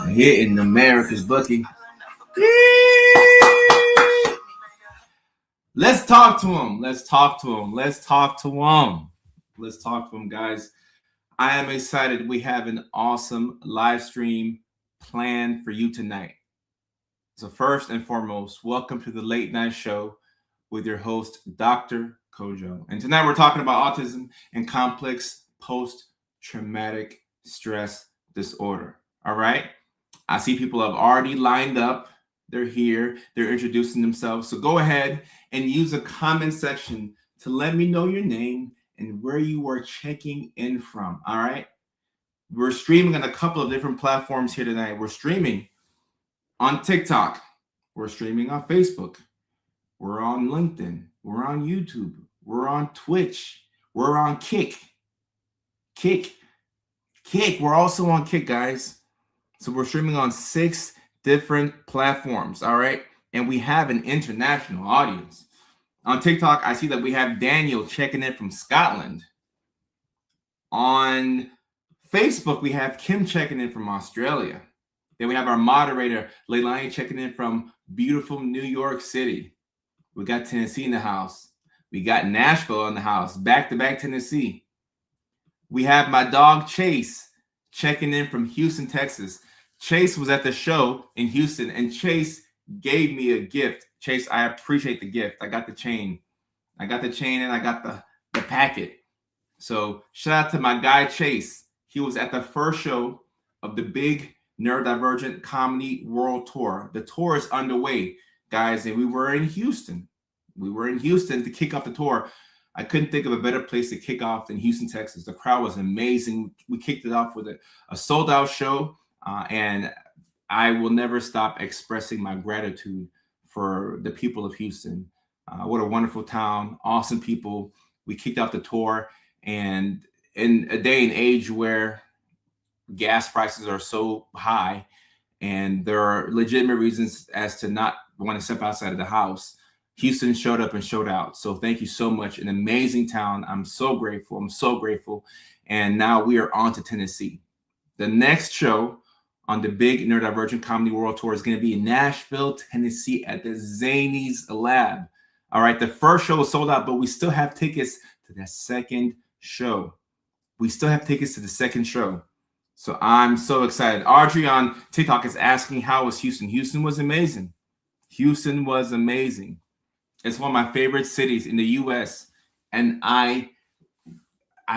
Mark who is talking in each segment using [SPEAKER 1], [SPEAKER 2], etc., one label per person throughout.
[SPEAKER 1] Hitting America's Bucky. Let's talk to him. Let's talk to him. Let's talk to him. Let's talk to him, guys. I am excited. We have an awesome live stream planned for you tonight. So first and foremost, welcome to the late night show with your host, Dr. Kojo. And tonight we're talking about autism and complex post-traumatic stress disorder. All right. I see people have already lined up. They're here. They're introducing themselves. So go ahead and use the comment section to let me know your name and where you are checking in from. All right. We're streaming on a couple of different platforms here tonight. We're streaming on TikTok. We're streaming on Facebook. We're on LinkedIn. We're on YouTube. We're on Twitch. We're on Kick. We're also on Kick, guys. So we're streaming on 6 different platforms, all right? And we have an international audience. On TikTok, I see that we have Daniel checking in from Scotland. On Facebook, we have Kim checking in from Australia. Then we have our moderator, Leilani, checking in from beautiful New York City. We got Tennessee in the house. We got Nashville in the house, back-to-back Tennessee. We have my dog, Chase, checking in from Houston, Texas. Chase was at the show in Houston, and Chase gave me a gift. Chase, I appreciate the gift. I got the chain. And I got the packet. So shout out to my guy, Chase. He was at the first show of the big Neurodivergent Comedy World Tour. The tour is underway, guys, and we were in Houston. To kick off the tour. I couldn't think of a better place to kick off than Houston, Texas. The crowd was amazing. We kicked it off with a sold-out show. And I will never stop expressing my gratitude for the people of Houston. What a wonderful town, awesome people. We kicked off the tour, and in a day and age where gas prices are so high and there are legitimate reasons as to not want to step outside of the house, Houston showed up and showed out. So thank you so much. An amazing town. I'm so grateful. And now we are on to Tennessee. The next show on the big Neurodivergent Comedy World Tour is going to be in Nashville, Tennessee at the Zanies Lab. All right, the first show was sold out, but we still have tickets to the second show. So I'm so excited. Audrey on TikTok is asking, how was Houston? Houston was amazing. It's one of my favorite cities in the U.S. And I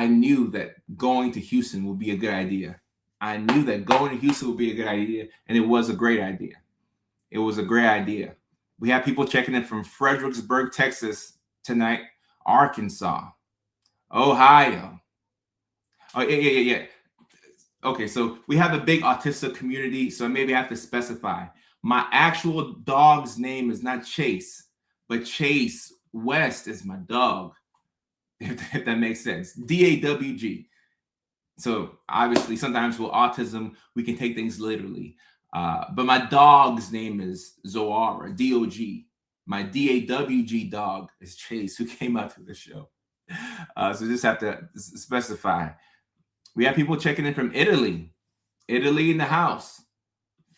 [SPEAKER 1] knew that going to Houston would be a good idea. And it was a great idea. We have people checking in from Fredericksburg, Texas tonight, Arkansas, Ohio. Oh, yeah. Okay, so we have a big autistic community, so maybe I have to specify. My actual dog's name is not Chase, but Chase West is my dog, if that makes sense. DAWG. So obviously, sometimes with autism, we can take things literally. But my dog's name is Zoara, D-O-G. My DAWG dog is Chase, who came out to the show. So just have to specify. We have people checking in from Italy in the house,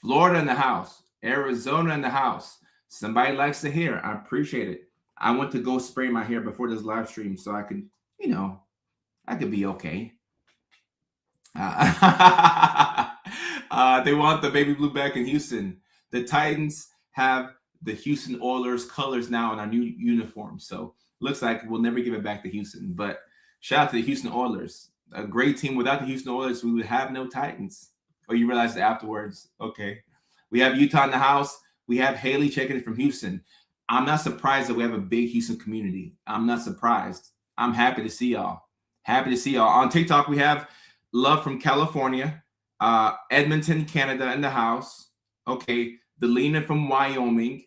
[SPEAKER 1] Florida in the house, Arizona in the house. Somebody likes the hair. I appreciate it. I went to go spray my hair before this live stream so I could, I could be okay. They want the baby blue back in Houston. The Titans have the Houston Oilers colors now in our new uniform. So looks like we'll never give it back to Houston. But shout out to the Houston Oilers. A great team. Without the Houston Oilers, we would have no Titans. Oh, you realized it afterwards. Okay. We have Utah in the house. We have Haley checking in from Houston. I'm not surprised that we have a big Houston community. I'm not surprised. I'm happy to see y'all. On TikTok, we have Love from California, Edmonton, Canada in the house. Okay, Delina from Wyoming,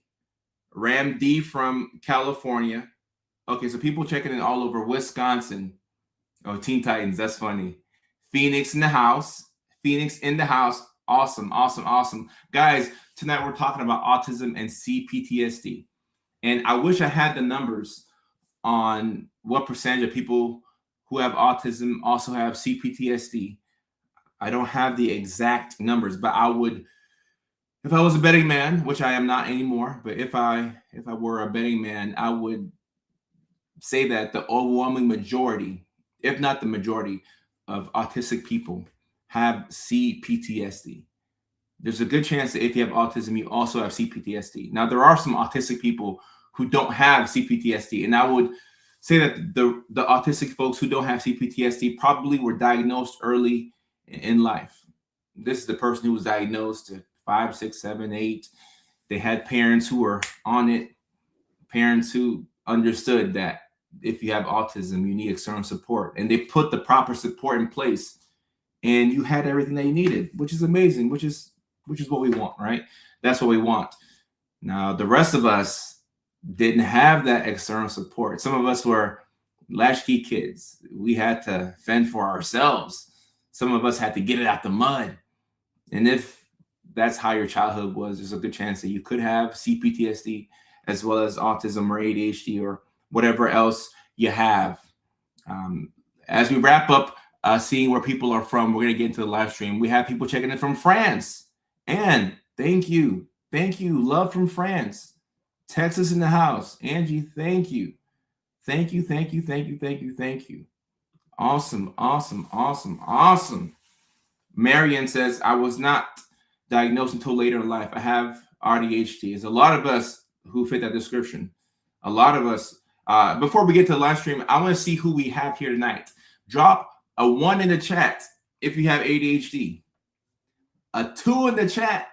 [SPEAKER 1] Ram D from California. Okay, so people checking in all over Wisconsin. Oh, Teen Titans, that's funny. Phoenix in the house. Awesome. Guys, tonight we're talking about autism and CPTSD. And I wish I had the numbers on what percentage of people who have autism also have CPTSD. I don't have the exact numbers, but I would, if I was a betting man, which I am not anymore, but if I were a betting man, I would say that the overwhelming majority, if not the majority, of autistic people have CPTSD. There's a good chance that if you have autism, you also have CPTSD. Now, there are some autistic people who don't have CPTSD, and I would say that the autistic folks who don't have CPTSD probably were diagnosed early in life. This is the person who was diagnosed at 5, 6, 7, 8. They had parents who were on it, parents who understood that if you have autism, you need external support, and they put the proper support in place, and you had everything that you needed, which is amazing, which is what we want, right? That's what we want. Now, the rest of us didn't have that external support. Some of us were latchkey kids. We had to fend for ourselves. Some of us had to get it out the mud. And if that's how your childhood was, there's a good chance that you could have CPTSD as well as autism or ADHD or whatever else you have. As we wrap up seeing where people are from, we're going to get into the live stream. We have people checking in from France. And thank you. Thank you. Love from France. Texas in the house. Angie, thank you. Thank you. Thank you. Thank you. Thank you. Thank you. Awesome. Awesome. Awesome. Awesome. Marian says, I was not diagnosed until later in life. I have ADHD. There's a lot of us who fit that description. A lot of us. Before we get to the live stream, I want to see who we have here tonight. Drop a 1 in the chat if you have ADHD. A 2 in the chat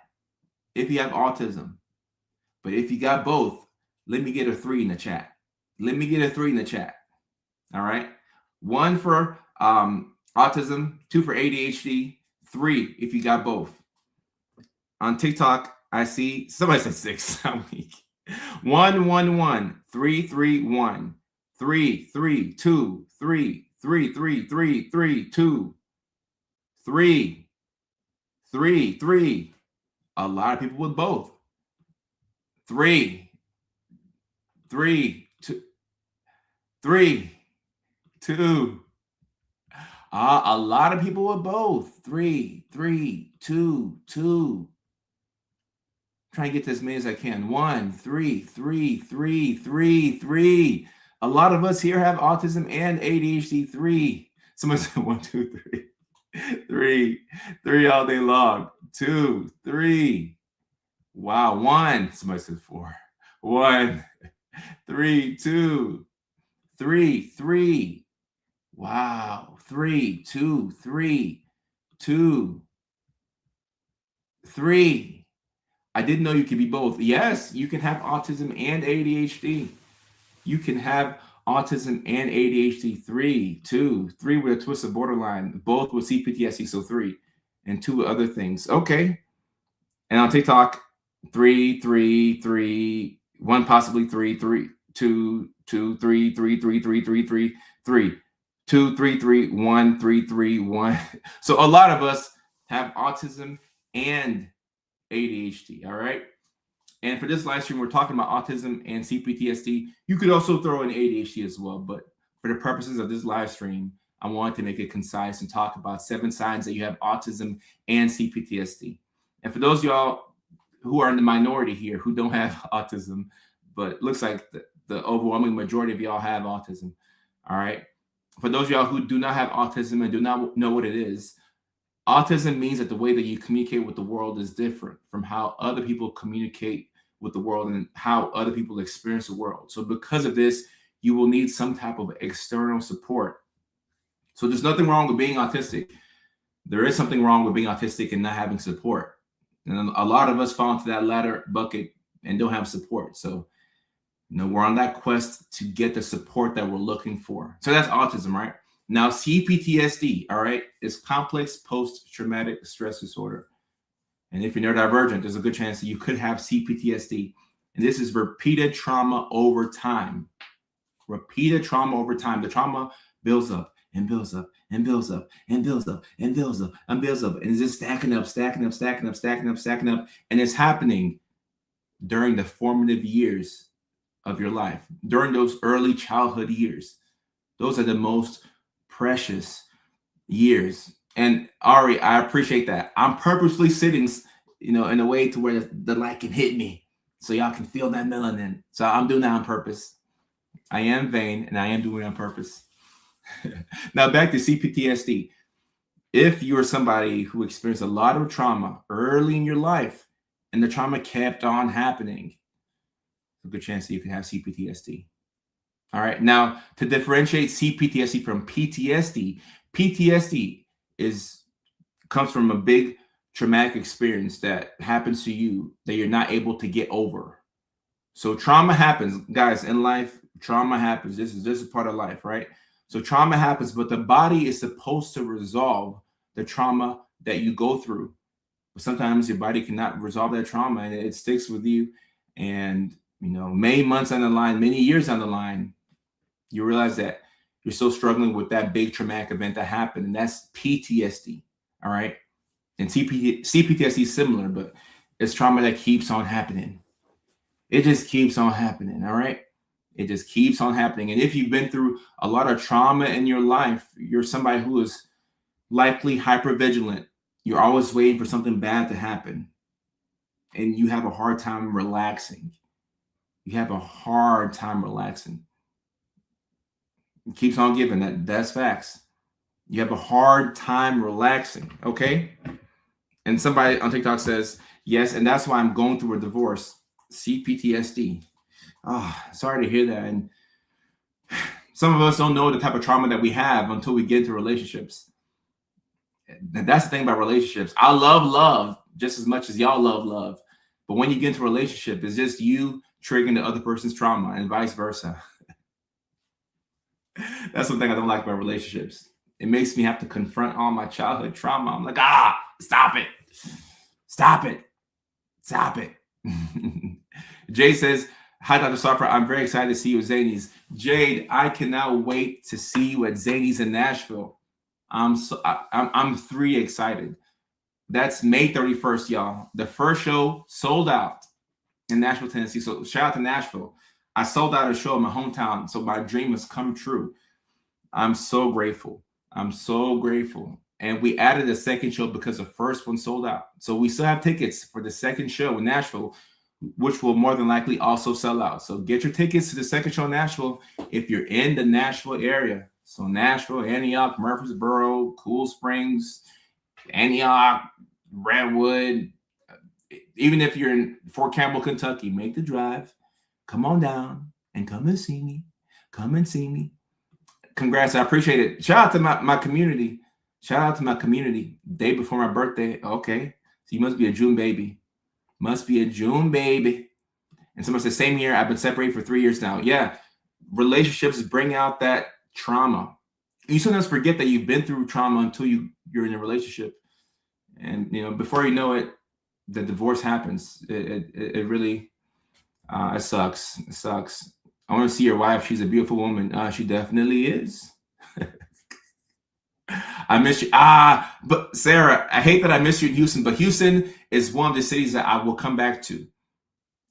[SPEAKER 1] if you have autism. But if you got both, let me get a 3 in the chat. Let me get a 3 in the chat. All right. 1 for autism, 2 for ADHD, 3 if you got both. On TikTok, I see somebody said 6. I'm weak. 1 1 1 3 3 1 3 3 2 3 3 3 3 3 2 3 3 3. A lot of people with both. 3 3 2 3 2. A lot of people with both. 3 3 2 2. Try and get to as many as I can. 1 3 3 3 3 3. A lot of us here have autism and ADHD. 3. Someone said 1 2 3. 3 all day long. 2 3. Wow. 1. Somebody said 4. 1 3 2 3 3. Wow. 3 2 3 2 3. I didn't know you could be both. Yes, you can have autism and ADHD. You can have autism and ADHD. 3 2 3 with a twist of borderline, both with CPTSD, so 3, and 2 other things. Okay. And on TikTok, 3 3 3 1 possibly 3 3 2 2 3 3 3 3 3 3 3 2 3 3 1 3 3 1. So a lot of us have autism and ADHD. All right. And for this live stream, we're talking about autism and CPTSD. You could also throw in ADHD as well, but for the purposes of this live stream, I wanted to make it concise and talk about 7 signs that you have autism and CPTSD. And for those of y'all who are in the minority here who don't have autism, but it looks like the overwhelming majority of y'all have autism. All right. For those of y'all who do not have autism and do not know what it is, autism means that the way that you communicate with the world is different from how other people communicate with the world and how other people experience the world. So because of this, you will need some type of external support. So there's nothing wrong with being autistic. There is something wrong with being autistic and not having support. And a lot of us fall into that latter bucket and don't have support. So, we're on that quest to get the support that we're looking for. So that's autism, right? Now, CPTSD, all right, is complex post-traumatic stress disorder. And if you're neurodivergent, there's a good chance that you could have CPTSD. And this is repeated trauma over time. Repeated trauma over time. The trauma builds up and builds up and builds up and builds up and builds up and builds up. And it's just stacking up, stacking up, stacking up, stacking up, stacking up. And it's happening during the formative years of your life during those early childhood years. Those are the most precious years. And Ari, I appreciate that. I'm purposely sitting, in a way to where the light can hit me so y'all can feel that melanin. So I'm doing that on purpose. I am vain and I am doing it on purpose. Now back to CPTSD. If you are somebody who experienced a lot of trauma early in your life and the trauma kept on happening, a good chance that you can have CPTSD. All right. Now, to differentiate CPTSD from PTSD, PTSD comes from a big traumatic experience that happens to you that you're not able to get over. So trauma happens, guys, in life. Trauma happens. This is part of life, right? So trauma happens, but the body is supposed to resolve the trauma that you go through. But sometimes your body cannot resolve that trauma, and it sticks with you. And many months down the line, many years down the line, you realize that you're still struggling with that big traumatic event that happened, and that's PTSD. All right. And CPTSD is similar, but it's trauma that keeps on happening. It just keeps on happening. All right. It just keeps on happening. And if you've been through a lot of trauma in your life, you're somebody who is likely hypervigilant. You're always waiting for something bad to happen. And you have a hard time relaxing. You have a hard time relaxing. It keeps on giving. That's facts. You have a hard time relaxing. Okay. And somebody on TikTok says, yes, and that's why I'm going through a divorce. CPTSD. Sorry to hear that. And some of us don't know the type of trauma that we have until we get into relationships. And that's the thing about relationships. I love love just as much as y'all love love. But when you get into a relationship, it's just you triggering the other person's trauma and vice versa. That's one thing I don't like about relationships. It makes me have to confront all my childhood trauma. I'm like, stop it. Stop it. Stop it. Jay says, hi, Dr. Safra. I'm very excited to see you at Zany's. Jade, I cannot wait to see you at Zany's in Nashville. I'm 3 excited. That's May 31st, y'all. The first show sold out in Nashville, Tennessee. So shout out to Nashville. I sold out a show in my hometown, so my dream has come true. I'm so grateful. I'm so grateful. And we added a second show because the first one sold out. So we still have tickets for the second show in Nashville, which will more than likely also sell out. So get your tickets to the second show in Nashville if you're in the Nashville area. So Nashville, Antioch, Murfreesboro, Cool Springs, Antioch, Redwood. Even if you're in Fort Campbell, Kentucky, make the drive. Come on down and come and see me. Come and see me. Congrats. I appreciate it. Shout out to my community. Shout out to my community. Day before my birthday. Okay. So you must be a June baby. Must be a June baby. And somebody said, same here. I've been separated for 3 years now. Yeah. Relationships bring out that trauma. You sometimes forget that you've been through trauma until you're in a relationship. And, before you know it, the divorce happens. It really, it sucks. It sucks. I want to see your wife. She's a beautiful woman. She definitely is. I miss you. But Sarah, I hate that I miss you in Houston, but Houston is one of the cities that I will come back to.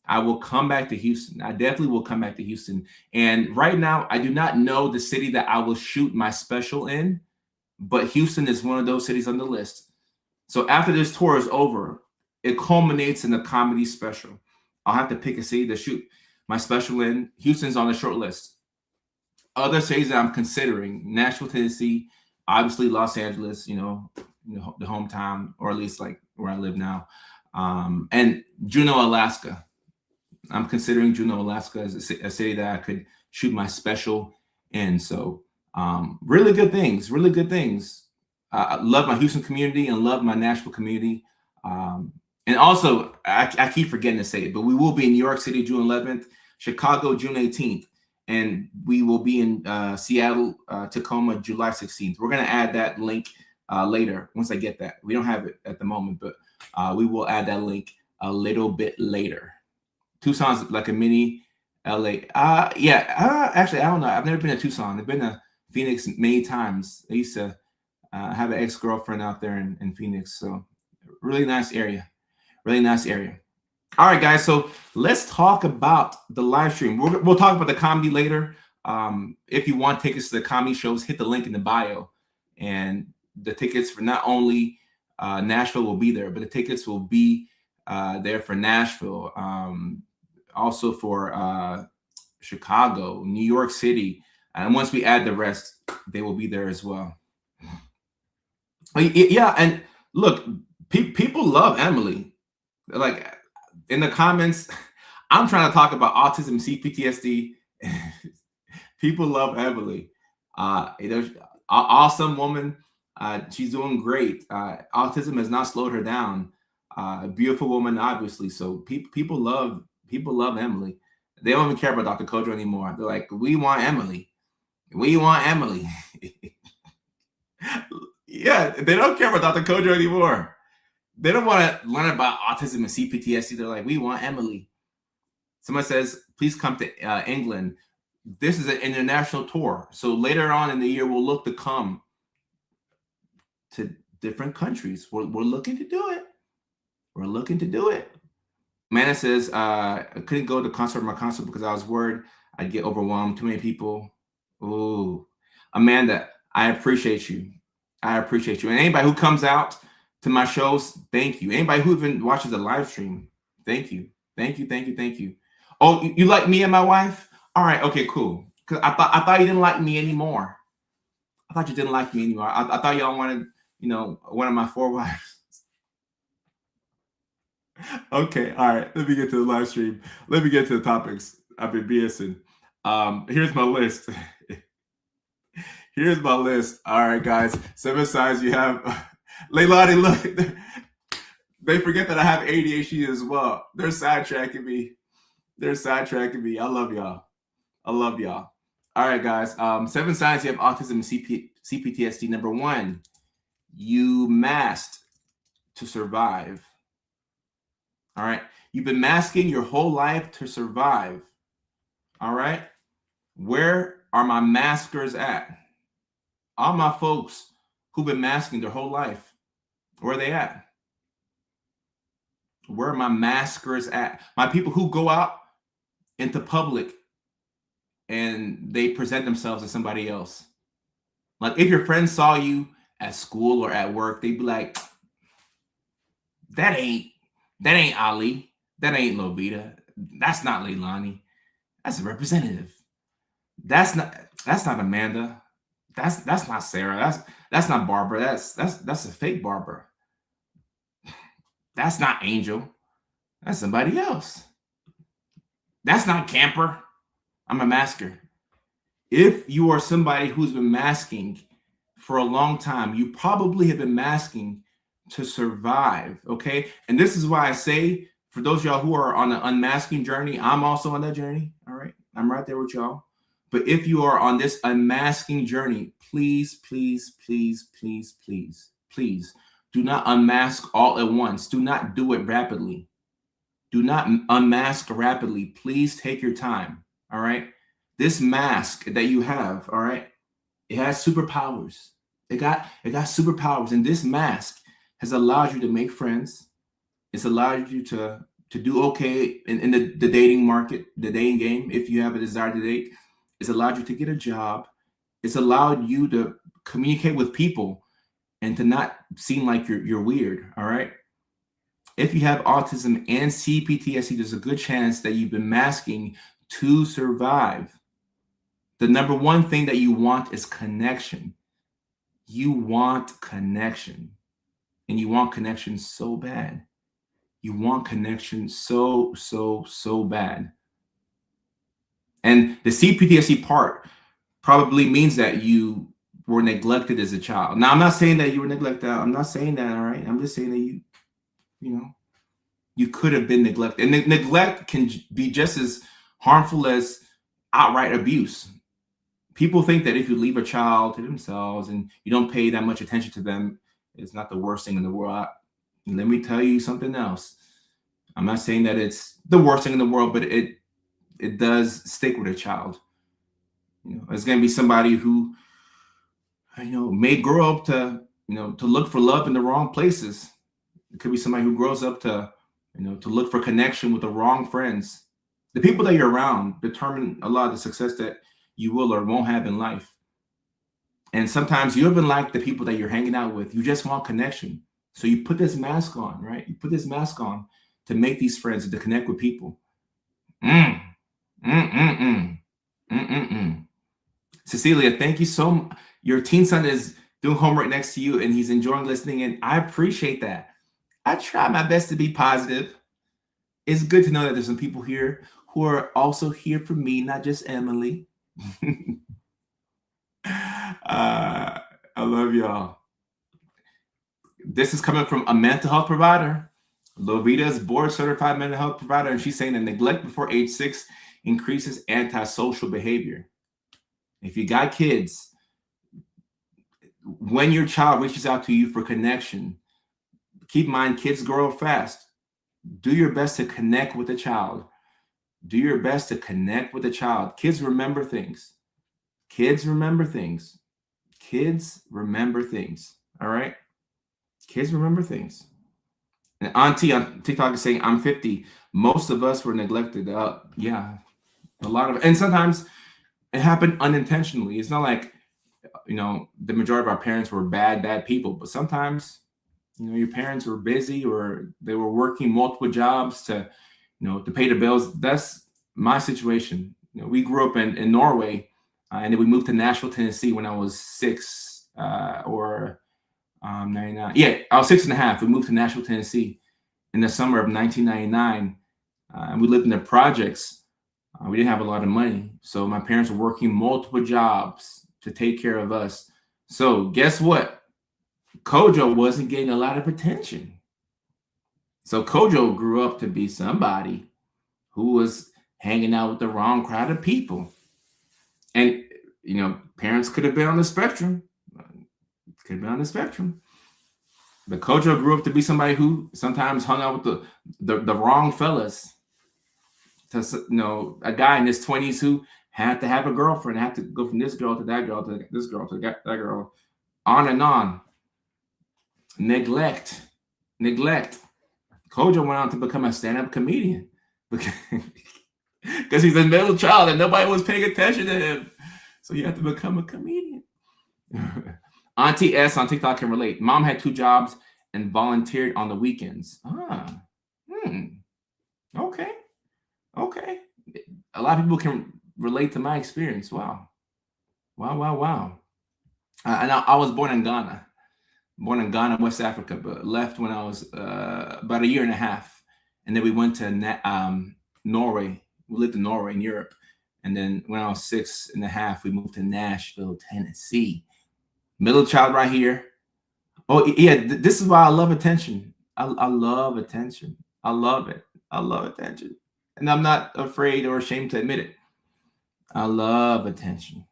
[SPEAKER 1] I will come back to Houston. I definitely will come back to Houston. And right now, I do not know the city that I will shoot my special in, but Houston is one of those cities on the list. So after this tour is over, it culminates in a comedy special. I'll have to pick a city to shoot my special in. Houston's on the short list. Other cities that I'm considering: Nashville, Tennessee, obviously Los Angeles, the hometown, or at least like where I live now, and Juneau, Alaska. I'm considering Juneau, Alaska as a city that I could shoot my special in. So really good things, really good things. I love my Houston community and love my Nashville community. And also, I keep forgetting to say it, but we will be in New York City, June 11th, Chicago, June 18th, and we will be in Seattle, Tacoma, July 16th. We're going to add that link later once I get that. We don't have it at the moment, but we will add that link a little bit later. Tucson's like a mini LA. Actually, I don't know. I've never been to Tucson. I've been to Phoenix many times. I used to have an ex-girlfriend out there in Phoenix. So really nice area. Really nice area. All right, guys. So let's talk about the live stream. We'll talk about the comedy later. If you want tickets to the comedy shows, hit the link in the bio. And the tickets for not only Nashville will be there, but the tickets will be there for Nashville, also for Chicago, New York City. And once we add the rest, they will be there as well. Yeah, and look, people love Emily. Like in the comments, I'm trying to talk about autism, CPTSD. People love Emily. Awesome woman. She's doing great. Autism has not slowed her down. Beautiful woman, obviously. So people love Emily. They don't even care about Dr. Kojo anymore. They're like, we want Emily. We want Emily. Yeah, they don't care about Dr. Kojo anymore. They don't want to learn about autism and CPTSD. They're like, we want Emily. Someone says, please come to England. This is an international tour. So later on in the year, we'll look to come to different countries. We're looking to do it. We're looking to do it. Amanda says, I couldn't go to my concert because I was worried I'd get overwhelmed. Too many people. Ooh. Amanda, I appreciate you. I appreciate you. And anybody who comes out to my shows, thank you. Anybody who even watches the live stream, thank you. Thank you, thank you, thank you. Oh, you like me and my wife? All right, okay, cool. Because I thought you didn't like me anymore. I thought you didn't like me anymore. I thought y'all wanted, one of my 4 wives. Okay, all right. Let me get to the live stream. Let me get to the topics. I've been BSing. Here's my list. Here's my list. All right, guys. 7 signs you have. Leilani, look. They forget that I have ADHD as well. They're sidetracking me. I love y'all. All right, guys. 7 signs you have autism and CPTSD. Number 1, you masked to survive. All right. You've been masking your whole life to survive. All right. Where are my maskers at? All my folks who've been masking their whole life, where are they at? Where are my maskers at? My people who go out into public and they present themselves as somebody else. Like if your friends saw you at school or at work, they'd be like, that ain't Ali. That ain't Lovita. That's not Leilani. That's a representative. That's not Amanda. That's not Sarah. That's not Barbara. That's a fake Barbara. That's not Angel. That's somebody else. That's not Camper. I'm a masker. If you are somebody who's been masking for a long time, you probably have been masking to survive, okay? And this is why I say, for those of y'all who are on an unmasking journey, I'm also on that journey, all right? I'm right there with y'all. But if you are on this unmasking journey, please, please, please, please, please, please do not unmask all at once. Do not do it rapidly. Do not unmask rapidly. Please take your time, all right? This mask that you have, all right, it has superpowers. It got superpowers. And this mask has allowed you to make friends. It's allowed you to do okay in the dating market, the dating game, if you have a desire to date. It's allowed you to get a job. It's allowed you to communicate with people and to not seem like you're weird, all right? If you have autism and CPTSD, there's a good chance that you've been masking to survive. The number one thing that you want is connection. You want connection. And you want connection so bad. You want connection so, so, so bad. And the CPTSD part probably means that you were neglected as a child. Now, I'm not saying that you were neglected. I'm not saying that, all right? I'm just saying that you could have been neglected. And neglect can be just as harmful as outright abuse. People think that if you leave a child to themselves and you don't pay that much attention to them, it's not the worst thing in the world. Let me tell you something else. I'm not saying that it's the worst thing in the world, but it does stick with a child. It's going to be somebody who, may grow up to look for love in the wrong places. It could be somebody who grows up to to look for connection with the wrong friends. The people that you're around determine a lot of the success that you will or won't have in life. And sometimes you even like the people that you're hanging out with. You just want connection. So you put this mask on, right? You put this mask on to make these friends and to connect with people. Mm, mm, mm, mm, mm, mm, mm. Cecilia, thank you so much. Your teen son is doing homework next to you and he's enjoying listening. And I appreciate that. I try my best to be positive. It's good to know that there's some people here who are also here for me, not just Emily. I love y'all. This is coming from a mental health provider. Lovita is board certified mental health provider, and she's saying that neglect before age 6 increases antisocial behavior. If you got kids, when your child reaches out to you for connection, keep in mind kids grow fast. Do your best to connect with the child. Do your best to connect with the child. Kids remember things. Kids remember things. Kids remember things. All right? Kids remember things. And Auntie on TikTok is saying, I'm 50. Most of us were neglected. Yeah, a lot of it. And sometimes it happened unintentionally. It's not like, the majority of our parents were bad people. But sometimes, your parents were busy or they were working multiple jobs to pay the bills. That's my situation. We grew up in Norway, and then we moved to Nashville, Tennessee when I was 6 or 99. Yeah, I was 6.5. We moved to Nashville, Tennessee in the summer of 1999. And we lived in the projects. We didn't have a lot of money. So my parents were working multiple jobs to take care of us. So guess what? Kojo wasn't getting a lot of attention. So Kojo grew up to be somebody who was hanging out with the wrong crowd of people. And, parents could have been on the spectrum. But Kojo grew up to be somebody who sometimes hung out with the wrong fellas. A guy in his 20s who had to have a girlfriend, had to go from this girl to that girl to this girl to that girl, on and on. Neglect. Kojo went on to become a stand-up comedian because he's a middle child and nobody was paying attention to him. So he had to become a comedian. Auntie S on TikTok can relate. Mom had 2 jobs and volunteered on the weekends. Okay. A lot of people can relate to my experience. Wow. And I was born in Ghana, West Africa, but left when I was about 1.5 years. And then we went to Norway. We lived in Norway in Europe. And then when I was 6.5, we moved to Nashville, Tennessee. Middle child right here. Oh, yeah, this is why I love attention. I love attention. I love it. I love attention. And I'm not afraid or ashamed to admit it. I love attention.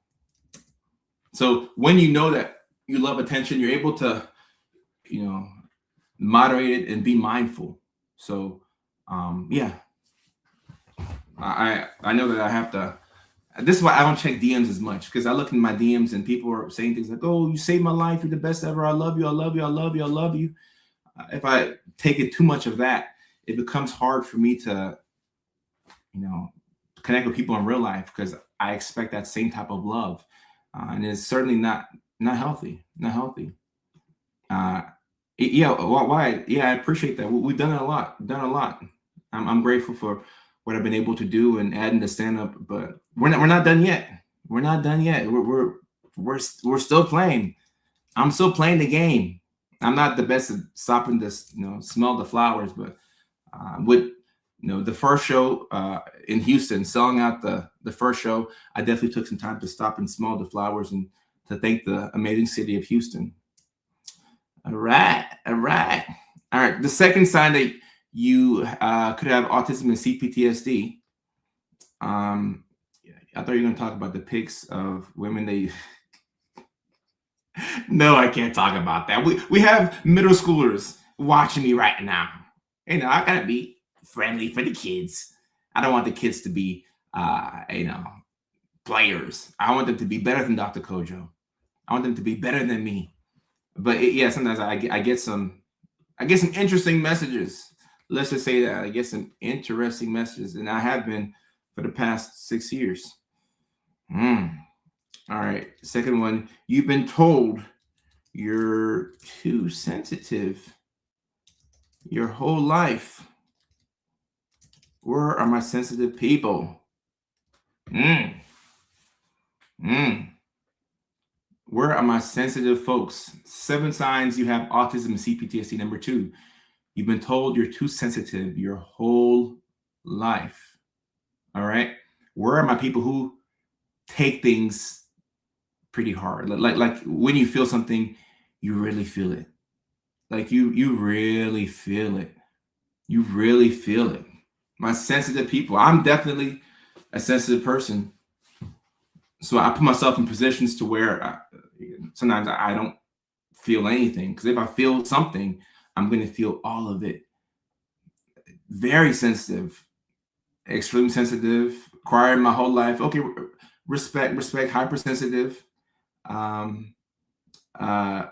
[SPEAKER 1] So when you know that you love attention, you're able to, moderate it and be mindful. So, yeah. I know that I have to. This is why I don't check DMs as much, because I look in my DMs and people are saying things like, "Oh, you saved my life. You're the best ever. I love you. I love you. I love you. I love you." If I take it too much of that, it becomes hard for me to, connect with people in real life, because I expect that same type of love, and it's certainly not healthy. Not healthy. Yeah. Why? Yeah, I appreciate that. We've done it a lot. I'm grateful for what I've been able to do and adding the stand up, but we're not done yet. We're still playing. I'm still playing the game. I'm not the best at stopping this, smell the flowers, but with the first show in Houston, selling out the first show, I definitely took some time to stop and smell the flowers and to thank the amazing city of Houston. All right. The second sign that you could have autism and CPTSD. I thought you were going to talk about the pics of women that No, I can't talk about that. We have middle schoolers watching me right now. I gotta be friendly for the kids. I don't want the kids to be players. I want them to be better than Dr. Kojo. I want them to be better than me. But sometimes I get some interesting messages let's just say that I get some interesting messages, and I have been for the past 6 years. All right. Second one, you've been told you're too sensitive your whole life. Where are my sensitive people? Mm. Mm. Where are my sensitive folks? 7 signs you have autism CPTSD. Number 2, you've been told you're too sensitive your whole life. All right. Where are my people who take things pretty hard? Like when you feel something, you really feel it. Like you really feel it. You really feel it. My sensitive people. I'm definitely a sensitive person. So I put myself in positions to where sometimes I don't feel anything. Because if I feel something, I'm going to feel all of it. Very sensitive, extremely sensitive, acquired my whole life. Okay, respect, hypersensitive. Um, uh,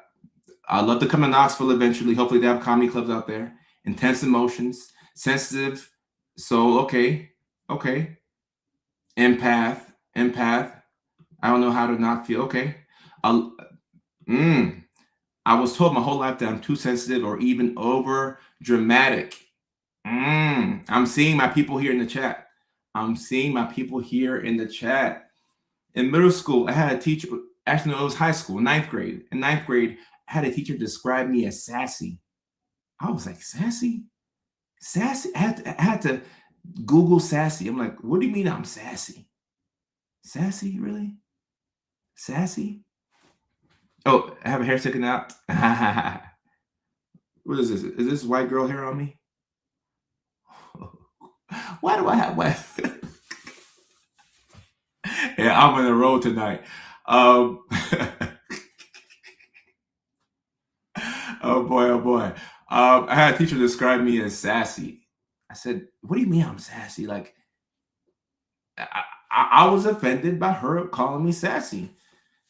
[SPEAKER 1] I'd love to come to Knoxville eventually. Hopefully, they have comedy clubs out there. Intense emotions, sensitive. So, okay. Empath. I don't know how to not feel. Okay. Uh, I was told my whole life that I'm too sensitive or even over dramatic. I'm seeing my people here in the chat. I'm seeing my people here in the chat. In middle school, I had a teacher. Actually, no, it was high school, ninth grade. In ninth grade, I had a teacher describe me as sassy. I was like, sassy? Sassy? I had to Google sassy. I'm like, what do you mean I'm sassy? Sassy, really? Sassy? Oh, I have a hair sticking out. What is this? Is this white girl hair on me? Why do I have white? Yeah, I'm on the road tonight. Oh boy, oh boy. I had a teacher describe me as sassy. I said, "What do you mean I'm sassy?" Like, I was offended by her calling me sassy.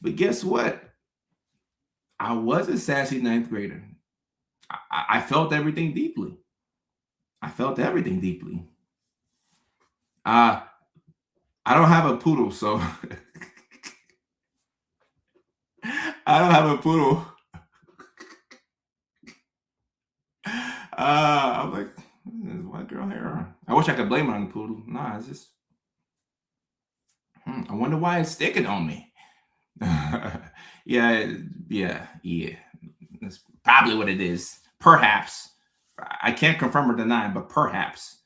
[SPEAKER 1] But guess what? I was a sassy ninth grader. I felt everything deeply. I felt everything deeply. I don't have a poodle, so I don't have a poodle. I'm like, there's white girl hair. I wish I could blame it on the poodle. Nah, it's just. I wonder why it's sticking on me. yeah. That's probably what it is. Perhaps. I can't confirm or deny, but perhaps.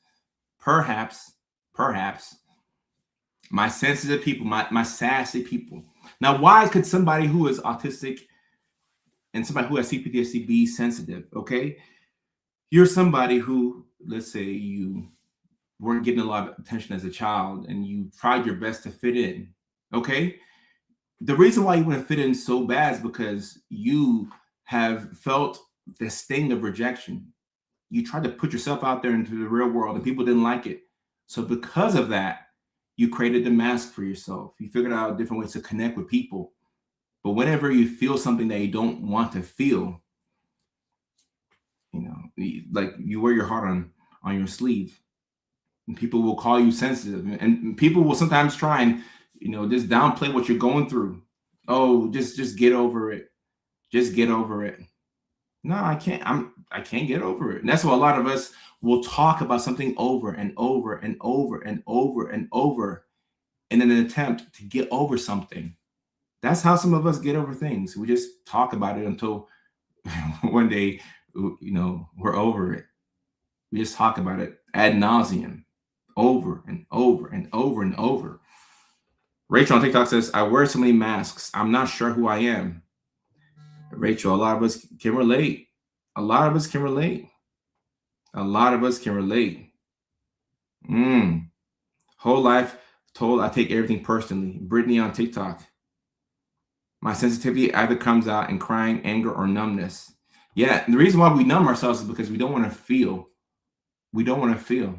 [SPEAKER 1] My sensitive people, my sassy people. Now, why could somebody who is autistic and somebody who has CPTSD be sensitive? Okay. You're somebody who, let's say you weren't getting a lot of attention as a child and you tried your best to fit in. Okay. The reason why you want to fit in so bad is because you have felt the sting of rejection. You tried to put yourself out there into the real world and people didn't like it. So because of that, you created the mask for yourself. You figured out different ways to connect with people. But whenever you feel something that you don't want to feel, like you wear your heart on your sleeve. And people will call you sensitive. And people will sometimes try and, just downplay what you're going through. Oh, just get over it. Just get over it. No, I can't. I can't get over it. And that's why a lot of us will talk about something over and over and over and over and over in an attempt to get over something. That's how some of us get over things. We just talk about it until one day, we're over it. We just talk about it ad nauseum, over and over and over and over. Rachel on TikTok says, I wear so many masks. I'm not sure who I am. Rachel, a lot of us can relate. A lot of us can relate. A lot of us can relate. Whole life told I take everything personally. Brittany on TikTok. My sensitivity either comes out in crying, anger, or numbness. Yeah, and the reason why we numb ourselves is because we don't want to feel. We don't want to feel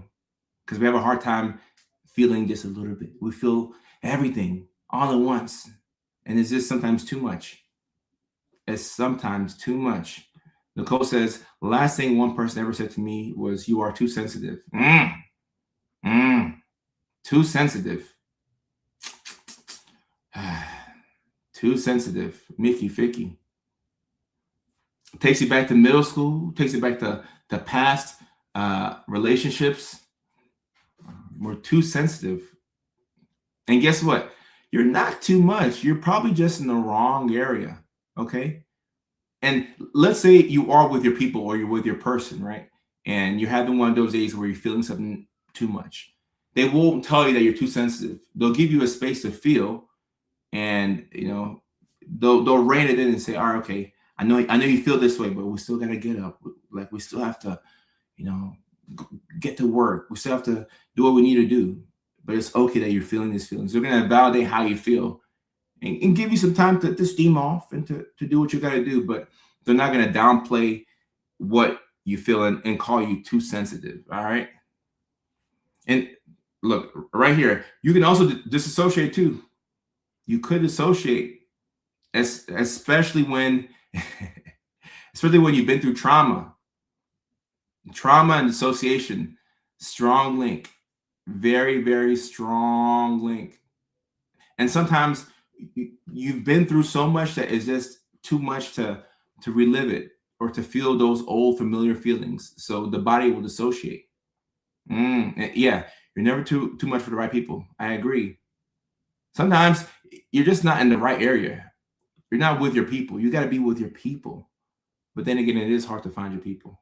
[SPEAKER 1] because we have a hard time feeling just a little bit. We feel everything all at once. And it's just sometimes too much. It's sometimes too much. Nicole says, last thing one person ever said to me was, you are too sensitive. Too sensitive. Too sensitive. Mickey Ficky. Takes you back to middle school, takes you back to past relationships. We're too sensitive. And guess what? You're not too much. You're probably just in the wrong area. Okay. And let's say you are with your people or you're with your person, right? And you're having one of those days where you're feeling something too much. They won't tell you that you're too sensitive. They'll give you a space to feel, and they'll rein it in and say, all right, okay, I know you feel this way, but we still gotta get up. Like, we still have to, get to work. We still have to do what we need to do. But it's okay that you're feeling these feelings. They're gonna validate how you feel and give you some time to steam off and to do what you gotta do. But they're not gonna downplay what you feel and call you too sensitive. All right. And look, right here, you can also disassociate too. You could dissociate, especially when you've been through trauma. Trauma and dissociation, strong link, very, very strong link. And sometimes you've been through so much that it's just too much to relive it or to feel those old familiar feelings. So the body will dissociate. Yeah, you're never too much for the right people. I agree. Sometimes you're just not in the right area. You're not with your people. You got to be with your people. But then again, it is hard to find your people.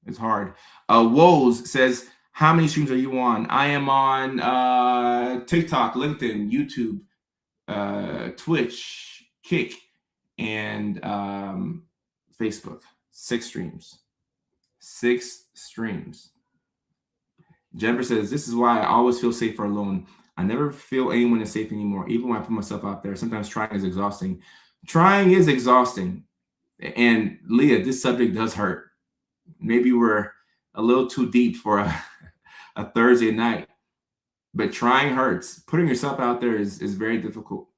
[SPEAKER 1] It's hard. Woes says, how many streams are you on? I am on TikTok, LinkedIn, YouTube, Twitch, Kick, and Facebook. 6 streams. 6 streams. Jennifer says, this is why I always feel safer alone. I never feel anyone is safe anymore, even when I put myself out there. Sometimes trying is exhausting. Trying is exhausting. And Leah, this subject does hurt. Maybe we're a little too deep for a Thursday night, but trying hurts. Putting yourself out there is very difficult.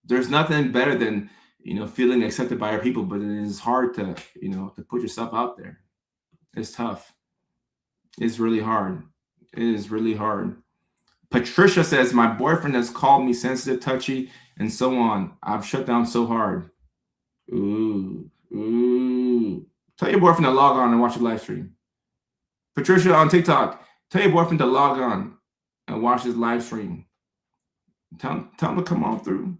[SPEAKER 1] There's nothing better than, feeling accepted by our people, but it is hard to put yourself out there. It's tough. It's really hard. It is really hard. Patricia says, my boyfriend has called me sensitive, touchy, and so on. I've shut down so hard. Ooh. Tell your boyfriend to log on and watch the live stream. Patricia on TikTok, tell your boyfriend to log on and watch his live stream. Tell him to come on through.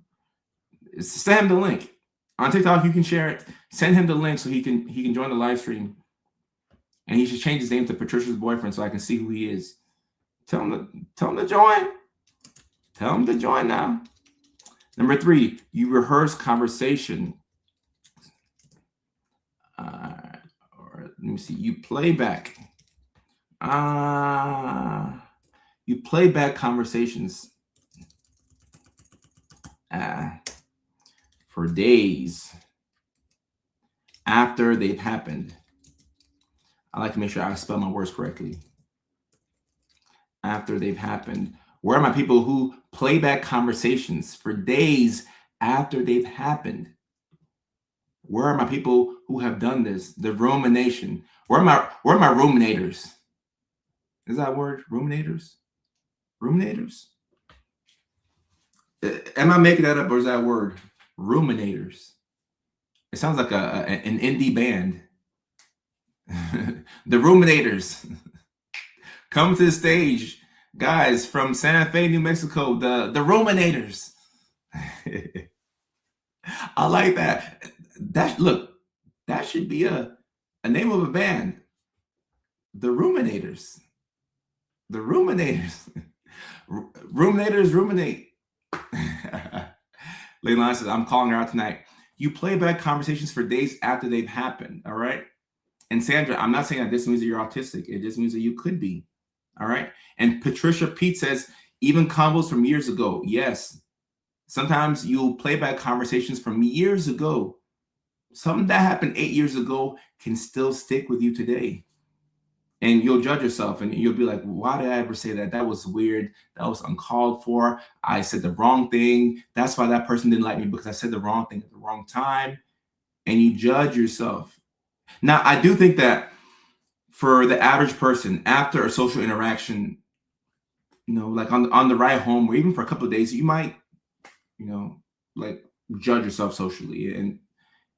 [SPEAKER 1] Send him the link. On TikTok, you can share it. Send him the link so he can join the live stream. And he should change his name to Patricia's boyfriend so I can see who he is. Tell him to join. Tell him to join now. Number 3, you rehearse conversation. Or let me see. You play back. You play back conversations for days after they've happened. I like to make sure I spell my words correctly. After they've happened. Where are my people who play back conversations for days after they've happened? Where are my people who have done this? The rumination. Where are my ruminators? Is that a word? Ruminators? Ruminators? Am I making that up, or is that a word? Ruminators. It sounds like an indie band. The Ruminators. Come to the stage, guys, from Santa Fe, New Mexico. The Ruminators. I like that. That should be a name of a band. The Ruminators. The Ruminators. Ruminators ruminate. Leilani says, I'm calling her out tonight. You play back conversations for days after they've happened. All right. And Sandra, I'm not saying that this means that you're autistic. It just means that you could be. All right. And Patricia Pete says, even combos from years ago. Yes. Sometimes you'll play back conversations from years ago. Something that happened 8 years ago can still stick with you today. And you'll judge yourself and you'll be like, why did I ever say that? That was weird. That was uncalled for. I said the wrong thing. That's why that person didn't like me, because I said the wrong thing at the wrong time. And you judge yourself. Now, I do think that for the average person, after a social interaction, like on the ride home, or even for a couple of days, you might, like judge yourself socially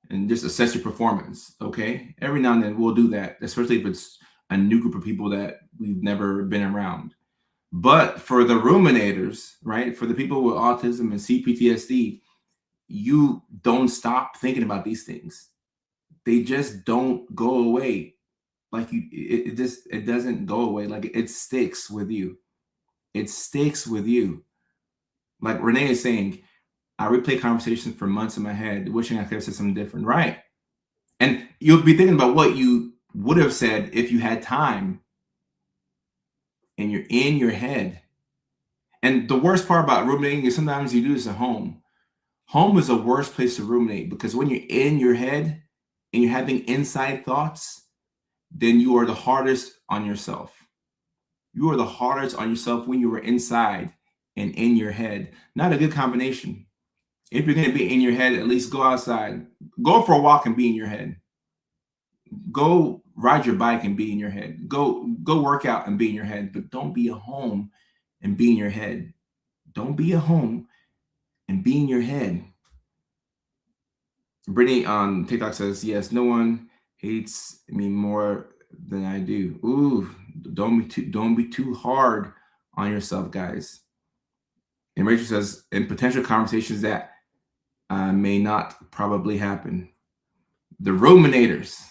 [SPEAKER 1] and just assess your performance. Okay, every now and then we'll do that, especially if it's a new group of people that we've never been around. But for the ruminators, right, for the people with autism and CPTSD, you don't stop thinking about these things. They just don't go away. Like it doesn't go away. Like it sticks with you. It sticks with you. Like Renee is saying, I replay conversations for months in my head, wishing I could have said something different. Right. And you'll be thinking about what you would have said if you had time, and you're in your head. And the worst part about ruminating is sometimes you do this at home. Home is the worst place to ruminate, because when you're in your head and you're having inside thoughts, then you are the hardest on yourself. You are the hardest on yourself when you are inside and in your head. Not a good combination. If you're going to be in your head, at least go outside. Go for a walk and be in your head. Go ride your bike and be in your head. Go work out and be in your head. But don't be at home and be in your head. Don't be at home and be in your head. Brittany on TikTok says, yes, no one hates me more than I do. Ooh, don't be too hard on yourself, guys. And Rachel says, in potential conversations that may not probably happen. The ruminators.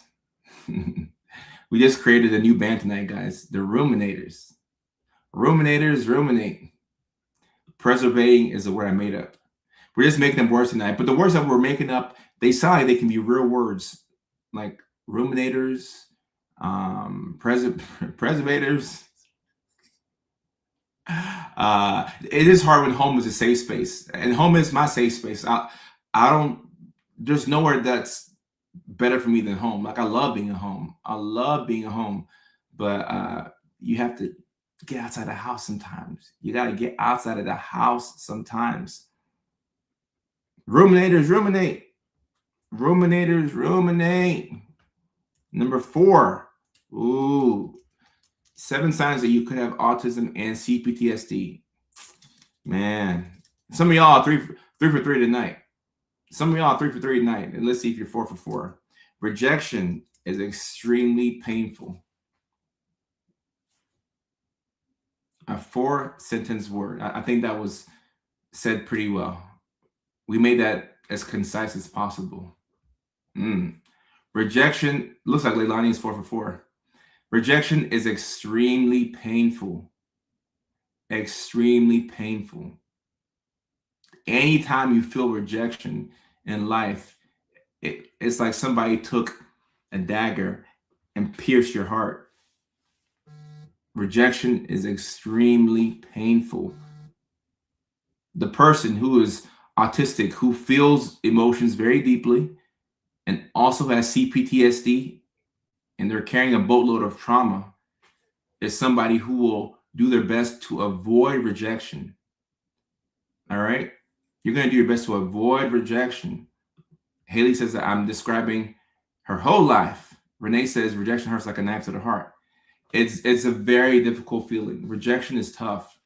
[SPEAKER 1] We just created a new band tonight, guys. The ruminators. Ruminators ruminate. Preservating is the word I made up. We're just making them words tonight. But the words that we're making up, they sound like they can be real words, like ruminators, preservators. It is hard when home is a safe space, and home is my safe space. I don't. There's nowhere that's better for me than home. Like I love being at home. I love being at home, but you have to get outside the house sometimes. You got to get outside of the house sometimes. Ruminators ruminate. Ruminators ruminate. Number 4. Ooh. 7 signs that you could have autism and CPTSD. Man, some of y'all are 3 for 3 tonight. Some of y'all are 3 for 3 tonight. And let's see if you're 4 for 4. Rejection is extremely painful. A 4-sentence word. I think that was said pretty well. We made that as concise as possible. Rejection, looks like Leilani is 4 for 4. Rejection is extremely painful. Extremely painful. Anytime you feel rejection in life, it's like somebody took a dagger and pierced your heart. Rejection is extremely painful. The person who is autistic, who feels emotions very deeply and also has CPTSD, and they're carrying a boatload of trauma, is somebody who will do their best to avoid rejection. All right? You're going to do your best to avoid rejection. Haley says that I'm describing her whole life. Renee says rejection hurts like a knife to the heart. It's a very difficult feeling. Rejection is tough.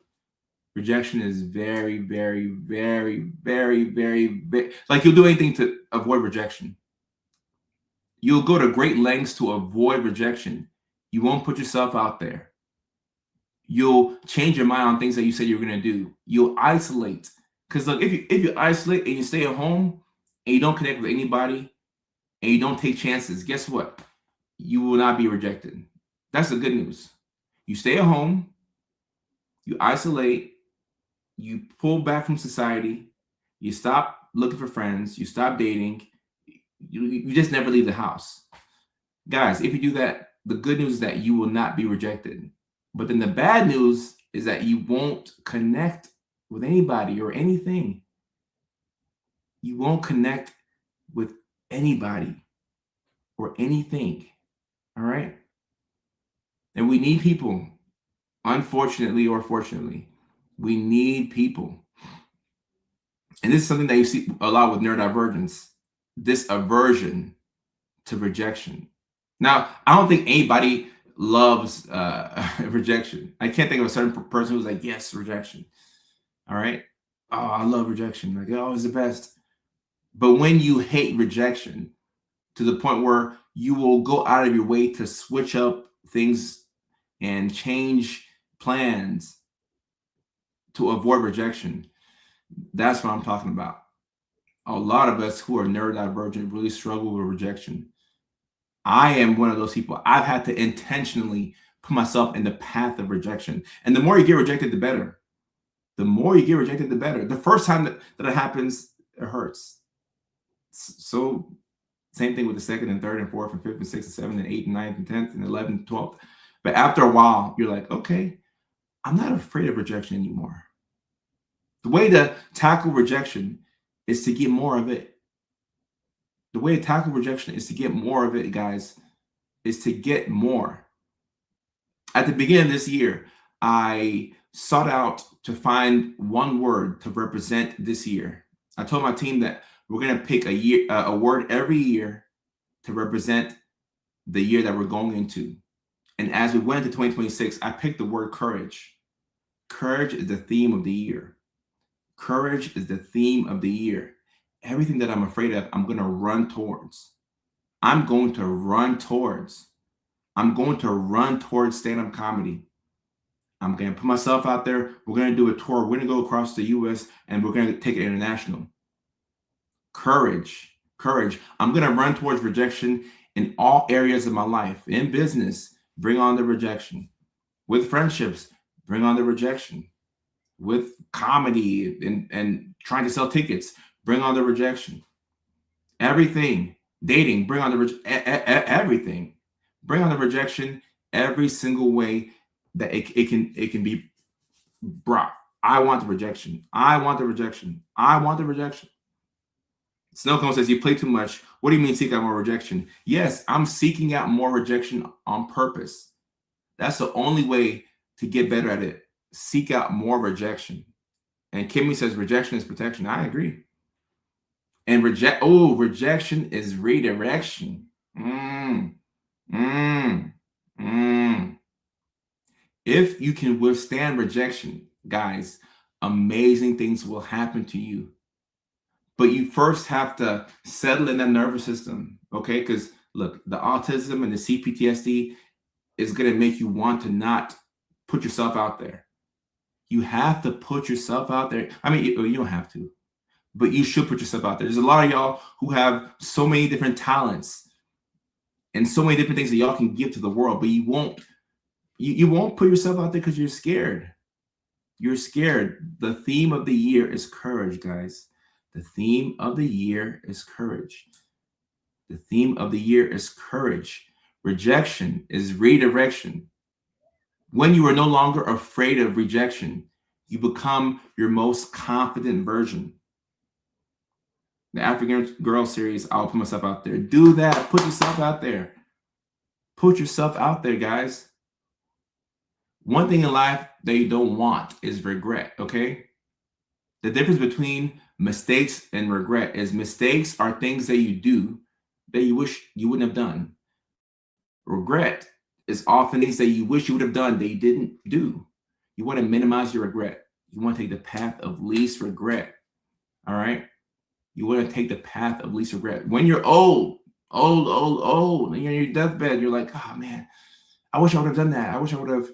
[SPEAKER 1] Rejection is very, very, very, very, very, very, like you'll do anything to avoid rejection. You'll go to great lengths to avoid rejection. You won't put yourself out there. You'll change your mind on things that you said you were going to do. You'll isolate. Because look, if you isolate and you stay at home and you don't connect with anybody and you don't take chances, guess what? You will not be rejected. That's the good news. You stay at home, you isolate, you pull back from society, you stop looking for friends, you stop dating, you just never leave the house. Guys, if you do that, the good news is that you will not be rejected. But then the bad news is that you won't connect with anybody or anything. You won't connect with anybody or anything. All right? And we need people. Unfortunately or fortunately, we need people. And this is something that you see a lot with neurodivergence, this aversion to rejection. Now, I don't think anybody loves rejection. I can't think of a certain person who's like, yes, rejection. All right. Oh, I love rejection. Like, oh, it's the best. But when you hate rejection to the point where you will go out of your way to switch up things and change plans to avoid rejection, that's what I'm talking about. A lot of us who are neurodivergent really struggle with rejection. I am one of those people. I've had to intentionally put myself in the path of rejection. And the more you get rejected, the better. The more you get rejected, the better. The first time that it happens, it hurts. So same thing with the second and third and fourth and fifth and sixth and seventh and eighth and ninth and 10th and 11th and 12th. But after a while, you're like, okay, I'm not afraid of rejection anymore. The way to tackle rejection is to get more of it. The way to tackle rejection is to get more of it, guys, is to get more. At the beginning of this year, I sought out to find one word to represent this year. I told my team that we're going to pick a word every year to represent the year that we're going into. And as we went into 2026, I picked the word courage. Courage is the theme of the year. Courage is the theme of the year. Everything that I'm afraid of, I'm going to run towards. I'm going to run towards. I'm going to run towards stand-up comedy. I'm going to put myself out there. We're going to do a tour. We're going to go across the U.S. and we're going to take it international. Courage. Courage. I'm going to run towards rejection in all areas of my life. In business, bring on the rejection. With friendships, bring on the rejection. With comedy and trying to sell tickets, bring on the rejection. Everything. Dating, bring on the everything. Bring on the rejection every single way that it can be brought. I want the rejection. I want the rejection. I want the rejection. Snowcone says, you play too much. What do you mean seek out more rejection? Yes, I'm seeking out more rejection on purpose. That's the only way to get better at it. Seek out more rejection. And Kimmy says rejection is protection. I agree. And rejection is redirection. If you can withstand rejection, guys, amazing things will happen to you. But you first have to settle in that nervous system, okay? Because look, the autism and the CPTSD is going to make you want to not put yourself out there. You have to put yourself out there. I mean, you don't have to, but you should put yourself out there. There's a lot of y'all who have so many different talents and so many different things that y'all can give to the world, but you won't put yourself out there because you're scared. You're scared. The theme of the year is courage, guys. The theme of the year is courage. The theme of the year is courage. Rejection is redirection. When you are no longer afraid of rejection, you become your most confident version. The African Girl series, I'll put myself out there. Do that. Put yourself out there. Put yourself out there, guys. One thing in life that you don't want is regret, okay? The difference between mistakes and regret is mistakes are things that you do that you wish you wouldn't have done. Regret is often things that you wish you would have done that you didn't do. You want to minimize your regret. You want to take the path of least regret. All right? You want to take the path of least regret. When you're old, and you're on your deathbed, you're like, oh man, I wish I would have done that. I wish I would have,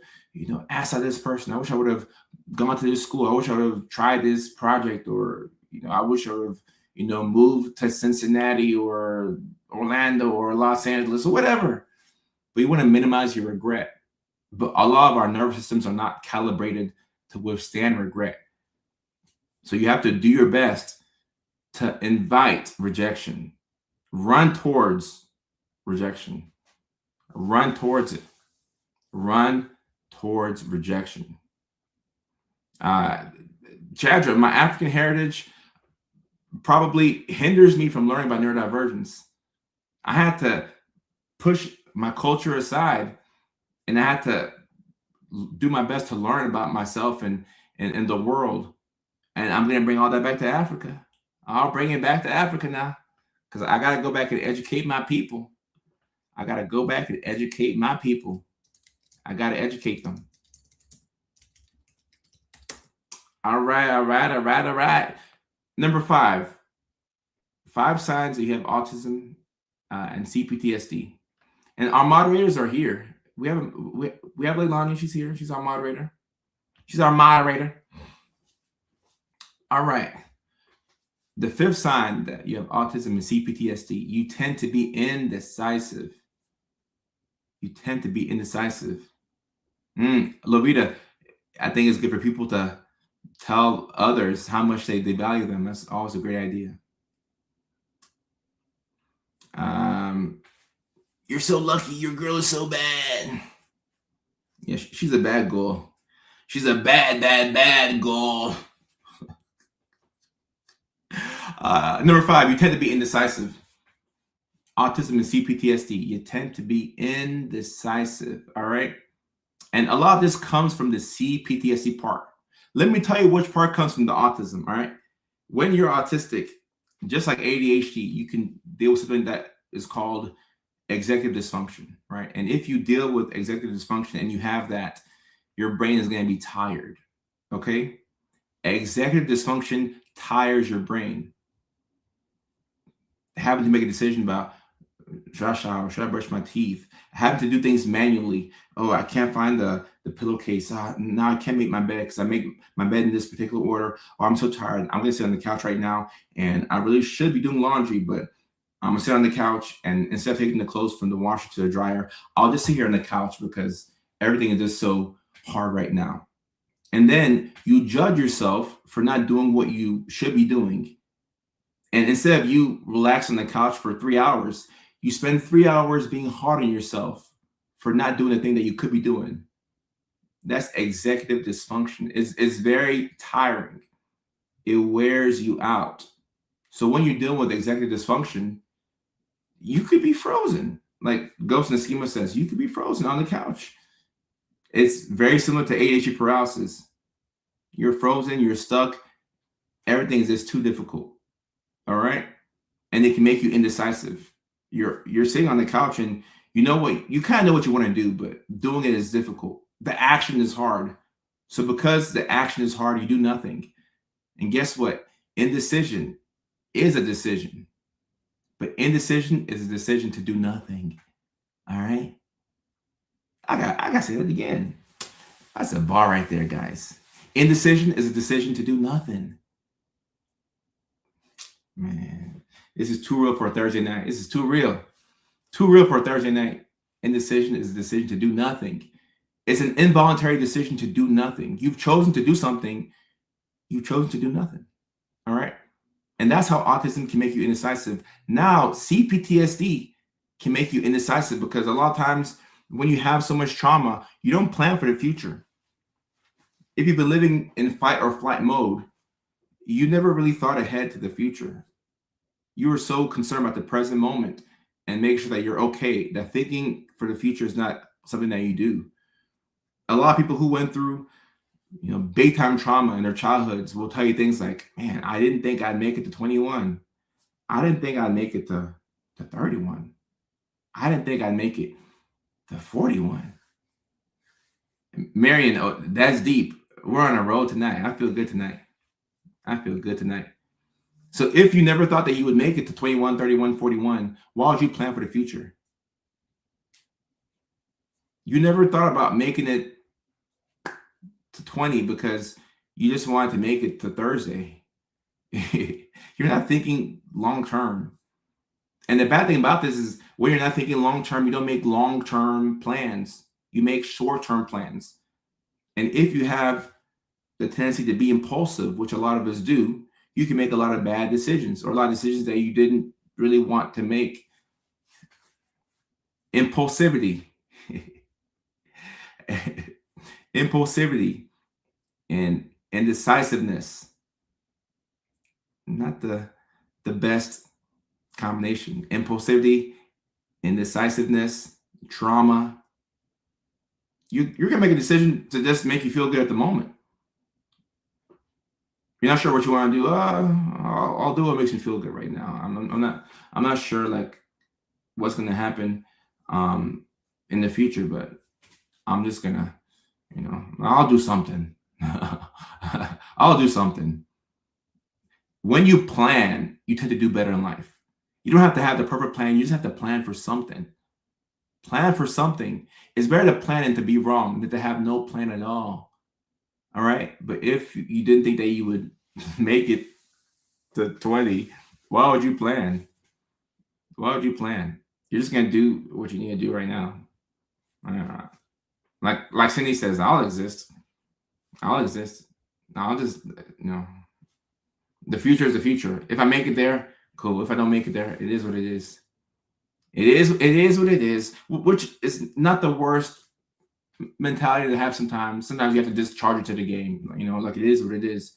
[SPEAKER 1] asked out this person. I wish I would have gone to this school. I wish I would have tried this project, or, I wish I would have, moved to Cincinnati or Orlando or Los Angeles or whatever. But you want to minimize your regret. But a lot of our nervous systems are not calibrated to withstand regret. So you have to do your best to invite rejection. Run towards rejection. Run towards it. Run towards rejection. Chadra, my African heritage probably hinders me from learning about neurodivergence. I had to push my culture aside, and I had to do my best to learn about myself and the world. And I'm going to bring all that back to Africa. I'll bring it back to Africa now, because I got to go back and educate my people. I got to go back and educate my people. I got to educate them. All right. Number 5. 5 signs that you have autism and CPTSD. And our moderators are here. We have Leilani. She's here. She's our moderator. All right. The 5th sign that you have autism and CPTSD, you tend to be indecisive. Lovita, I think it's good for people to tell others how much they value them. That's always a great idea. You're so lucky. Your girl is so bad. Yeah, she's a bad girl. She's a bad girl. Number 5, you tend to be indecisive. Autism and CPTSD, you tend to be indecisive, all right? And a lot of this comes from the CPTSD part. Let me tell you which part comes from the autism, all right? When you're autistic, just like ADHD, you can deal with something that is called executive dysfunction, right? And if you deal with executive dysfunction and you have that, your brain is going to be tired, okay? Executive dysfunction tires your brain. Having to make a decision about, should I shower? Should I brush my teeth? Having to do things manually. Oh, I can't find the pillowcase. Now I can't make my bed because I make my bed in this particular order. Or I'm so tired. I'm going to sit on the couch right now, and I really should be doing laundry, but I'm going to sit on the couch, and instead of taking the clothes from the washer to the dryer, I'll just sit here on the couch because everything is just so hard right now. And then you judge yourself for not doing what you should be doing. And instead of you relax on the couch for 3 hours, you spend 3 hours being hard on yourself for not doing the thing that you could be doing. That's executive dysfunction. It's very tiring. It wears you out. So when you're dealing with executive dysfunction, you could be frozen. Like Ghost in the Schema says, you could be frozen on the couch. It's very similar to ADHD paralysis. You're frozen, you're stuck. Everything is just too difficult. All right. And it can make you indecisive. You're sitting on the couch and you know what, you kind of know what you want to do, but doing it is difficult. The action is hard. So because the action is hard, you do nothing. And guess what? Indecision is a decision. But indecision is a decision to do nothing. All right. I got to say it again. That's a bar right there, guys. Indecision is a decision to do nothing. Man, this is too real for a Thursday night. This is too real. Too real for a Thursday night. Indecision is a decision to do nothing. It's an involuntary decision to do nothing. You've chosen to do something. You've chosen to do nothing. All right. And that's how autism can make you indecisive. Now, CPTSD can make you indecisive because a lot of times when you have so much trauma, you don't plan for the future. If you've been living in fight or flight mode, you never really thought ahead to the future. You were so concerned about the present moment and make sure that you're okay, that thinking for the future is not something that you do. A lot of people who went through, big time trauma in their childhoods will tell you things like, man, I didn't think I'd make it to 21. I didn't think I'd make it to 31. I didn't think I'd make it to 41. Marion, oh, that's deep. We're on a road tonight. I feel good tonight. So if you never thought that you would make it to 21, 31, 41, why would you plan for the future? You never thought about making it to 20 because you just wanted to make it to Thursday. You're not thinking long term. And the bad thing about this is when you're not thinking long term, you don't make long term plans. You make short term plans. And if you have the tendency to be impulsive, which a lot of us do, you can make a lot of bad decisions or a lot of decisions that you didn't really want to make. Impulsivity. Impulsivity and indecisiveness. Not the best combination. Impulsivity, indecisiveness, trauma. You're gonna make a decision to just make you feel good at the moment. You're not sure what you want to do. I'll do what makes me feel good right now. I'm not sure like what's gonna happen in the future, but I'm just gonna, I'll do something. I'll do something. When you plan, you tend to do better in life. You don't have to have the perfect plan. You just have to plan for something. Plan for something. It's better to plan and to be wrong than to have no plan at all. All right. But if you didn't think that you would make it to 20, why would you plan? Why would you plan? You're just gonna do what you need to do right now. Like Cindy says, I'll exist. I'll exist. I'll just the future is the future. If I make it there, cool. If I don't make it there, it is what it is. It is what it is, which is not the worst mentality to have sometimes. Sometimes you have to discharge it to the game. Like it is what it is.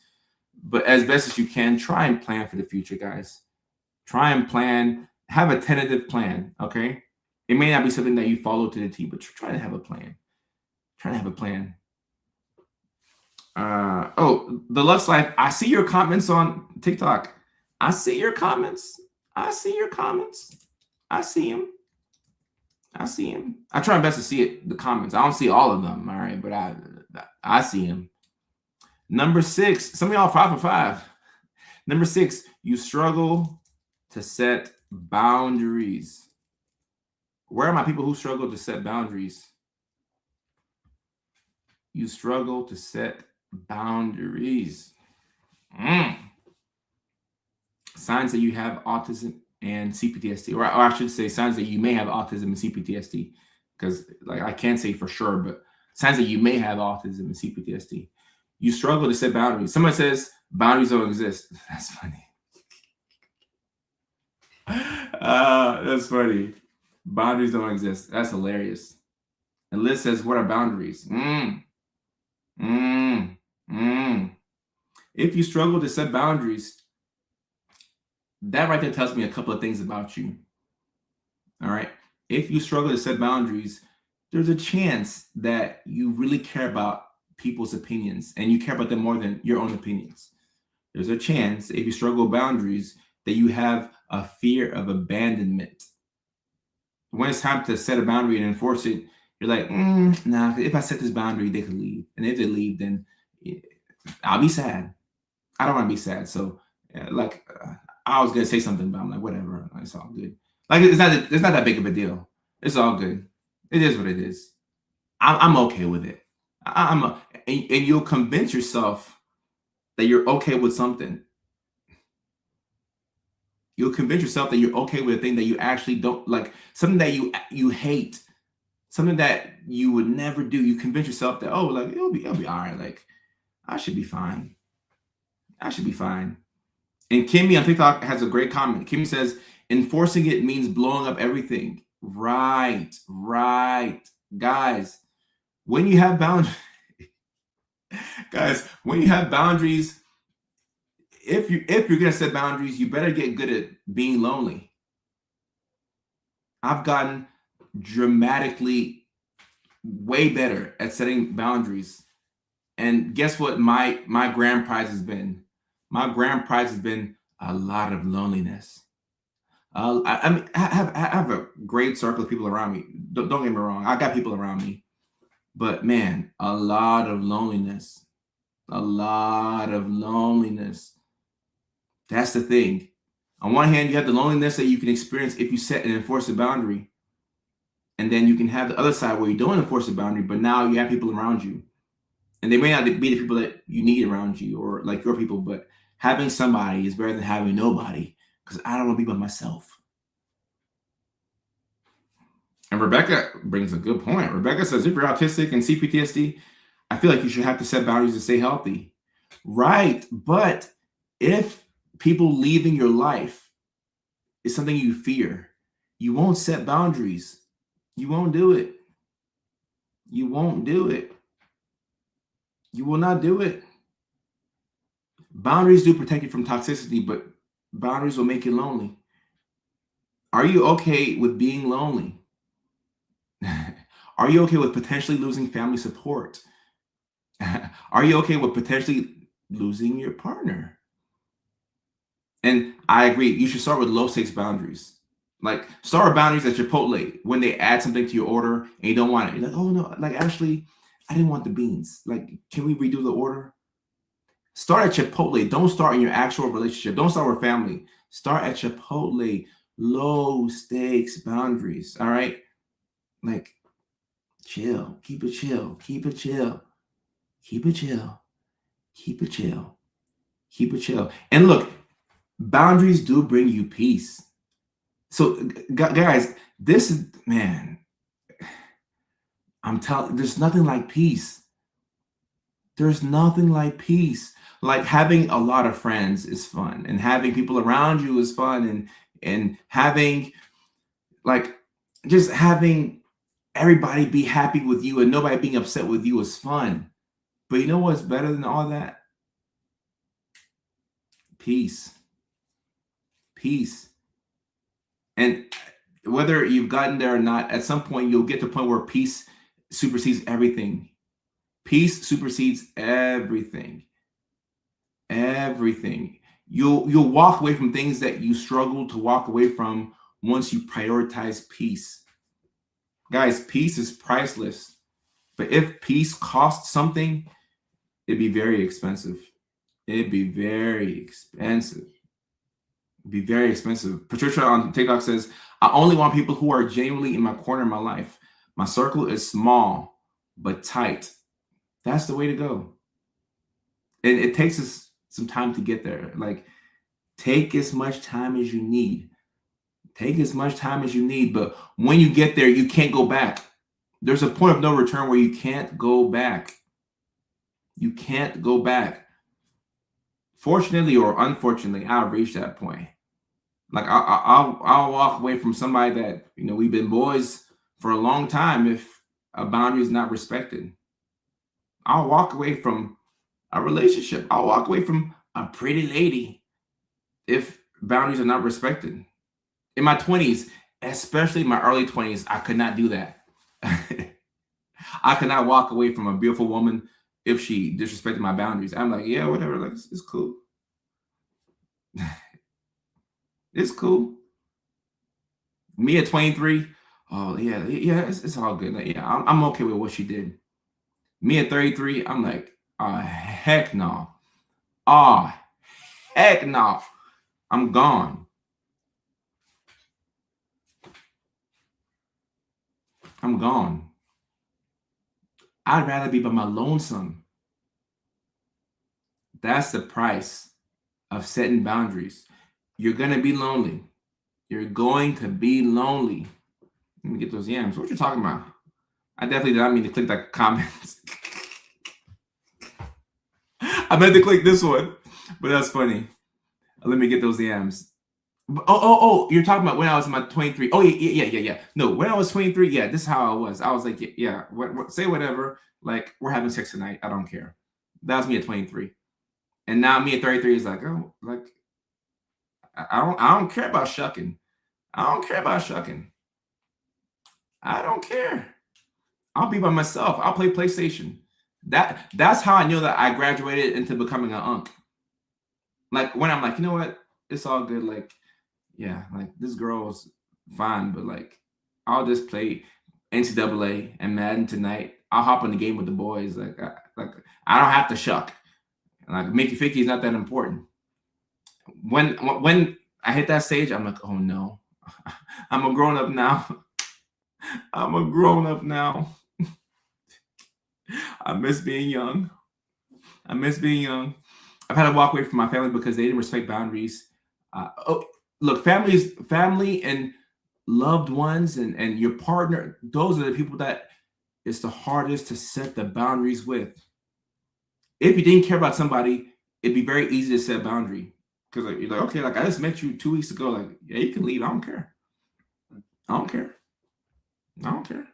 [SPEAKER 1] But as best as you can, try and plan for the future, guys. Try and plan. Have a tentative plan, okay? It may not be something that you follow to the T, but try to have a plan. Try to have a plan. The Lux Life. I see your comments on TikTok. I see your comments. I see your comments. I see him. I see him. I try my best to see it, the comments. I don't see all of them, all right, but I see him. Number 6, some of y'all 5 for 5. Number 6, you struggle to set boundaries. Where are my people who struggle to set boundaries? You struggle to set boundaries. Signs that you have autism and CPTSD, or I should say signs that you may have autism and CPTSD, because I can't say for sure, but signs that you may have autism and CPTSD. You struggle to set boundaries. Somebody says boundaries don't exist. That's funny. That's funny. Boundaries don't exist. That's hilarious. And Liz says, what are boundaries? If you struggle to set boundaries, that right there tells me a couple of things about you. All right. If you struggle to set boundaries, there's a chance that you really care about people's opinions and you care about them more than your own opinions. There's a chance, if you struggle with boundaries, that you have a fear of abandonment. When it's time to set a boundary and enforce it, you're like, nah, if I set this boundary, they could leave. And if they leave, then I'll be sad. I don't want to be sad. So I was gonna say something, but I'm like, whatever, it's all good. Like it's not that big of a deal. It's all good. It is what it is. I'm okay with it. And you'll convince yourself that you're okay with something. You'll convince yourself that you're okay with a thing that you actually don't like, something that you hate, something that you would never do. You convince yourself that, it'll be all right. Like I should be fine. I should be fine. And Kimmy on TikTok has a great comment. Kimmy says, enforcing it means blowing up everything. Right. Guys, when you have boundaries, if you're gonna set boundaries, you better get good at being lonely. I've gotten dramatically way better at setting boundaries. And guess what my grand prize has been? My grand prize has been a lot of loneliness. I have a great circle of people around me. Don't get me wrong. I got people around me. But man, a lot of loneliness. A lot of loneliness. That's the thing. On one hand, you have the loneliness that you can experience if you set and enforce a boundary. And then you can have the other side where you don't enforce a boundary, but now you have people around you. And they may not be the people that you need around you or like your people, but having somebody is better than having nobody, because I don't want to be by myself. And Rebecca brings a good point. Rebecca says, if you're autistic and CPTSD, I feel like you should have to set boundaries to stay healthy. Right. But if people leaving your life is something you fear, you won't set boundaries. You won't do it. You won't do it. You will not do it. Boundaries do protect you from toxicity, but boundaries will make you lonely. Are you okay with being lonely? Are you okay with potentially losing family support? Are you okay with potentially losing your partner? And I agree, you should start with low stakes boundaries. Like, start boundaries at Chipotle when they add something to your order and you don't want it. You're like, oh no, like actually, I didn't want the beans. Like, can we redo the order? Start at Chipotle. Don't start in your actual relationship. Don't start with family. Start at Chipotle. Low stakes boundaries. All right. Like, chill. Keep it chill. Keep it chill. Keep it chill. Keep it chill. Keep it chill. And look, boundaries do bring you peace. So, guys, this is, man, I'm telling, there's nothing like peace. There's nothing like peace. Like, having a lot of friends is fun, and having people around you is fun, and having, like, just having everybody be happy with you and nobody being upset with you is fun. But you know what's better than all that? Peace. Peace. And whether you've gotten there or not, at some point you'll get to a point where peace supersedes everything. Peace supersedes everything. Everything. You'll walk away from things that you struggle to walk away from once you prioritize peace. Guys, peace is priceless. But if peace costs something, it'd be very expensive. It'd be very expensive. It'd be very expensive. Patricia on TikTok says, I only want people who are genuinely in my corner of my life. My circle is small, but tight. That's the way to go. And it takes us some time to get there. Like, take as much time as you need. Take as much time as you need. But when you get there, you can't go back. There's a point of no return where you can't go back. You can't go back. Fortunately or unfortunately, I've reached that point. Like, I'll walk away from somebody that, you know, we've been boys for a long time if a boundary is not respected. I'll walk away from a relationship. I'll walk away from a pretty lady if boundaries are not respected. In my 20s, especially my early 20s, I could not do that. I could not walk away from a beautiful woman if she disrespected my boundaries. I'm like, yeah, whatever. Like, it's cool. It's cool. Me at 23, oh yeah, it's all good. Like, yeah, I'm okay with what she did. Me at 33, I'm like, heck no. Oh, heck no. I'm gone. I'm gone. I'd rather be by my lonesome. That's the price of setting boundaries. You're going to be lonely. You're going to be lonely. Let me get those yams. What you talking about? I definitely did not mean to click that comments. I meant to click this one, but that's funny. Let me get those yams. Oh, you're talking about when I was in my 23. Oh, yeah. No, when I was 23, yeah, this is how I was. I was like, yeah, say whatever. Like, we're having sex tonight. I don't care. That was me at 23. And now me at 33 is like, oh, like, I don't care about shucking. I don't care about shucking. I don't care. I'll be by myself. I'll play PlayStation. That's how I knew that I graduated into becoming an unk. Like, when I'm like, you know what? It's all good. Like, yeah, like, this girl's fine, but like, I'll just play NCAA and Madden tonight. I'll hop in the game with the boys. Like, I don't have to shuck. Like, Mickey Ficky is not that important. When I hit that stage, I'm like, oh no, I'm a grown up now. I'm a grown up now. I miss being young. I miss being young. I've had to walk away from my family because they didn't respect boundaries. Look, family and loved ones and your partner, those are the people that it's the hardest to set the boundaries with. If you didn't care about somebody, it'd be very easy to set a boundary. Because like, you're like, okay, like, I just met you 2 weeks ago. Like, yeah, you can leave. I don't care. I don't care. I don't care.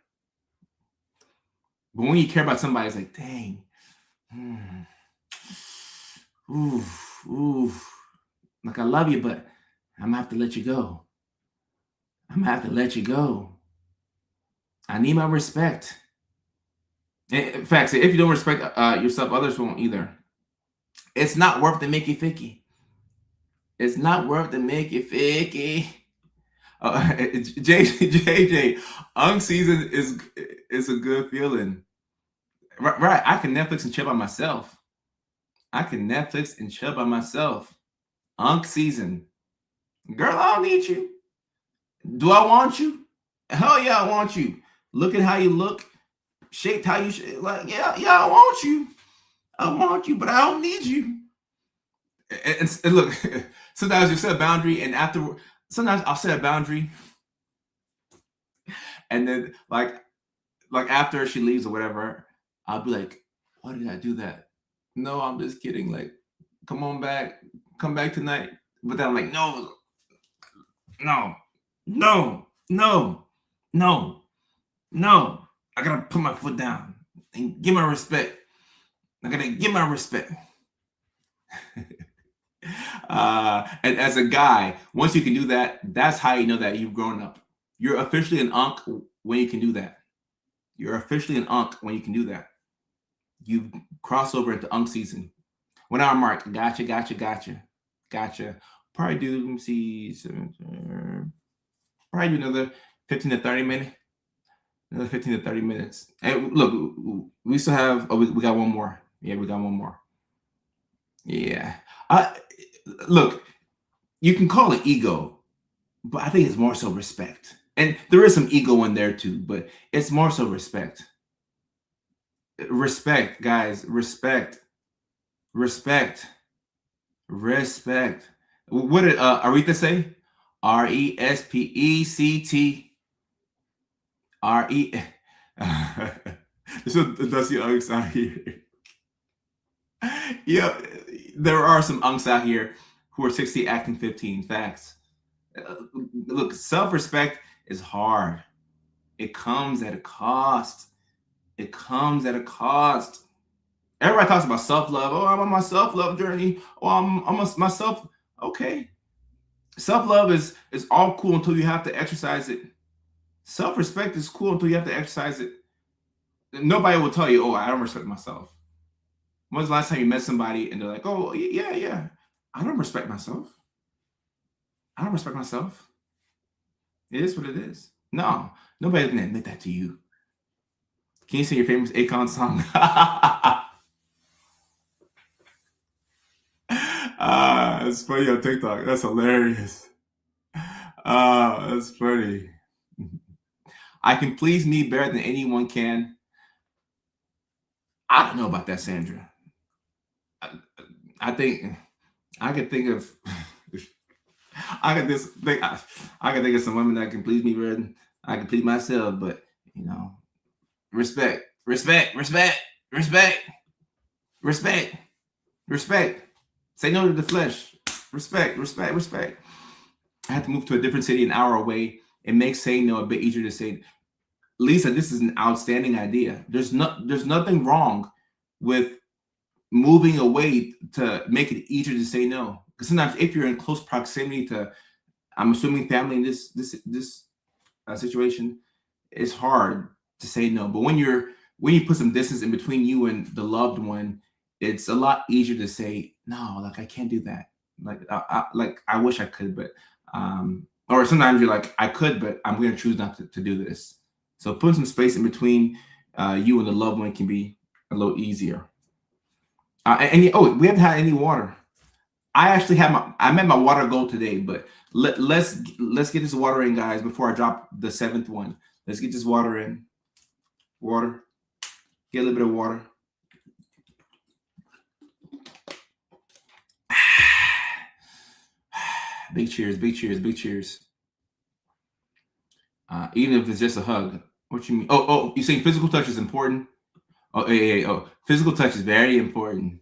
[SPEAKER 1] But when you care about somebody, it's like, dang. Oof. Like, I love you, but I'm gonna have to let you go. I'm gonna have to let you go. I need my respect. In fact, if you don't respect yourself, others won't either. It's not worth the Mickey Ficky. It's not worth the Mickey Ficky. JJ, Unk season is a good feeling. Right. I can Netflix and chill by myself. I can Netflix and chill by myself. Unk season. Girl, I don't need you. Do I want you? Hell yeah, I want you. Look at how you look, shaped how you like. Yeah, I want you. I want you, but I don't need you. And look, sometimes you set a boundary, and after sometimes I'll set a boundary, and then like after she leaves or whatever, I'll be like, why did I do that? No, I'm just kidding. Like, come on back, come back tonight. But then I'm like, no, no, no, no, no, no. I gotta put my foot down and give my respect. I gotta give my respect. And as a guy, once you can do that, that's how you know that you've grown up. You're officially an unk when you can do that. You're officially an unk when you can do that. You cross over into unk season. When I'm Mark, gotcha. Probably do, let me see, probably do another 15 to 30 minutes. Another 15 to 30 minutes. And look, we still have, we got one more. Yeah, we got one more. Yeah. Look, you can call it ego, but I think it's more so respect. And there is some ego in there too, but it's more so respect. Respect, guys. Respect. What did Aretha say? RESPECT. RE. This is Dusty Unks out here. Yeah, there are some unks out here who are 60 acting 15. Facts. Look, self-respect is hard. It comes at a cost. Everybody talks about self-love. Oh, I'm on my self-love journey. Oh, I'm myself. Okay. Self-love is all cool until you have to exercise it. Self-respect is cool until you have to exercise it. Nobody will tell you, oh, I don't respect myself. When was the last time you met somebody and they're like, oh, yeah, I don't respect myself. It is what it is. No, nobody's gonna admit that to you. Can you sing your famous Akon song? It's funny on TikTok. That's hilarious. That's funny. I can please me better than anyone can. I don't know about that, Sandra. I think I could think of I could think of some women that can please me better than I can please myself, but respect. Say no to the flesh. Respect. I had to move to a different city an hour away. It makes saying no a bit easier to say. Lisa, this is an outstanding idea. There's nothing wrong with moving away to make it easier to say no. Because sometimes if you're in close proximity to, I'm assuming family in this situation, it's hard to say no. But when you put some distance in between you and the loved one, it's a lot easier to say no. Like, I can't do that. Like I wish I could, but or sometimes you're like, I could, but I'm going to choose not to do this. So putting some space in between you and the loved one can be a little easier. We haven't had any water. I met my water goal today, but let's get this water in, guys, before I drop the 7th one. Let's get this water in. Water. Get a little bit of water. Big cheers. Even if it's just a hug. What you mean? Oh, you saying physical touch is important? Oh, yeah. Oh, physical touch is very important.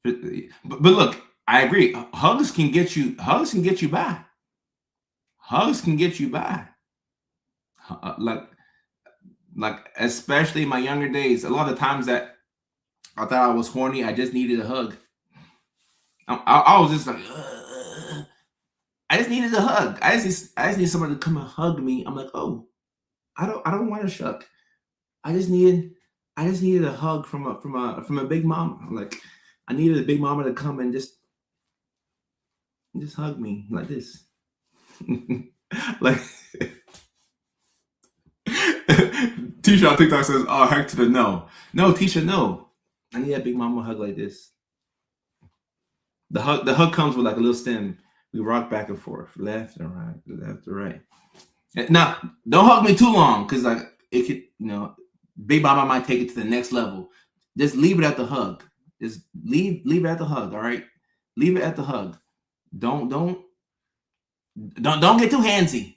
[SPEAKER 1] But look, I agree. Hugs can get you by. Like especially in my younger days, a lot of times that I thought I was horny, I just needed a hug. I was just like, I just needed a hug. I just need someone to come and hug me. I'm like, oh, I don't want to shuck. I just needed a hug from a big mama. Like, I needed a big mama to come and just hug me like this. Like Tisha on TikTok says, "Oh, heck to the no, no, Tisha, no. I need that big mama hug like this. The hug comes with like a little stem. We rock back and forth, left and right, left and right. Now, don't hug me too long, because like it could, big mama might take it to the next level. Just leave it at the hug. Just leave it at the hug. All right, leave it at the hug. Don't get too handsy.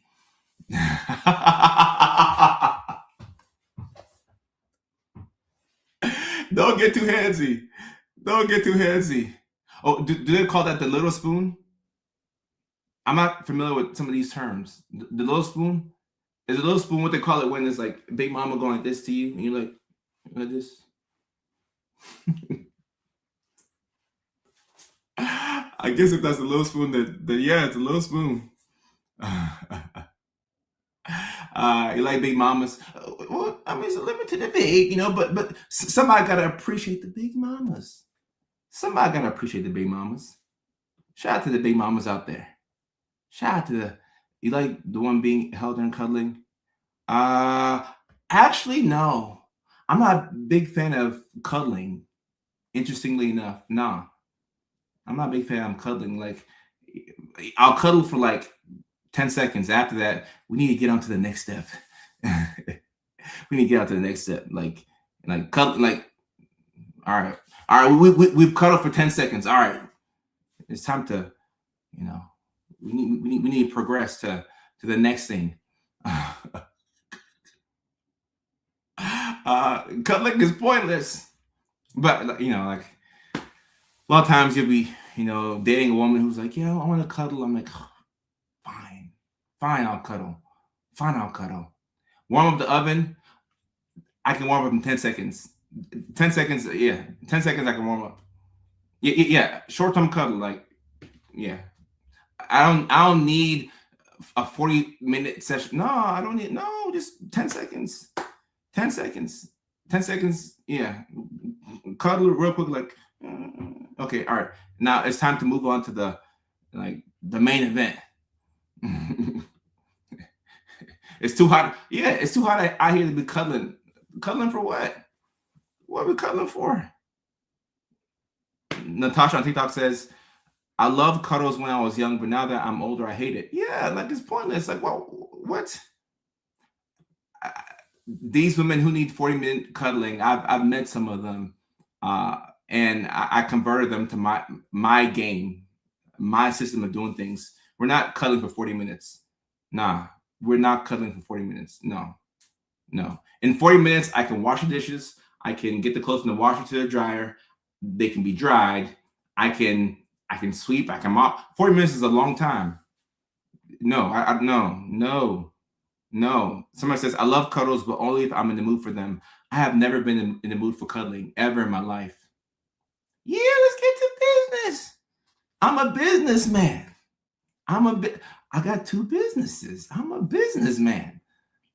[SPEAKER 1] Don't get too handsy. Don't get too handsy. Oh, do they call that the little spoon? I'm not familiar with some of these terms. The little spoon? Is a little spoon what they call it when it's like big mama going like this to you and you're like this? I guess if that's a little spoon, then yeah, it's a little spoon. You like big mamas? Well, I mean, it's a limit to the big, but somebody gotta appreciate the big mamas. Somebody gotta appreciate the big mamas. Shout out to the big mamas out there. Shout out to you like the one being held and cuddling? Actually, no. I'm not a big fan of cuddling. Interestingly enough, no. I'm not a big fan of cuddling. Like, I'll cuddle for like 10 seconds. After that, we need to get on to the next step. We need to get on to the next step. Like cuddle. Like, all right. We've cuddled for 10 seconds. All right, it's time to, we need to progress to the next thing. Cuddling is pointless, but like a lot of times you'll be dating a woman who's like, I want to cuddle. I'm like, oh, fine, I'll cuddle. Warm up the oven. I can warm up in 10 seconds. 10 seconds, yeah. 10 seconds I can warm up. Yeah. Short-term cuddle, like, yeah. I don't need a 40-minute session. No, I don't need, no, just 10 seconds. 10 seconds. 10 seconds, yeah. Cuddle real quick, like, okay, all right. Now it's time to move on to the main event. It's too hot. Yeah, it's too hot out here to be cuddling. Cuddling for what? What are we cuddling for? Natasha on TikTok says, I loved cuddles when I was young, but now that I'm older, I hate it. Yeah, like it's pointless. Like, well, what? These women who need 40-minute cuddling, I've met some of them, and I converted them to my game, my system of doing things. We're not cuddling for 40 minutes. Nah, we're not cuddling for 40 minutes. No. In 40 minutes, I can wash the dishes. I can get the clothes from the washer to the dryer. They can be dried. I can sweep. I can mop. 40 minutes is a long time. No, no. Somebody says, I love cuddles, but only if I'm in the mood for them. I have never been in the mood for cuddling ever in my life. Yeah, let's get to business. I'm a businessman. I got 2 businesses. I'm a businessman.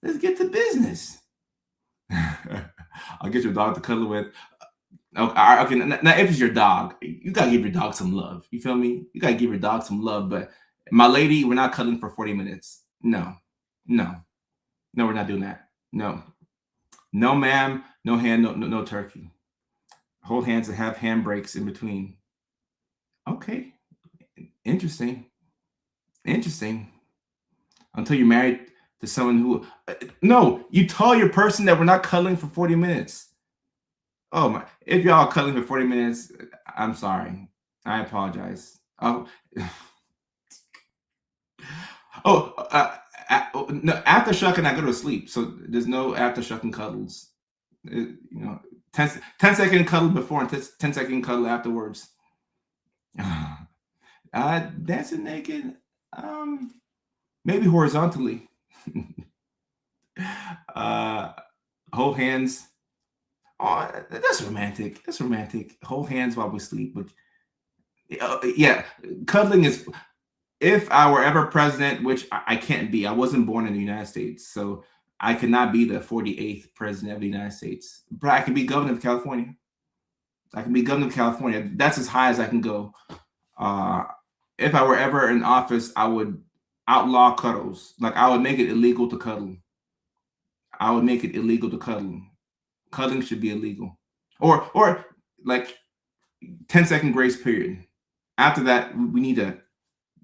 [SPEAKER 1] Let's get to business. I'll get your dog to cuddle with. Okay. Now, if it's your dog, you gotta give your dog some love. You feel me? You gotta give your dog some love. But my lady, we're not cuddling for 40 minutes. No, we're not doing that. No, ma'am. No hand. No turkey. Hold hands and have handbrakes in between. Okay, interesting. Until you're married to someone who, no, you tell your person that we're not cuddling for 40 minutes. Oh my, if y'all cuddling for 40 minutes, I'm sorry. I apologize. No, aftershock and I go to sleep. So there's no aftershock and cuddles. 10-second cuddle before and 10-second cuddle afterwards. Dancing naked, maybe horizontally. Hold hands. Oh, that's romantic. Hold hands while we sleep. But yeah, cuddling is. If I were ever president, which I can't be, I wasn't born in the United States, so I cannot be the 48th president of the United States. But I can be governor of California. That's as high as I can go. If I were ever in office, I outlaw cuddles. Like I would make it illegal to cuddle. I would make it illegal to cuddle. Cuddling should be illegal. Or like 10-second grace period. After that, we need to,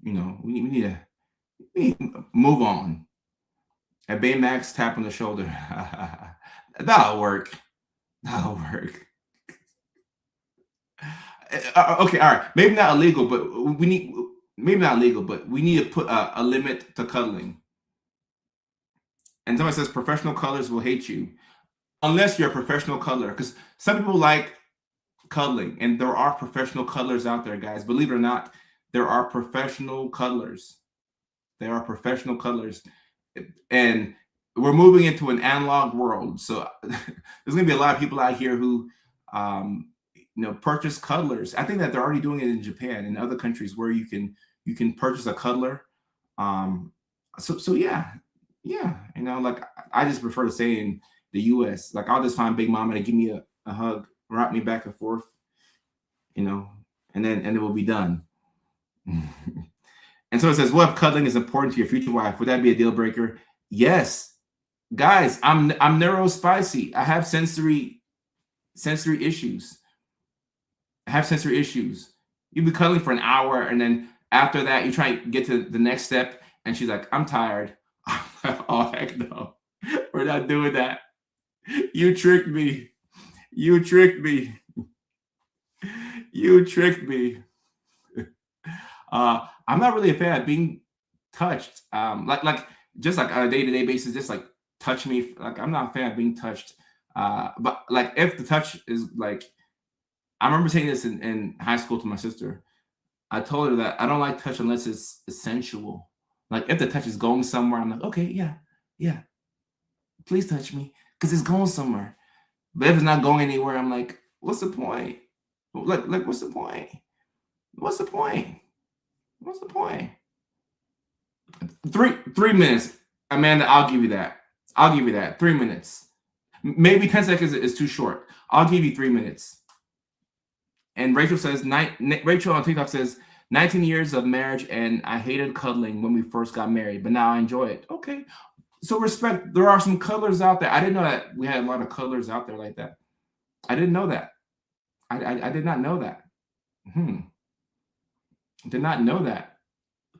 [SPEAKER 1] we need to move on. At Baymax, tap on the shoulder. That'll work. That'll work. Okay, all right. Maybe not illegal, but we need to put a limit to cuddling. And somebody says professional cuddlers will hate you unless you're a professional cuddler, because some people like cuddling, and there are professional cuddlers out there, guys. Believe it or not, there are professional cuddlers. There are professional cuddlers, and we're moving into an analog world. So there's going to be a lot of people out here who, purchase cuddlers. I think that they're already doing it in Japan and other countries where you can purchase a cuddler. So yeah, like I just prefer to say in the U.S. Like I'll just find Big Mama to give me a hug, rock me back and forth, and then we'll be done. And so it says, what if cuddling is important to your future wife? Would that be a deal breaker? Yes, guys. I'm neurospicy. I have sensory issues. You'd be cuddling for an hour, and then after that, you try to get to the next step, and she's like, "I'm tired." Oh heck no, we're not doing that. You tricked me. You tricked me. You tricked me. I'm not really a fan of being touched. Like just like on a day-to-day basis, just like touch me. Like I'm not a fan of being touched. But like if the touch is like, I remember saying this in high school to my sister. I told her that I don't like touch unless it's sensual. Like if the touch is going somewhere, I'm like, okay, yeah, please touch me because it's going somewhere. But if it's not going anywhere, I'm like, what's the point? Like what's the point? What's the point? What's the point? 3 minutes, Amanda. I'll give you that. 3 minutes. Maybe 10 seconds is too short. I'll give you 3 minutes. And Rachel says, Rachel on TikTok says, 19 years of marriage, and I hated cuddling when we first got married, but now I enjoy it. Okay. So respect. There are some cuddlers out there. I didn't know that we had a lot of cuddlers out there like that. I didn't know that. I did not know that. Did not know that.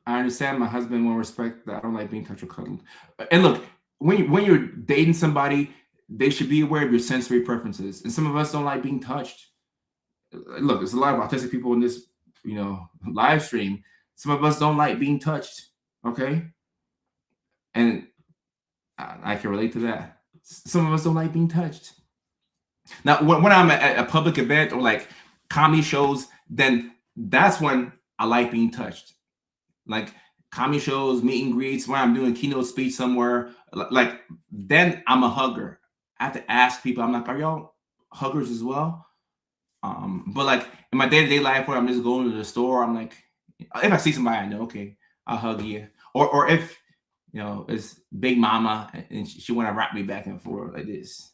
[SPEAKER 1] I understand my husband will respect that I don't like being touched or cuddled. And look, when you're dating somebody, they should be aware of your sensory preferences. And some of us don't like being touched. Look, there's a lot of autistic people in this, live stream. Some of us don't like being touched. Okay. And I can relate to that. Some of us don't like being touched. Now, when I'm at a public event or like comedy shows, then that's when I like being touched. Like comedy shows, meet and greets, when I'm doing a keynote speech somewhere, like then I'm a hugger. I have to ask people, I'm like, are y'all huggers as well? But like in my day-to-day life where I'm just going to the store, I'm like, if I see somebody I know, okay, I'll hug you. Or if, it's Big Mama and she want to rock me back and forth like this.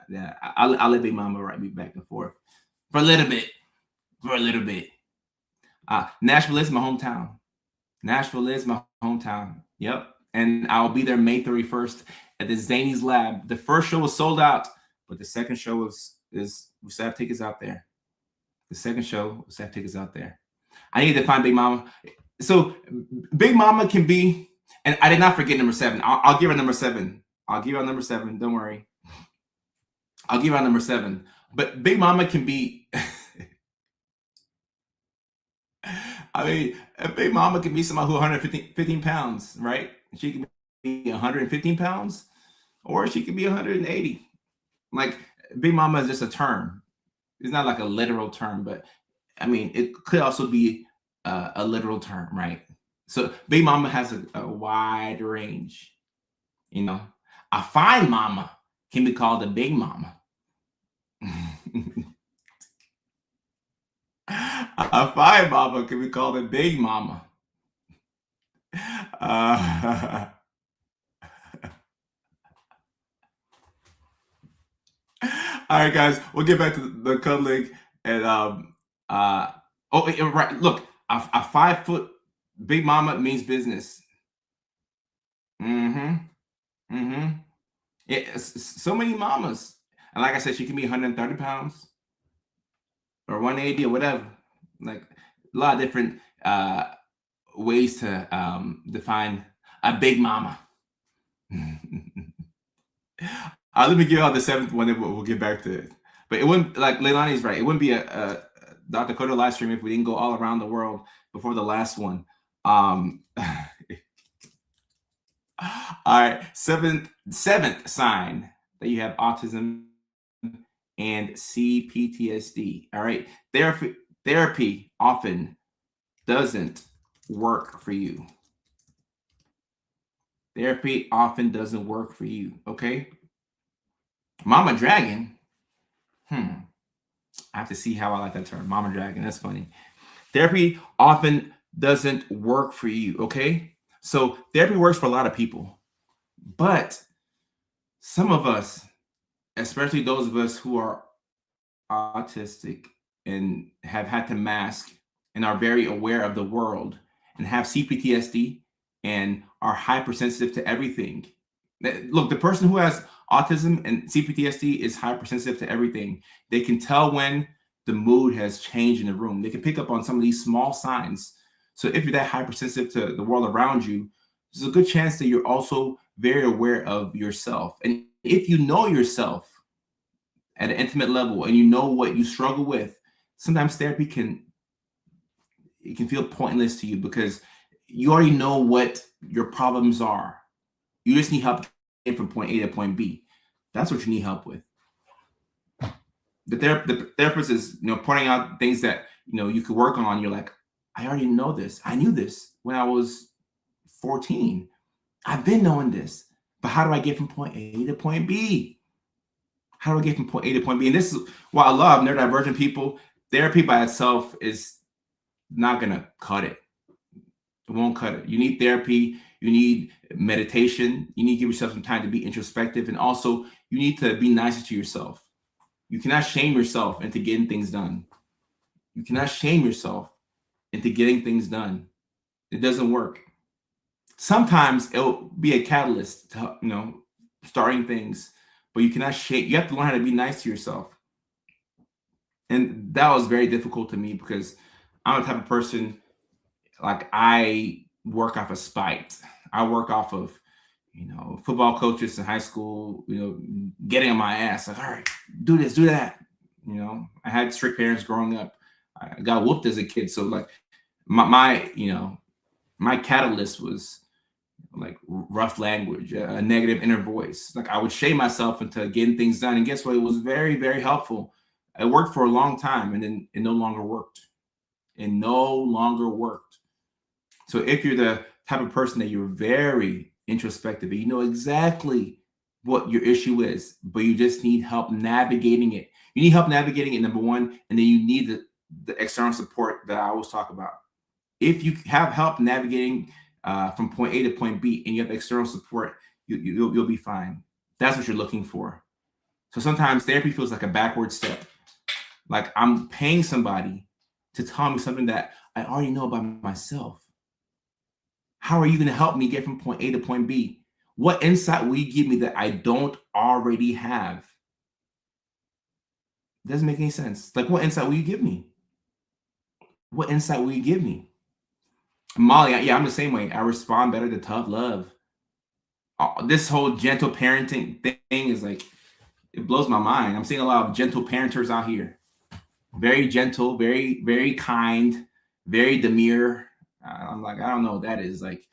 [SPEAKER 1] Yeah, I'll let Big Mama rock me back and forth for a little bit. Nashville is my hometown. Yep. And I'll be there May 31st at the Zany's Lab. The first show was sold out, but the second show we still have tickets out there. I need to find Big Mama. So Big Mama can be, and I did not forget number 7. I'll give her number 7. Don't worry. I'll give her number 7. But Big Mama can be, I mean, a Big Mama can be somebody who's 115 pounds, right? She can be 115 pounds, or she can be 180. Like Big Mama is just a term. It's not like a literal term, but I mean, it could also be a literal term, right? So Big Mama has a wide range. A fine mama can be called a Big Mama. A fine mama can be called a Big Mama. All right, guys, we'll get back to the cuddling and right. Look, a 5 foot Big Mama means business. Mm-hmm. Mm-hmm. So many mamas. And like I said, she can be 130 pounds or 180 or whatever. Like a lot of different ways to define a big mama. Let me give y'all the seventh one, and we'll get back to it. But it wouldn't, like Leilani's right. It wouldn't be a Dr. Dakota live stream if we didn't go all around the world before the last one. All right, seventh sign that you have autism and CPTSD. All right, therapy often doesn't work for you. Therapy often doesn't work for you. Okay, Mama Dragon. I have to see how I like that term, Mama Dragon. That's funny. Therapy often doesn't work for you. Okay, so therapy works for a lot of people, but some of us, especially those of us who are autistic and have had to mask and are very aware of the world and have CPTSD and are hypersensitive to everything. Look, the person who has autism and CPTSD is hypersensitive to everything. They can tell when the mood has changed in the room. They can pick up on some of these small signs. So if you're that hypersensitive to the world around you, there's a good chance that you're also very aware of yourself. And if you know yourself at an intimate level and you know what you struggle with, sometimes therapy can feel pointless to you because you already know what your problems are. You just need help getting from point A to point B. That's what you need help with. The therapist is pointing out things that you could work on. You're like, I already know this. I knew this when I was 14. I've been knowing this. But how do I get from point A to point B? How do I get from point A to point B? And this is why I love neurodivergent people. Therapy by itself is not gonna cut it. It won't cut it. You need therapy. You need meditation. You need to give yourself some time to be introspective. And also, you need to be nicer to yourself. You cannot shame yourself into getting things done. You cannot shame yourself into getting things done. It doesn't work. Sometimes it'll be a catalyst to, starting things, but you cannot shame. You have to learn how to be nice to yourself. And that was very difficult to me because I'm the type of person, like, I work off of spite. I work off of, football coaches in high school, getting on my ass, like, all right, do this, do that. I had strict parents growing up. I got whooped as a kid. So like my catalyst was like rough language, a negative inner voice. Like I would shame myself into getting things done. And guess what? It was very, very helpful. It worked for a long time and then it no longer worked. It no longer worked. So if you're the type of person that you're very introspective, you know exactly what your issue is, but you just need help navigating it. You need help navigating it, number one, and then you need the external support that I always talk about. If you have help navigating from point A to point B, and you have external support, you'll be fine. That's what you're looking for. So sometimes therapy feels like a backward step. Like I'm paying somebody to tell me something that I already know about myself. How are you going to help me get from point A to point B? What insight will you give me that I don't already have? Doesn't make any sense. Like, what insight will you give me? What insight will you give me? Molly, yeah, I'm the same way. I respond better to tough love. This whole gentle parenting thing is like, it blows my mind. I'm seeing a lot of gentle parenters out here. Very gentle, very, very kind, very demure. I'm like, I don't know what that is. Like,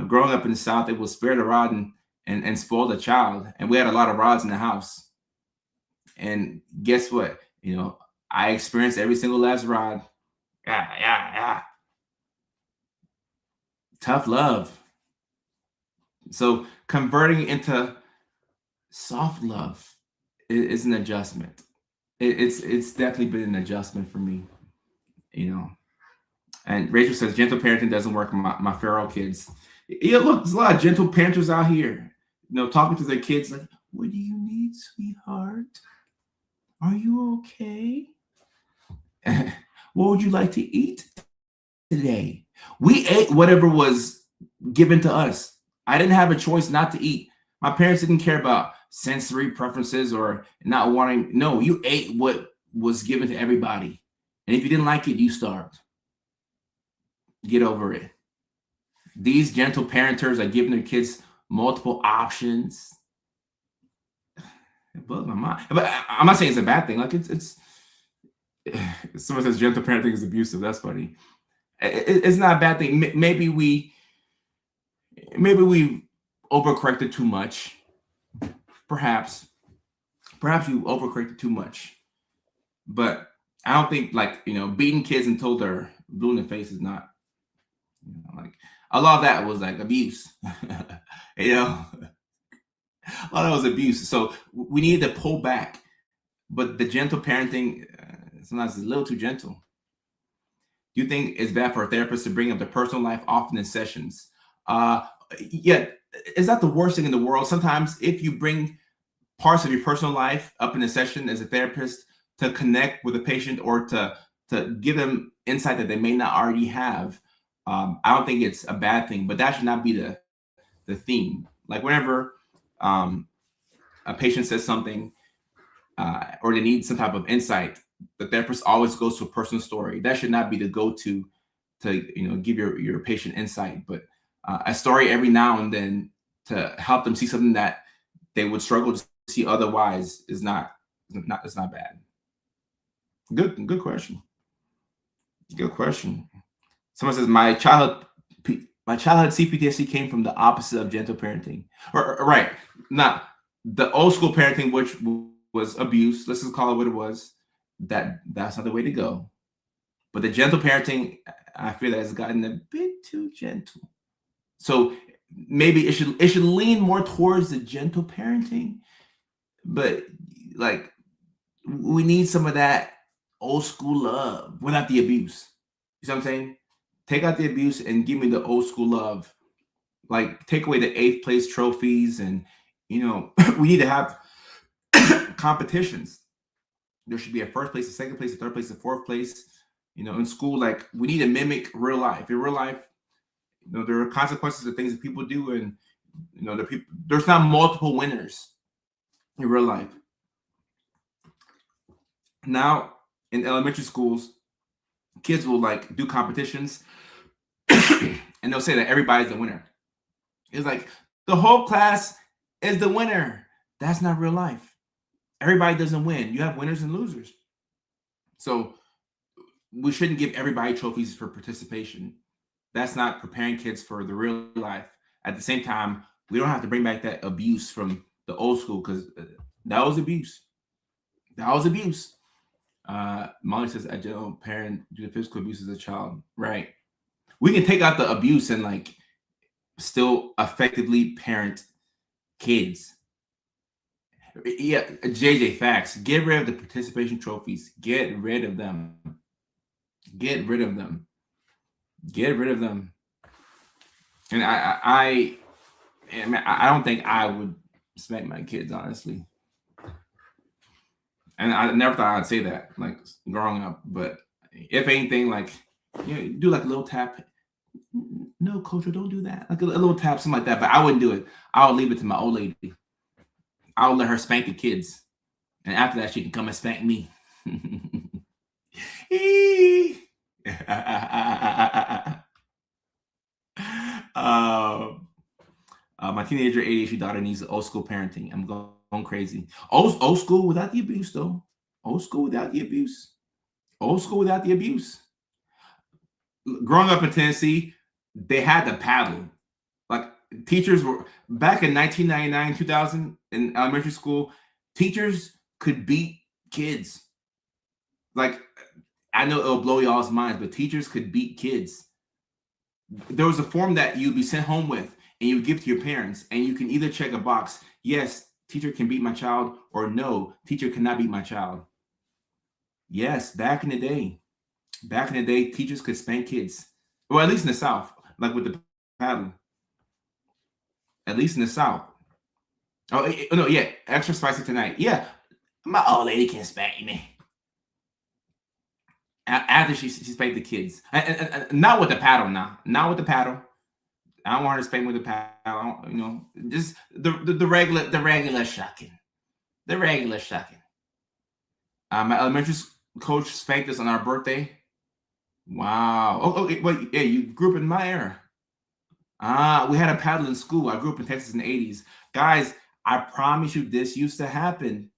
[SPEAKER 1] growing up in the South, it was spare the rod and spoil the child. And we had a lot of rods in the house. And guess what? I experienced every single last rod. Yeah. Tough love. So converting into soft love is an adjustment. It's definitely been an adjustment for me, And Rachel says gentle parenting doesn't work on my feral kids. Yeah, look, there's a lot of gentle parenters out here, talking to their kids like, "What do you need, sweetheart? Are you okay? What would you like to eat today?" We ate whatever was given to us. I didn't have a choice not to eat. My parents didn't care about sensory preferences or not wanting. No, you ate what was given to everybody. And if you didn't like it, you starved. Get over it. These gentle parenters are giving their kids multiple options. It blows my mind. But I'm not saying it's a bad thing. Like it's someone says gentle parenting is abusive. That's funny. It's not a bad thing. Maybe we overcorrected too much. Perhaps you overcorrected too much. But I don't think beating kids until they're blue in the face is not like a lot of that was like abuse. A lot of that was abuse. So we need to pull back. But the gentle parenting sometimes is a little too gentle. Do you think it's bad for a therapist to bring up their personal life often in sessions? Yeah, it's not the worst thing in the world. Sometimes if you bring parts of your personal life up in a session as a therapist to connect with a patient or to give them insight that they may not already have, I don't think it's a bad thing, but that should not be the theme. Like whenever a patient says something or they need some type of insight, the therapist always goes to a personal story. That should not be the go-to to give your patient insight, but a story every now and then to help them see something that they would struggle to see otherwise is not bad. Good question. Good question. Someone says my childhood CPTSD came from the opposite of gentle parenting. Or right. Now, the old school parenting, which was abuse, let's just call it what it was, that's not the way to go. But the gentle parenting, I feel that has gotten a bit too gentle. So maybe it should lean more towards the gentle parenting, but like we need some of that old school love without the abuse. You see what I'm saying? Take out the abuse and give me the old school love. Like take away the 8th place trophies, and we need to have competitions. There should be a first place, a second place, a third place, a fourth place. In school, like we need to mimic real life. In real life, there are consequences to things that people do, and there's not multiple winners in real life. Now, in elementary schools, kids will do competitions, and they'll say that everybody's the winner. It's like the whole class is the winner. That's not real life. Everybody doesn't win. You have winners and losers. So we shouldn't give everybody trophies for participation. That's not preparing kids for the real life. At the same time, we don't have to bring back that abuse from the old school, because that was abuse. That was abuse. Molly says, I don't parent due to physical abuse as a child. Right. We can take out the abuse and still effectively parent kids. Yeah, JJ, facts. Get rid of the participation trophies. Get rid of them. Get rid of them. Get rid of them. And I don't think I would smack my kids, honestly. And I never thought I'd say that, growing up. But if anything, do a little tap. No, coach, don't do that. Like a little tap, something like that. But I wouldn't do it. I would leave it to my old lady. I would let her spank the kids, and after that, she can come and spank me. My teenager ADHD daughter needs old school parenting. I'm going crazy. Old school without the abuse, though. Old school without the abuse. Old school without the abuse. Growing up in Tennessee, they had the paddle. Teachers were back in 1999, 2000 in elementary school. Teachers could beat kids. I know it'll blow y'all's minds, but teachers could beat kids. There was a form that you'd be sent home with, and you would give to your parents, and you can either check a box, yes, teacher can beat my child, or no, teacher cannot beat my child. Yes, back in the day, teachers could spank kids. Well, at least in the South, with the paddle. At least in the South. Oh, no, yeah, extra spicy tonight. Yeah, my old lady can spank me. After she spanked the kids. And not with the paddle now. Not with the paddle. I don't want her to spank with a paddle. I don't, you know, just the regular shucking. The regular shucking. My elementary coach spanked us on our birthday. Wow. Oh, wait, yeah, you grew up in my era. We had a paddle in school. I grew up in Texas in the 80s. Guys, I promise you this used to happen.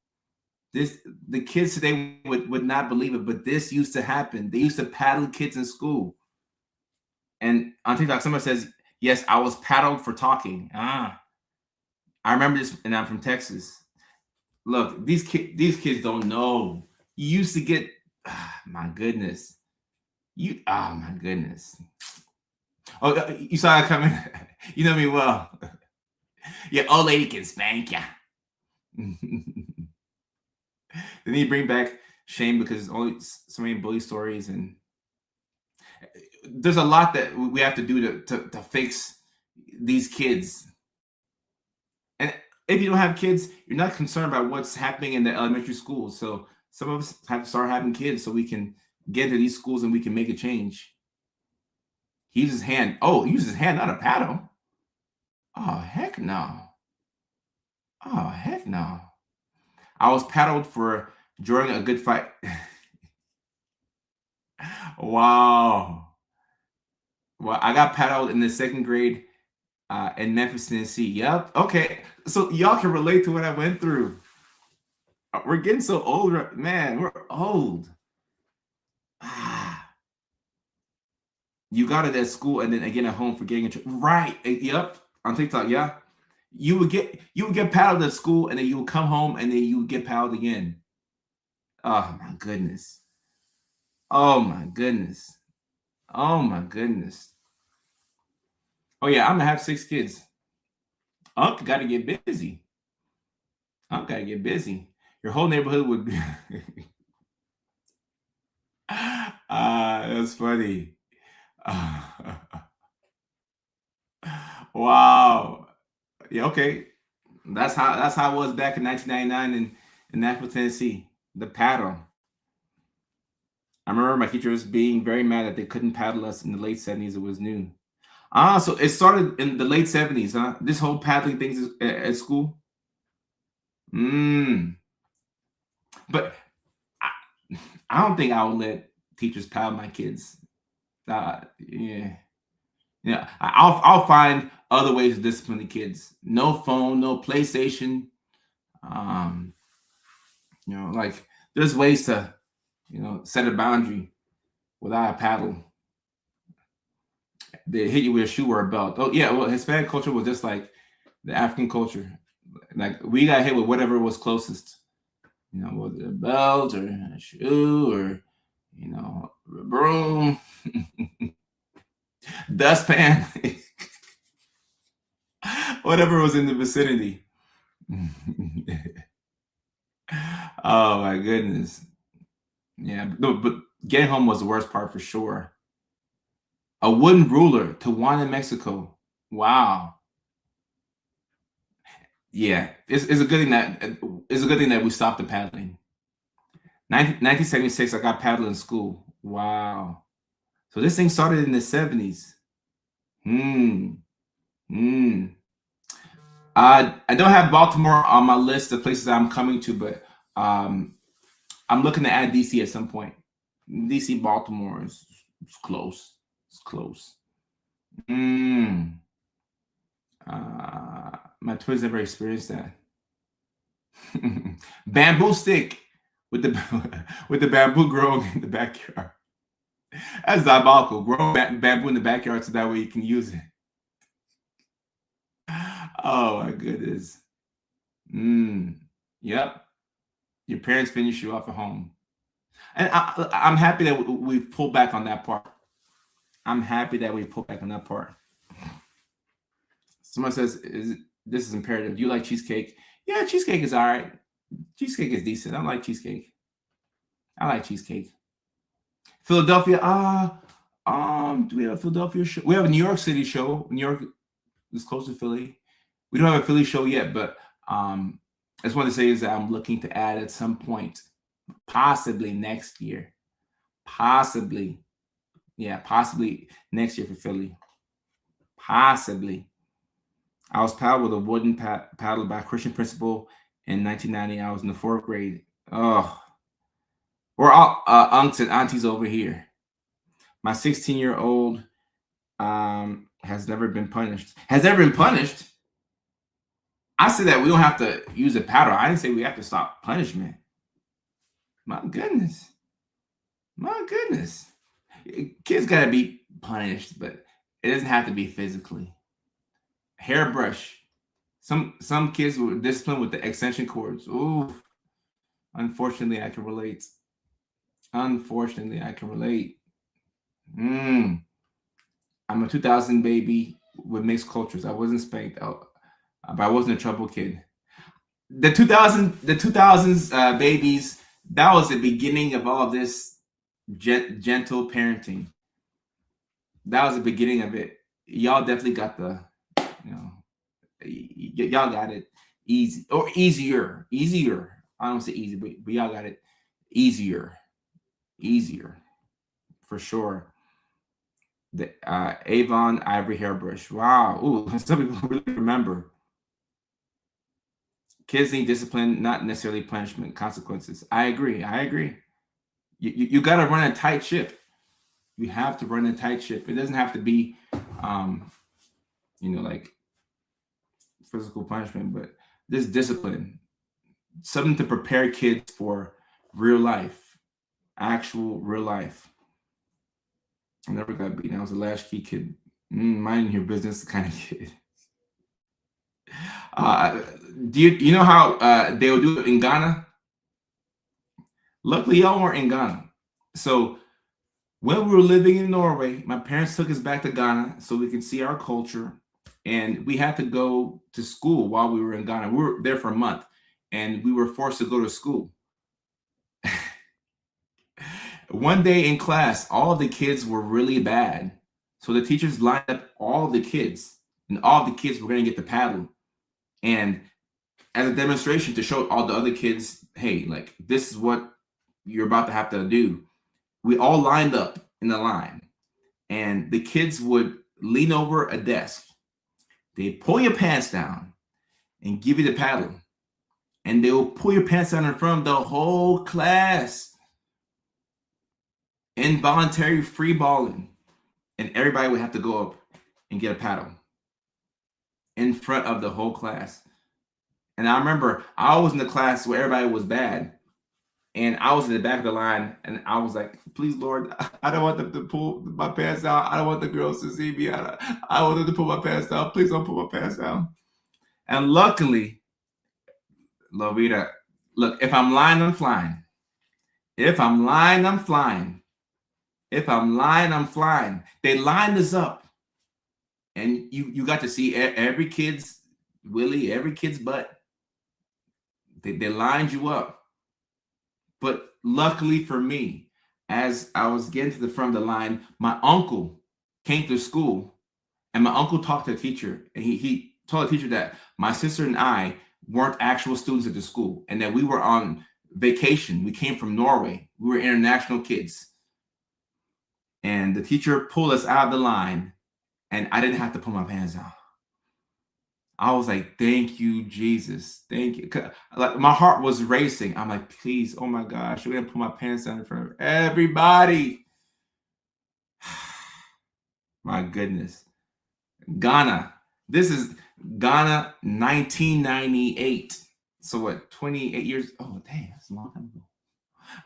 [SPEAKER 1] The kids today would not believe it, but this used to happen. They used to paddle kids in school. And on TikTok, someone says, yes, I was paddled for talking. I remember this, and I'm from Texas. Look, these kids don't know. You used to get, my goodness. Oh my goodness. Oh, you saw it coming. You know me well. Your old lady can spank ya. Then he bring back shame because only so many bully stories, and there's a lot that we have to do to fix these kids. And if you don't have kids, you're not concerned about what's happening in the elementary schools. So some of us have to start having kids so we can get into these schools and we can make a change. He uses his hand. Oh, he uses his hand, not a paddle. Oh, heck no. Oh, heck no. I was paddled for during a good fight. Wow. Well, I got paddled in the second grade in Memphis, Tennessee. Yep. Okay. So y'all can relate to what I went through. We're getting so old, man. We're old. You got it at school and then again at home for getting in trouble. Right. Yep. On TikTok, yeah. You would get paddled at school and then you would come home and then you would get paddled again. Oh my goodness. Oh my goodness. Oh my goodness. Oh yeah, I'm gonna have 6 kids. Unc got to get busy. Unc got to get busy. Your whole neighborhood would be. That's funny. Wow. Yeah. Okay. That's how it was back in 1999 in Nashville, Tennessee. The paddle. I remember my teacher was being very mad that they couldn't paddle us in the late 70s. It was new. So it started in the late 70s, huh? This whole paddling thing at school. But I don't think I would let teachers paddle my kids. Yeah. I'll find other ways to discipline the kids. No phone, no PlayStation. Like there's ways to, set a boundary without a paddle. They hit you with a shoe or a belt. Oh yeah, well, Hispanic culture was just like the African culture. Like we got hit with whatever was closest. Whether a belt or a shoe or a broom, dustpan, whatever was in the vicinity. Oh my goodness. Yeah, but getting home was the worst part for sure. A wooden ruler, Tijuana, Mexico. Wow. Yeah, it's a good thing that we stopped the paddling. 1976, I got paddled in school. Wow. So this thing started in the 70s. I don't have Baltimore on my list of places I'm coming to, but I'm looking to add DC at some point. DC, Baltimore is close. It's close. My twins never experienced that. Bamboo stick with the bamboo growing in the backyard. That's diabolical. Grow bamboo in the backyard so that way you can use it. Oh my goodness. Yep. Your parents finish you off at home. And I'm happy that we pulled back on that part. I'm happy that we pulled back on that part. Someone says, this is imperative. Do you like cheesecake? Yeah, cheesecake is all right. Cheesecake is decent. I like cheesecake. Philadelphia. Do we have a Philadelphia show? We have a New York City show. New York is close to Philly. We don't have a Philly show yet, but I just want to say is that I'm looking to add at some point, possibly next year. Possibly next year for Philly. Possibly. I was paddled with a wooden paddle by a Christian principal in 1990. I was in the 4th grade. Oh, we're all unks and aunties over here. My 16-year-old has never been punished. Has never been punished? I said that we don't have to use a paddle. I didn't say we have to stop punishment. My goodness. My goodness. Kids got to be punished, but it doesn't have to be physically. Hairbrush. Some kids were disciplined with the extension cords. Ooh. Unfortunately, I can relate. Unfortunately, I can relate. I'm a 2000 baby with mixed cultures. I wasn't spanked out, but I wasn't a trouble kid. The 2000s babies, that was the beginning of all this gentle parenting. That was the beginning of it. Y'all definitely got the, y'all got it easy or easier. I don't say easy, but y'all got it easier for sure. The Avon Ivory hairbrush. Wow. Ooh, some people really remember. Kids need discipline, not necessarily punishment, consequences. I agree. You got to run a tight ship. You have to run a tight ship. It doesn't have to be, like physical punishment, but this discipline, something to prepare kids for real life, actual real life. I never got beaten. I was a latchkey kid, mind your business kind of kid. Do you know how they would do it in Ghana? Luckily, y'all weren't in Ghana. So when we were living in Norway, my parents took us back to Ghana so we could see our culture. And we had to go to school while we were in Ghana. We were there for a month, and we were forced to go to school. One day in class, all of the kids were really bad. So the teachers lined up all the kids, and all the kids were going to get the paddle. And as a demonstration to show all the other kids, hey, like, this is what you're about to have to do. We all lined up in the line, and the kids would lean over a desk. They pull your pants down and give you the paddle. And they'll pull your pants down in front of the whole class. Involuntary free balling. And everybody would have to go up and get a paddle in front of the whole class. And I remember I was in the class where everybody was bad. And I was in the back of the line, and I was like, please, Lord, I don't want them to pull my pants down. I don't want the girls to see me. I want them to pull my pants down. Please don't pull my pants down. And luckily, Lovita, look, if I'm lying, I'm flying. If I'm lying, I'm flying. If I'm lying, I'm flying. They lined us up, and you got to see every kid's willy, every kid's butt. They lined you up. But luckily for me, as I was getting to the front of the line, my uncle came to school, and my uncle talked to the teacher, and he told the teacher that my sister and I weren't actual students at the school, and that we were on vacation. We came from Norway. We were international kids. And the teacher pulled us out of the line, and I didn't have to pull my pants down. I was like, thank you, Jesus. Thank you. Like, my heart was racing. I'm like, please, oh my gosh, we're going to put my pants down in front of everybody. My goodness. Ghana. This is Ghana 1998. So what, 28 years? Oh, dang, that's a long time ago.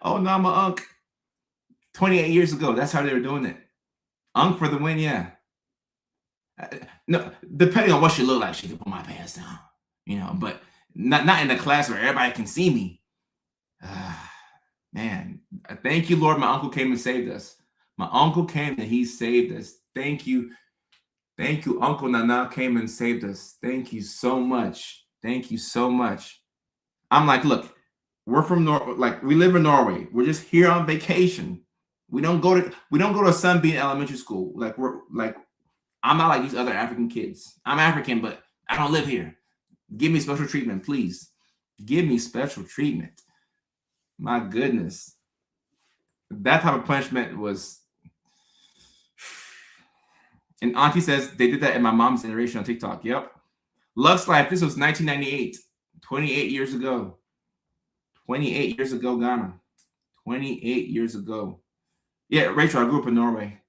[SPEAKER 1] Oh, no, I'm an unk. 28 years ago, that's how they were doing it. Unk for the win, yeah. No, depending on what she looked like, she could put my pants down, but not in the class where everybody can see me. Man, thank you, Lord. My uncle came and saved us. My uncle came and he saved us. Thank you. Thank you. Uncle Nana came and saved us. Thank you so much. Thank you so much. I'm like, look, we're from we live in Norway. We're just here on vacation. We don't go to Sunbeam Elementary School. I'm not like these other African kids. I'm African, but I don't live here. Give me special treatment, please. Give me special treatment. My goodness. That type of punishment was, And Auntie says they did that in my mom's generation on TikTok. Yep. Lux Life, this was 1998, 28 years ago. 28 years ago, Ghana. 28 years ago. Yeah, Rachel, I grew up in Norway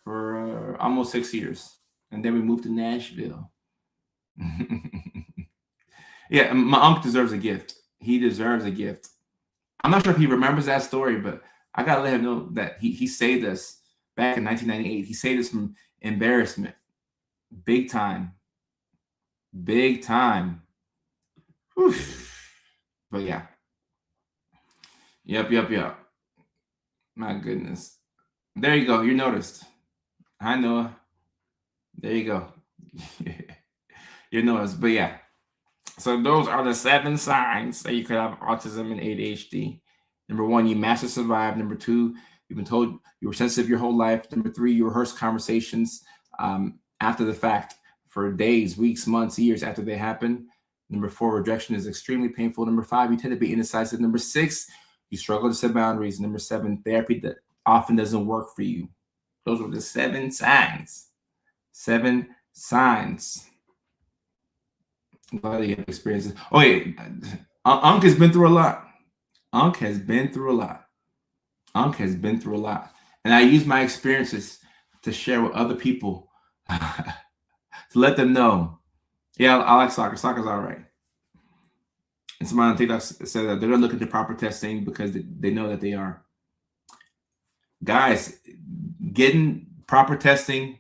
[SPEAKER 1] for almost 6 years. And then we moved to Nashville. Yeah, my uncle deserves a gift. He deserves a gift. I'm not sure if he remembers that story, but I gotta let him know that he saved us back in 1998. He saved us from embarrassment. Big time. Big time. Whew. But yeah. Yep. My goodness. There you go. You're noticed. Hi, Noah. There you go. You're noticed. But yeah. So those are the 7 signs that you could have autism and ADHD. Number 1, you master survive. Number 2, you've been told you were sensitive your whole life. Number 3, you rehearse conversations after the fact for days, weeks, months, years after they happen. Number 4, rejection is extremely painful. Number 5, you tend to be indecisive. Number 6, you struggle to set boundaries. Number 7, therapy that often doesn't work for you. Those were the 7 signs. 7 signs. I'm glad you have experiences. Oh, yeah. Unc has been through a lot. Unc has been through a lot. Unc has been through a lot. And I use my experiences to share with other people to let them know, yeah, I like soccer. Soccer's all right. And somebody on TikTok said that they're going to look into proper testing because they know that they are. Guys, getting proper testing,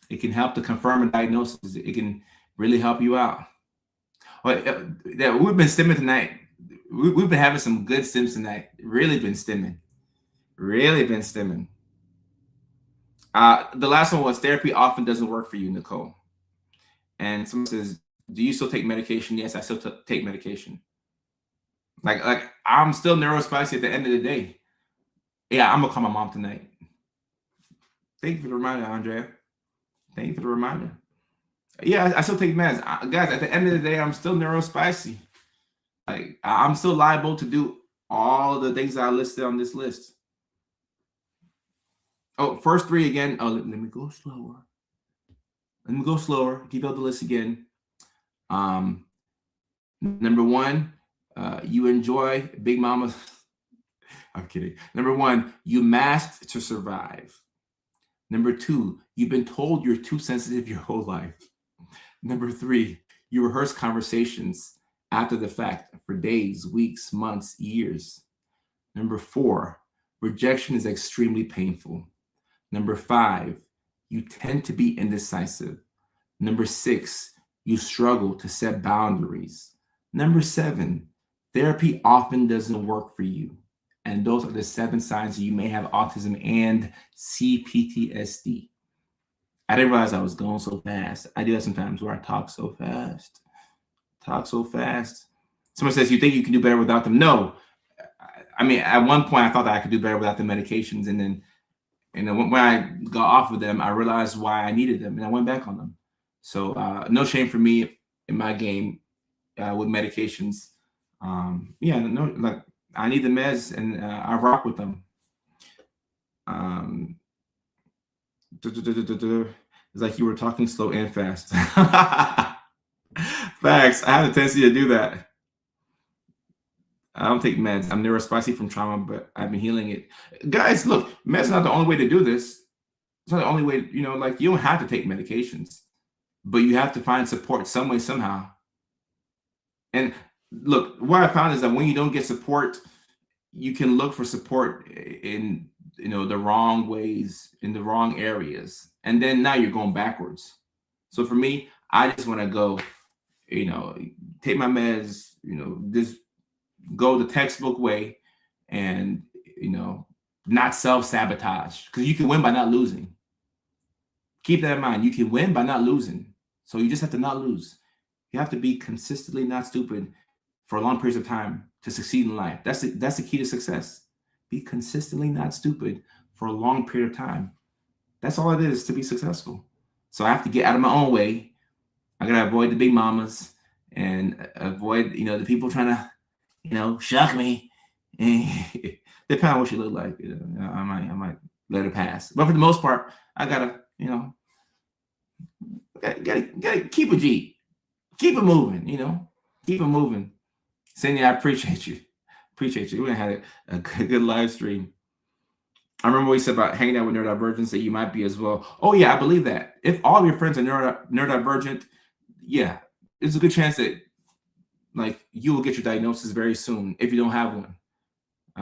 [SPEAKER 1] it can help to confirm a diagnosis. It can really help you out. We've been stimming tonight. We've been having some good stims tonight. Really been stimming. The last one was therapy often doesn't work for you, Nicole. And someone says, do you still take medication? Yes, I still take medication. Like I'm still neurospicy at the end of the day. Yeah, I'm gonna call my mom tonight. Thank you for the reminder, Andrea. Thank you for the reminder. Yeah, I still take meds. Guys, at the end of the day, I'm still neurospicy. Like I'm still liable to do all of the things I listed on this list. Oh, first 3 again. Oh, let me go slower. Keep out the list again. Number 1, you enjoy Big Mama. I'm kidding. Number 1, you masked to survive. Number 2, you've been told you're too sensitive your whole life. Number 3, you rehearse conversations after the fact for days, weeks, months, years. Number 4, rejection is extremely painful. Number 5, you tend to be indecisive. Number 6, you struggle to set boundaries. Number 7, therapy often doesn't work for you. And those are the 7 signs that you may have autism and CPTSD. I didn't realize I was going so fast. I do that sometimes where I talk so fast. Someone says, you think you can do better without them? No. I mean, at one point I thought that I could do better without the medications. And then when I got off of them, I realized why I needed them and I went back on them. So no shame for me in my game with medications. Like I need the meds and I rock with them. It's like you were talking slow and fast. Facts. I have a tendency to do that. I don't take meds. I'm neurospicy from trauma, but I've been healing it. Guys, look, meds are not the only way to do this. It's not the only way, like you don't have to take medications, but you have to find support some way, somehow. And look, what I found is that when you don't get support, you can look for support in the wrong ways, in the wrong areas, and then now you're going backwards. So for me, I just want to go, take my meds, just go the textbook way, and not self-sabotage, because you can win by not losing. Keep that in mind. You can win by not losing. So you just have to not lose. You have to be consistently not stupid for long periods of time to succeed in life. That's the key to success. Be consistently not stupid for a long period of time. That's all it is to be successful. So I have to get out of my own way. I gotta avoid the big mamas and avoid, the people trying to, shock me. Depending on what she look like, I might let her pass. But for the most part, I gotta, Gotta keep a G. Keep it moving, keep it moving. Cindy, I appreciate you. Appreciate you. We had a good live stream. I remember what you said about hanging out with neurodivergents, that you might be as well. Oh yeah, I believe that. If all of your friends are neurodivergent, yeah, there's a good chance that like you will get your diagnosis very soon if you don't have one,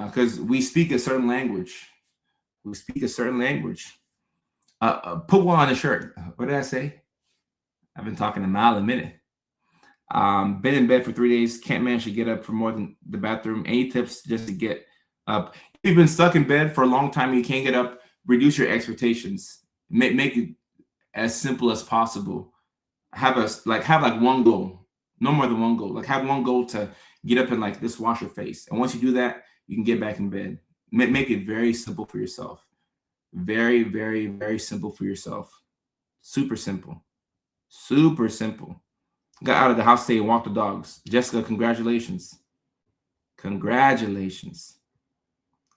[SPEAKER 1] because we speak a certain language. We speak a certain language. Put one on a shirt. What did I say? I've been talking a mile a minute. Been in bed for 3 days. Can't manage to get up for more than the bathroom. Any tips just to get up? If you've been stuck in bed for a long time and you can't get up, reduce your expectations. Make it as simple as possible. Have one goal. No more than one goal. Like have one goal to get up and like just wash your face. And once you do that, you can get back in bed. Make it very simple for yourself. Very, very, very simple for yourself. Super simple. Super simple. Got out of the house today and walked the dogs. Jessica, congratulations. Congratulations.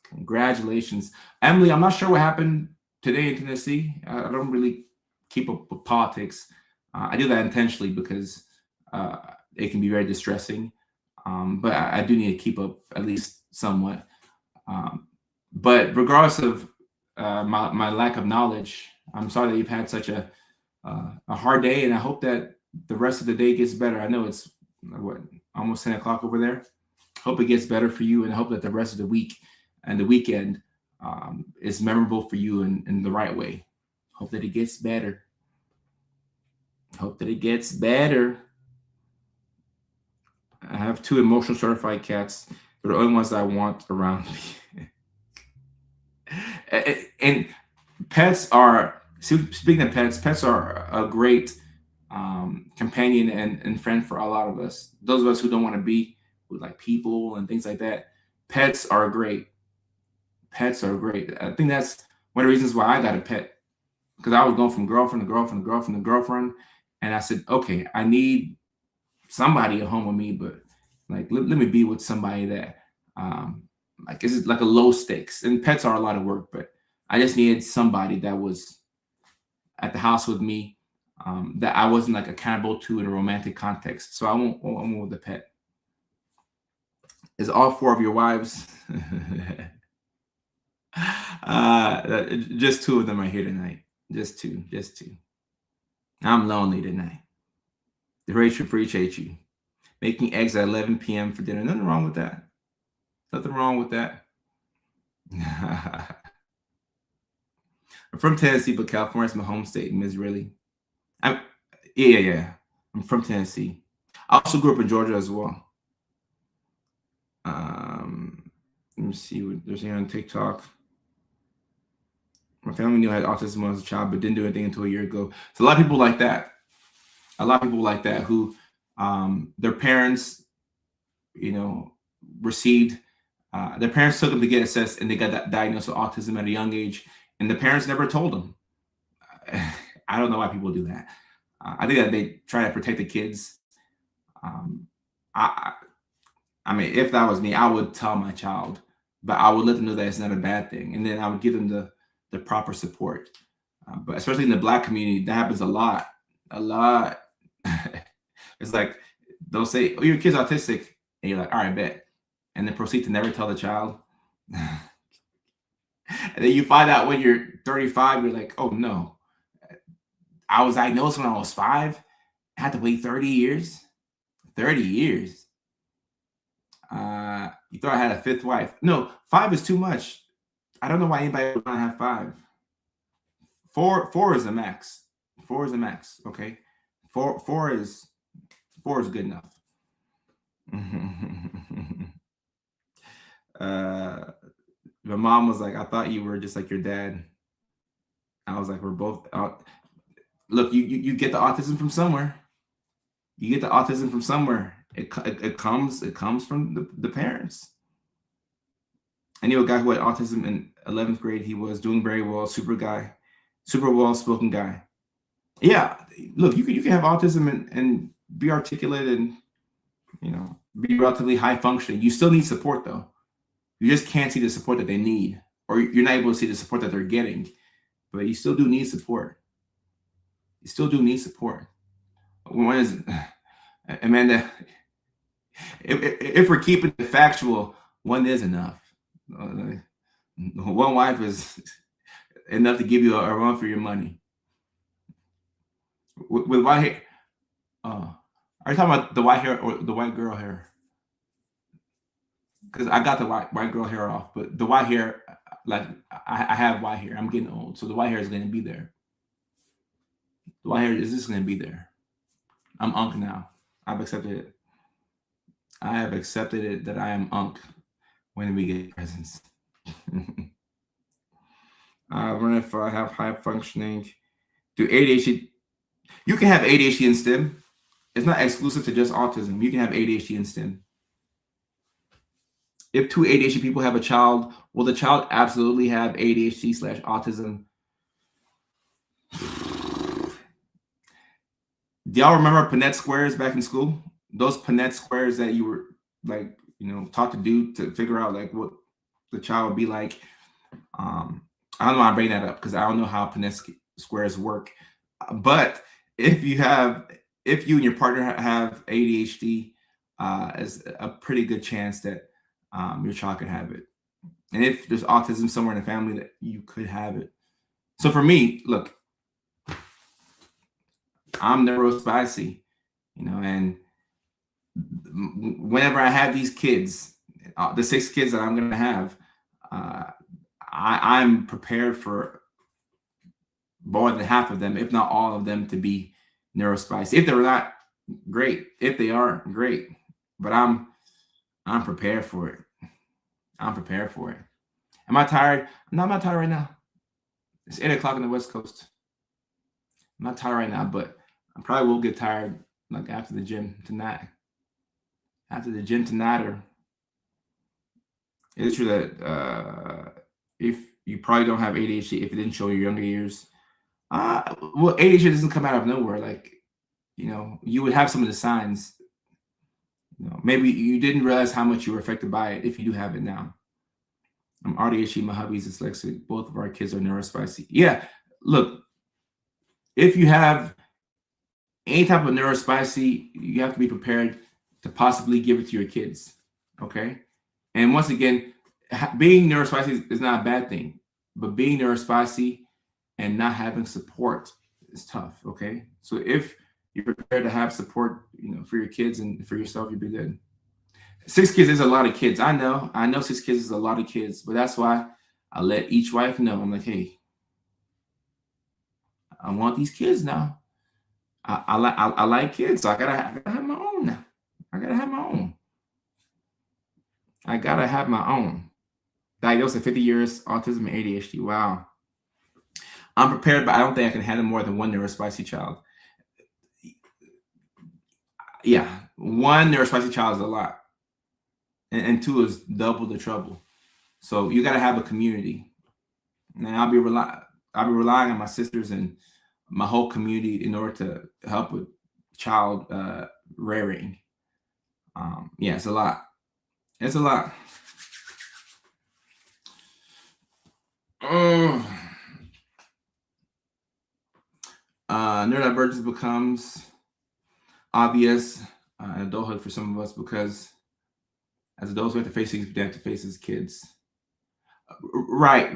[SPEAKER 1] Congratulations. Emily, I'm not sure what happened today in Tennessee. I don't really keep up with politics. I do that intentionally because it can be very distressing. But I do need to keep up at least somewhat. But regardless of my lack of knowledge, I'm sorry that you've had such a hard day, and I hope that the rest of the day gets better. I know it's almost 10 o'clock over there. Hope it gets better for you, and hope that the rest of the week and the weekend is memorable for you in the right way. Hope that it gets better. Hope that it gets better. I have 2 emotional certified cats. They're the only ones I want around me. And pets are, speaking of pets are a great companion and friend for a lot of us. Those of us who don't want to be with like people and things like that, pets are great. Pets are great. I think that's one of the reasons why I got a pet, because I was going from girlfriend to girlfriend to girlfriend to girlfriend, and I said, okay, I need somebody at home with me, but like let me be with somebody that like is like a low stakes. And pets are a lot of work, but I just needed somebody that was at the house with me, that I wasn't like accountable to in a romantic context. So I went with the pet. Is all 4 of your wives? Just 2 of them are here tonight. Just two. I'm lonely tonight. Rachel, appreciate you. Making eggs at 11 p.m. for dinner. Nothing wrong with that. Nothing wrong with that. I'm from Tennessee, but California's my home state. Miss really. Yeah. I'm from Tennessee. I also grew up in Georgia as well. Let me see what there's here on TikTok. My family knew I had autism when I was a child, but didn't do anything until a year ago. So a lot of people like that. A lot of people like that who their parents, received, their parents took them to get assessed and they got that diagnosed with autism at a young age, and the parents never told them. I don't know why people do that. I think that they try to protect the kids. I mean, if that was me, I would tell my child, but I would let them know that it's not a bad thing, and then I would give them the proper support. But especially in the Black community, that happens a lot. It's like they'll say, "Oh, your kid's autistic," and you're like, "All right, bet," and then proceed to never tell the child. And then you find out when you're 35, you're like, "Oh no, I was diagnosed when I was 5. I had to wait 30 years. 30 years. You thought I had a 5th wife? No, 5 is too much. I don't know why anybody would want to have 5. 4 is the max. 4 is the max. Okay, 4 is good enough. My mom was like, "I thought you were just like your dad." I was like, "We're both out." Look, you get the autism from somewhere. You get the autism from somewhere. It comes from the parents. I knew a guy who had autism in 11th grade. He was doing very well, super well spoken guy. Yeah, look, you can have autism and be articulate and be relatively high functioning. You still need support though. You just can't see the support that they need, or you're not able to see the support that they're getting, but you still do need support. You still do need support. One is, Amanda, if we're keeping it factual, one is enough. One wife is enough to give you a run for your money. With white hair, are you talking about the white hair or the white girl hair? Because I got the white girl hair off, but the white hair, like I have white hair. I'm getting old, so the white hair is going to be there. The white hair is just going to be there. I'm unk now. I've accepted it. I have accepted it that I am unk when we get presents. Run if I have high functioning. Do ADHD? You can have ADHD in STEM. It's not exclusive to just autism. You can have ADHD in STEM. If two ADHD people have a child, will the child absolutely have ADHD/autism? Do y'all remember Punnett squares back in school? Those Punnett squares that you were like, taught to do to figure out like what the child would be like. I don't know why I bring that up because I don't know how Punnett squares work. But if you and your partner have ADHD, it's a pretty good chance that your child could have it. And if there's autism somewhere in the family, that you could have it. So for me, look, I'm neurospicy, and whenever I have these kids, the 6 kids that I'm going to have, I'm prepared for more than half of them, if not all of them, to be neurospicy. If they're not, great. If they are, great. But I'm prepared for it. I'm prepared for it. Am I tired? No, I'm not tired right now. It's 8 o'clock on the West Coast. I'm not tired right now, but I probably will get tired like after the gym tonight. Or it's true that if you probably don't have ADHD if it didn't show your younger years. Well, ADHD doesn't come out of nowhere. Like, you would have some of the signs. Maybe you didn't realize how much you were affected by it if you do have it now. I'm ADHD, my hubby's dyslexic. Both of our kids are neurospicy. Yeah, look, if you have any type of neurospicy, you have to be prepared to possibly give it to your kids. Okay? And once again, being neurospicy is not a bad thing, but being neurospicy and not having support is tough. Okay? So if you're prepared to have support, for your kids and for yourself, you'll be good. 6 kids is a lot of kids. I know 6 kids is a lot of kids, but that's why I let each wife know. I'm like, hey, I want these kids now. I like kids, so I gotta have my own now. I gotta have my own. Diagnosed at 50 years, autism and ADHD. Wow. I'm prepared, but I don't think I can handle more than one neurospicy child. Yeah, one neurospicy child is a lot. And 2 is double the trouble. So you got to have a community. And I'll be relying on my sisters and my whole community in order to help with child rearing. Yeah, it's a lot. It's a lot. Neurodivergence becomes obvious in adulthood for some of us because as adults, we have to face things we have to face as kids. Right.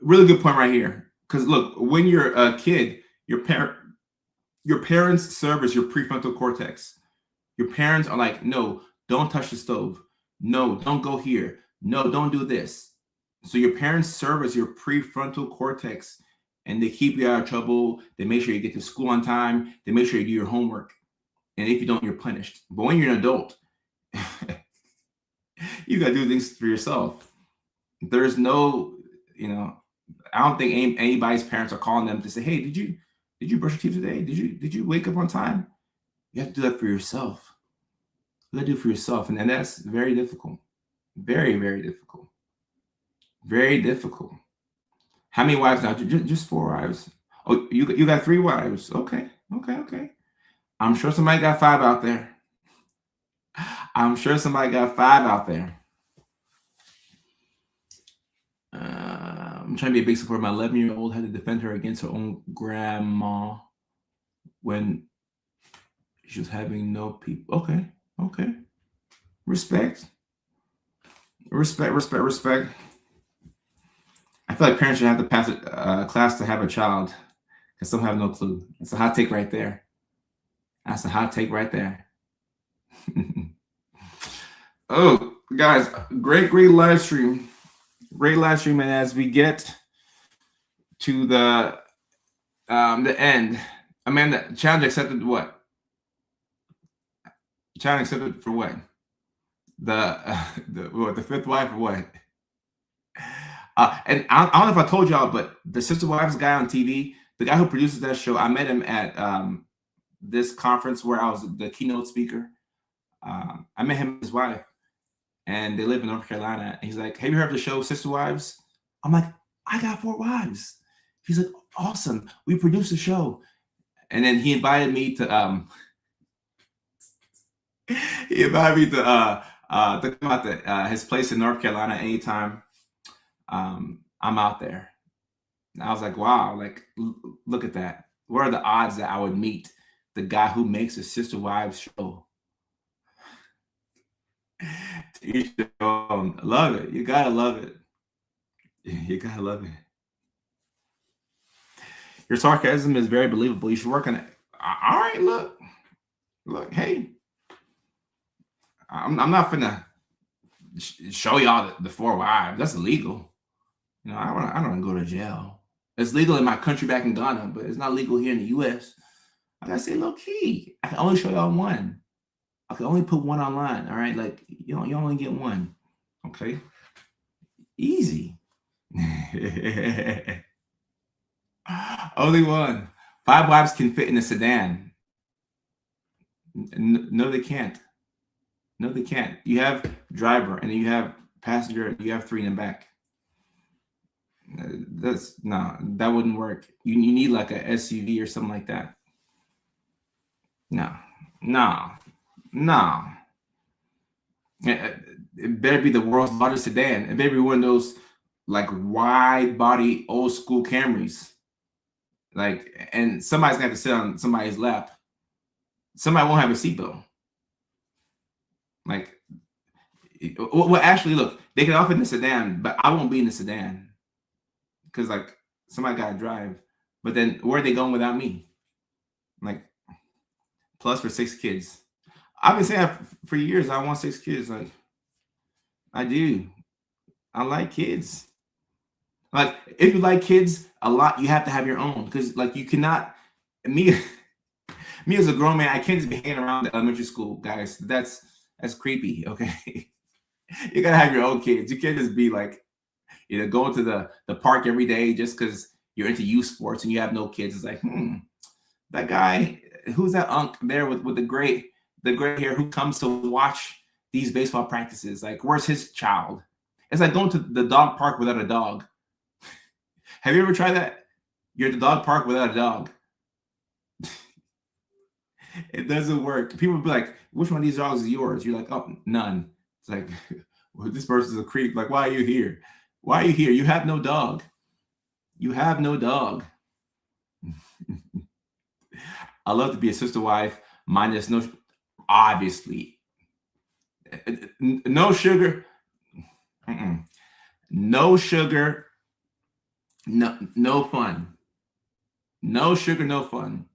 [SPEAKER 1] Really good point right here. Because look, when you're a kid, your parents serve as your prefrontal cortex. Your parents are like, no, don't touch the stove. No, don't go here. No, don't do this. So your parents serve as your prefrontal cortex, and they keep you out of trouble. They make sure you get to school on time. They make sure you do your homework. And if you don't, you're punished. But when you're an adult, you got to do things for yourself. There's no, I don't think anybody's parents are calling them to say, hey, did you brush your teeth today? Did you wake up on time? You have to do that for yourself. You got to do it for yourself. And that's very difficult. Very, very difficult. Very difficult. How many wives now? Just 4 wives. Oh, you got 3 wives. Okay. I'm sure somebody got 5 out there. I'm trying to be a big supporter. My 11-year-old had to defend her against her own grandma. when she was having no people. Okay. Respect. I feel like parents should have to pass a class to have a child, because some have no clue. It's a hot take right there. That's a hot take right there. Oh, guys, great live stream. Great live stream. And as we get to the end, Amanda, challenge accepted what? Challenge accepted for what? The fifth wife or what? And I don't know if I told y'all, but the Sister Wives guy on TV, the guy who produces that show, I met him at this conference where I was the keynote speaker. I met him and his wife, and they live in North Carolina. And he's like, "Have you heard of the show Sister Wives?" I'm like, "I got 4 wives." He's like, "Awesome. We produce the show." And then he invited me to come out to his place in North Carolina anytime I'm out there. And I was like, wow, like, look at that. What are the odds that I would meet the guy who makes a Sister Wives show? Love it. You gotta love it. You gotta love it. Your sarcasm is very believable. You should work on it. All right, look, hey, I'm not finna show y'all the 4 wives. That's illegal. You know, I don't want to go to jail. It's legal in my country back in Ghana, but it's not legal here in the U.S. I gotta say low key. I can only show y'all 1. I can only put 1 online. All right, like you only get 1. Okay, easy. Only 1. 5 wives can fit in a sedan. No, they can't. No, they can't. You have driver, and then you have passenger. You have 3 in the back. That wouldn't work. You need like a SUV or something like that. No. It better be the world's largest sedan. It better be one of those like wide body old school Camrys. Like, and somebody's gonna have to sit on somebody's lap. Somebody won't have a seatbelt. Like, well, actually, look, they can offer in the sedan, but I won't be in the sedan because like somebody gotta drive. But then where are they going without me? Like, plus for 6 kids. I've been saying that for years. I want 6 kids. Like, I do. I like kids. Like, if you like kids a lot, you have to have your own, because like you cannot. Me as a grown man, I can't just be hanging around the elementary school guys. That's creepy. Okay, you gotta have your own kids. You can't just be like, going to the park every day just because you're into youth sports and you have no kids. It's like, that guy, who's that unk there with the gray hair who comes to watch these baseball practices? Like, where's his child? It's like going to the dog park without a dog. Have you ever tried that? You're at the dog park without a dog. It doesn't work. People will be like, which one of these dogs is yours? You're like, oh, none. It's like, well, this person's a creep. Like, why are you here? Why are you here? You have no dog. You have no dog. I love to be a sister wife, minus no, obviously. No sugar. No sugar. No fun. No sugar, no fun.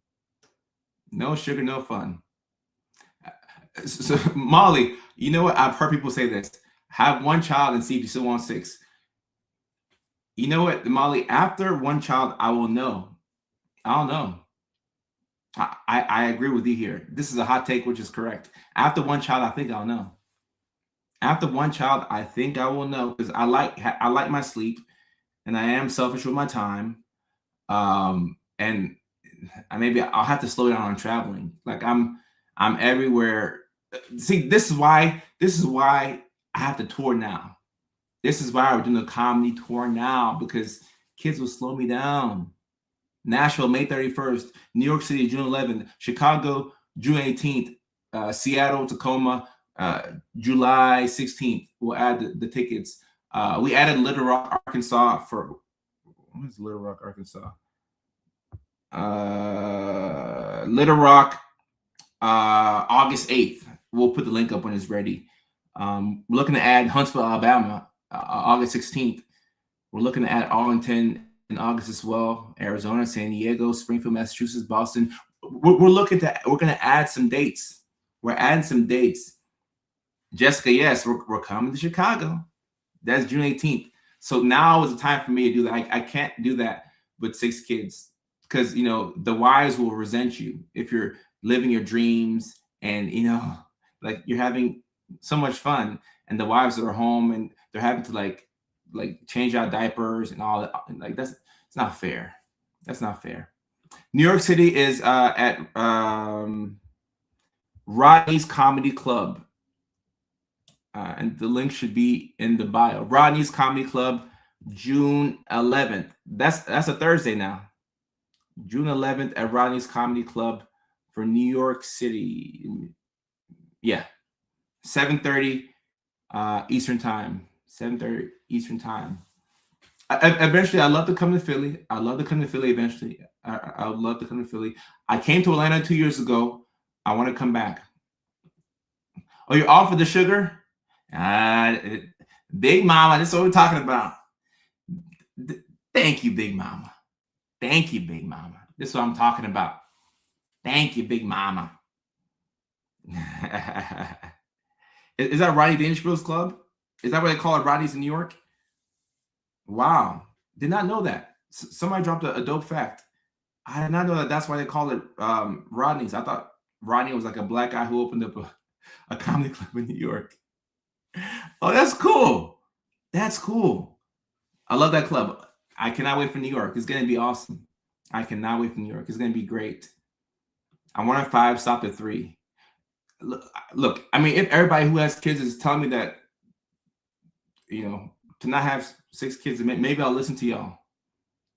[SPEAKER 1] No sugar, no fun. So Molly, you know what? I've heard people say this. Have 1 child and see if you still want 6. You know what, Molly? After 1 child, I will know. I'll know. I agree with you here. This is a hot take, which is correct. After 1 child, I think I'll know. After 1 child, I think I will know, because I like my sleep, and I am selfish with my time. And maybe I'll have to slow down on traveling. Like, I'm everywhere. See, this is why I have to tour now. This is why we're doing a comedy tour now, because kids will slow me down. Nashville, May 31st, New York City, June 11th, Chicago, June 18th, Seattle, Tacoma, July 16th. We'll add the tickets. We added Little Rock, Arkansas for, what is Little Rock, Arkansas? Little Rock, August 8th. We'll put the link up when it's ready. We're looking to add Huntsville, Alabama, August 16th. We're looking to add Arlington in August as well. Arizona, San Diego, Springfield, Massachusetts, Boston. We're going to add some dates. We're adding some dates. Jessica, yes, we're coming to Chicago. That's June 18th. So now is the time for me to do that. I can't do that with 6 kids because, you know, the wives will resent you if you're living your dreams and, you know, like you're having so much fun and the wives are home and they're having to like change out diapers and all that. Like it's not fair. That's not fair. New York City is at Rodney's Comedy Club. And the link should be in the bio. Rodney's Comedy Club, June 11th. That's a Thursday now. June 11th at Rodney's Comedy Club for New York City. Yeah, 7:30 Eastern Time. 7:30 Eastern Time. Eventually, I'd love to come to Philly. I'd love to come to Philly eventually. I would love to come to Philly. I came to Atlanta 2 years ago. I want to come back. Oh, you're off of the sugar? Big Mama, this is what we're talking about. Thank you, Big Mama. Thank you, Big Mama. This is what I'm talking about. Thank you, Big Mama. Is that Rodney Dangerfield's club? Is that what they call it, Rodney's in New York? Wow. Did not know that. Somebody dropped a dope fact. I did not know that that's why they call it Rodney's. I thought Rodney was like a black guy who opened up a comedy club in New York. Oh, that's cool. That's cool. I love that club. I cannot wait for New York. It's going to be awesome. I cannot wait for New York. It's going to be great. I wanted 5, stopped at 3. Look, I mean, if everybody who has kids is telling me that, you know, to not have 6 kids, maybe I'll listen to y'all.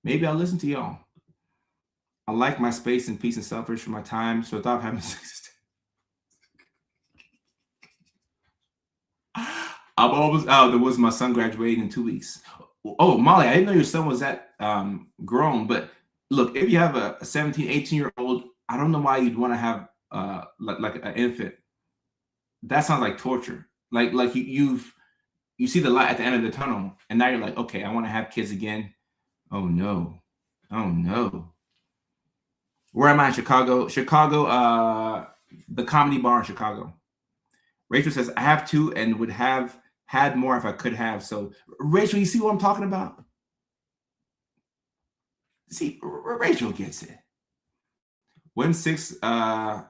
[SPEAKER 1] Maybe I'll listen to y'all. I like my space and peace and selfish for my time. So without having 6, I'm almost out. There was my son graduating in 2 weeks. Oh, Molly, I didn't know your son was that grown. But look, if you have a 17, 18-year-old, I don't know why you'd want to have like an infant. That sounds like torture. Like you see the light at the end of the tunnel, and now you're like, okay, I want to have kids again. Oh no, oh no. Where am I in Chicago? Chicago, the Comedy Bar in Chicago. Rachel says, I have 2 and would have had more if I could have. So, Rachel, you see what I'm talking about? See, Rachel gets it. When 6, my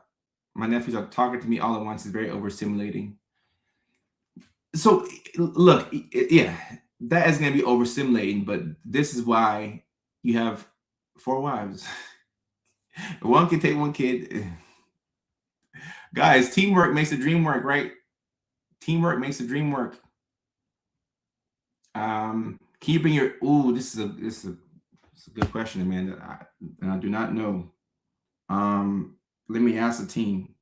[SPEAKER 1] nephews are talking to me all at once is very overstimulating. So, look, yeah, that is going to be overstimulating, but this is why you have 4 wives. One can take 1 kid. Guys, teamwork makes the dream work, right? Teamwork makes the dream work. Can you bring your? Ooh, this is a good question, Amanda. I do not know. Let me ask the team,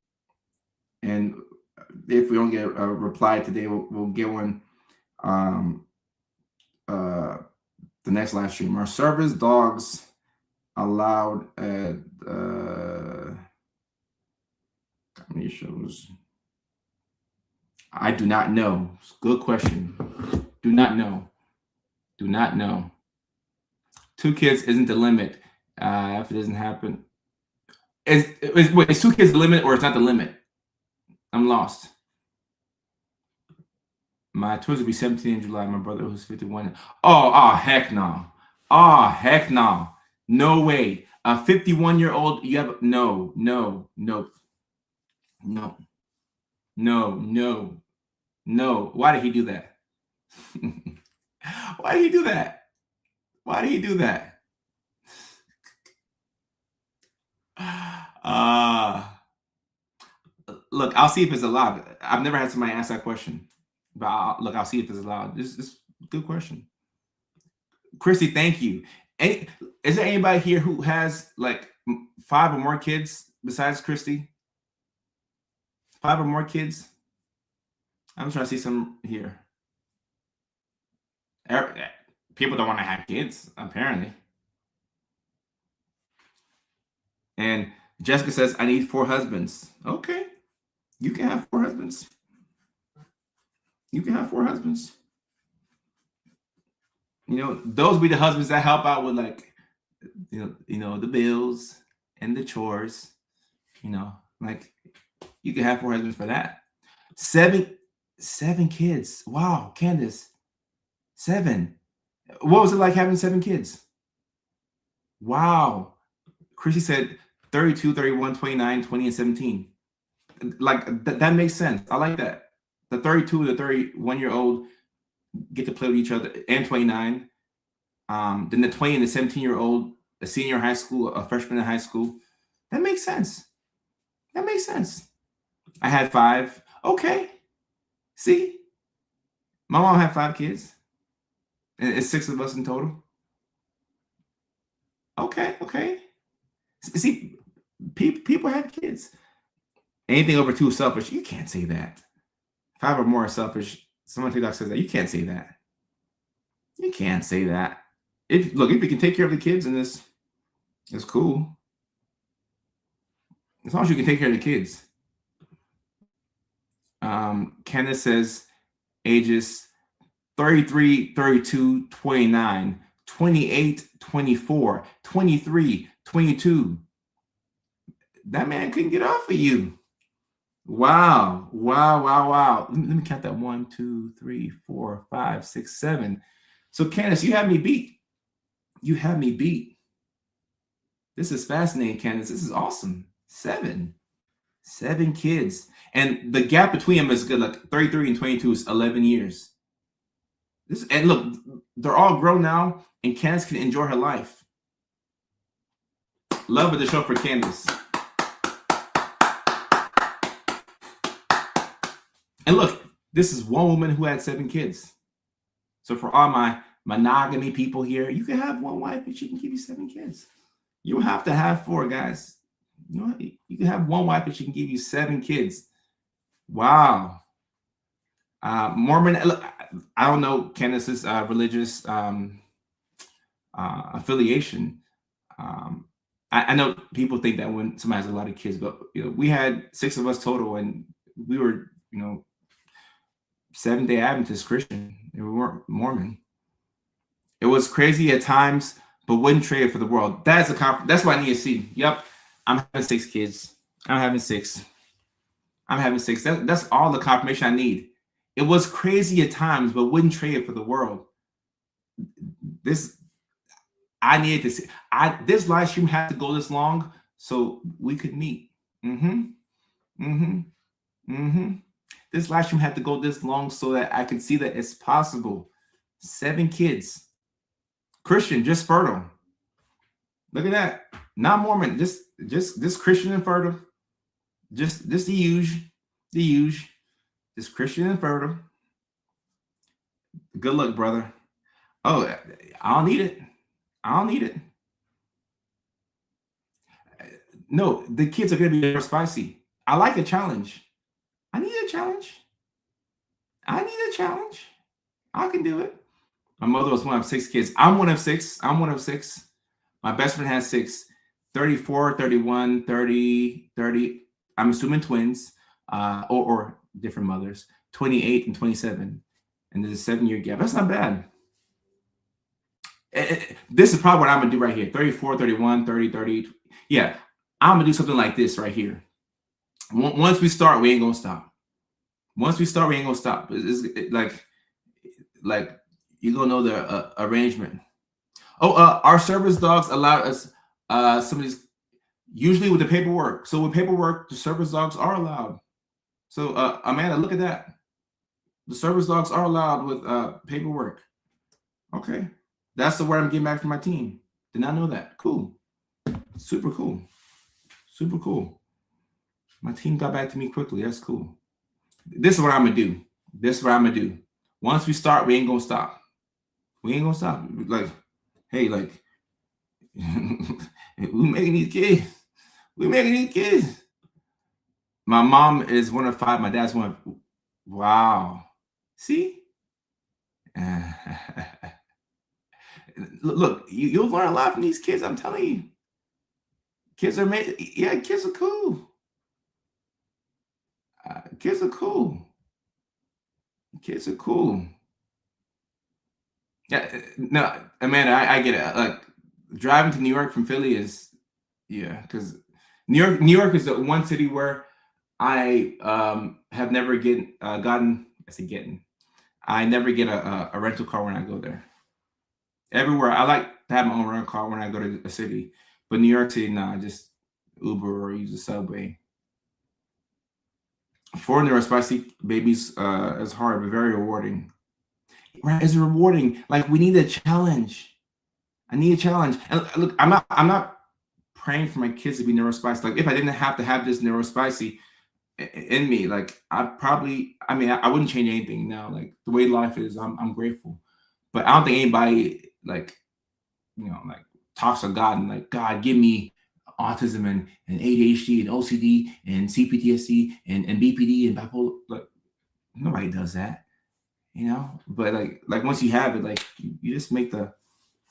[SPEAKER 1] and if we don't get a reply today, we'll get one. The next live stream. Are service dogs allowed at comedy shows? I do not know. Good question. Do not know. Do not know. 2 kids isn't the limit. If it doesn't happen, is 2 kids the limit or it's not the limit? I'm lost. My twins will be 17 in July. My brother who's 51. Oh, heck no. Oh, heck no. No way. A 51-year-old, you have no. Why did he do that? Why did he do that? Why did he do that? Look, I'll see if it's allowed. I've never had somebody ask that question, but I'll see if it's allowed. This is a good question. Chrissy, thank you. Is there anybody here who has like 5 or more kids besides Christy? 5 or more kids? I'm trying to see some here. People don't want to have kids, apparently. And Jessica says, I need 4 husbands. Okay. You can have 4 husbands. You can have 4 husbands. You know, those be the husbands that help out with, like, the bills and the chores. Like, you can have 4 husbands for that. 7 kids. Wow, Candace. 7. What was it like having 7 kids? Wow. Chrissy said 32, 31, 29, 20, and 17. Like, that makes sense. I like that. The 32 to 31-year-old get to play with each other, and 29. Then the 20 and the 17-year-old, a senior in high school, a freshman in high school. That makes sense. That makes sense. I had 5. Okay. See? My mom had 5 kids. And it's 6 of us in total. Okay. See, people have kids. Anything over 2 is selfish. You can't say that. 5 or more are selfish. Someone on TikTok says that. You can't say that. You can't say that. If you can take care of the kids in this, it's cool. As long as you can take care of the kids. Kenneth says ages 33, 32, 29, 28, 24, 23, 22. That man couldn't get off of you. Wow. Let me count that. 1, 2, 3, 4, 5, 6, 7. So Candace, you have me beat. You have me beat. This is fascinating, Candace. This is awesome. 7 kids. And the gap between them is good. Like 33 and 22 is 11 years. And look, they're all grown now, and Candace can enjoy her life. Love of the show for Candace. And look, this is one woman who had 7 kids. So for all my monogamy people here, you can have one wife and she can give you 7 kids. You don't have to have 4, guys. You can have one wife and she can give you 7 kids. Wow. Mormon, I don't know Candace's religious affiliation. I know people think that when somebody has a lot of kids, but we had 6 of us total, and we were, Seventh-day Adventist Christian. We weren't Mormon. It was crazy at times, but wouldn't trade it for the world. That's what I need to see. Yep, I'm having 6 kids. I'm having 6. That's all the confirmation I need. It was crazy at times, but wouldn't trade it for the world. I needed to see. This live stream had to go this long so we could meet. This live stream had to go this long so that I could see that it's possible. 7 kids. Christian, just fertile. Look at that. Not Mormon, just Christian and fertile. Just the huge. Just Christian and fertile. Good luck, brother. Oh, I don't need it. No, the kids are going to be more spicy. I like a challenge. I need a challenge. I can do it. My mother was one of 6 kids. I'm one of 6. My best friend has 6. 34, 31, 30. I'm assuming twins, or different mothers. 28 and 27. And there's a 7-year gap. That's not bad. This is probably what I'm going to do right here. 34, 31, 30. Yeah, I'm going to do something like this right here. Once we start, we ain't going to stop. It's like you're going to know the arrangement. Our service dogs allow us some of these, usually with the paperwork. So with paperwork, the service dogs are allowed. So Amanda, look at that. The service dogs are allowed with paperwork. Okay. That's the word I'm getting back from my team. Did not know that. Cool. Super cool. My team got back to me quickly. That's cool. This is what I'm going to do. Once we start, we ain't going to stop. Like, hey, like, we making these kids. My mom is one of 5. My dad's one of, wow. See? Look, you'll learn a lot from these kids. I'm telling you. Kids are made. Yeah, kids are cool. Kids are cool. Kids are cool. Yeah, no, Amanda, I get it. Like driving to New York from Philly is, yeah, because New York is the one city where I have never gotten. I say getting. I never get a rental car when I go there. Everywhere I like to have my own rental car when I go to a city, but New York City, nah, just Uber or use the subway. For neurospicy babies is hard but very rewarding. Right, it's rewarding. Like we need a challenge. I need a challenge. And look, I'm not praying for my kids to be neurospicy. Like if I didn't have to have this neurospicy in me, like I mean, I wouldn't change anything now. Like the way life is, I'm grateful. But I don't think anybody like, like talks to God and like, God, give me autism and ADHD and OCD and CPTSD and BPD and bipolar. Like nobody does that, But like once you have it, like you just make the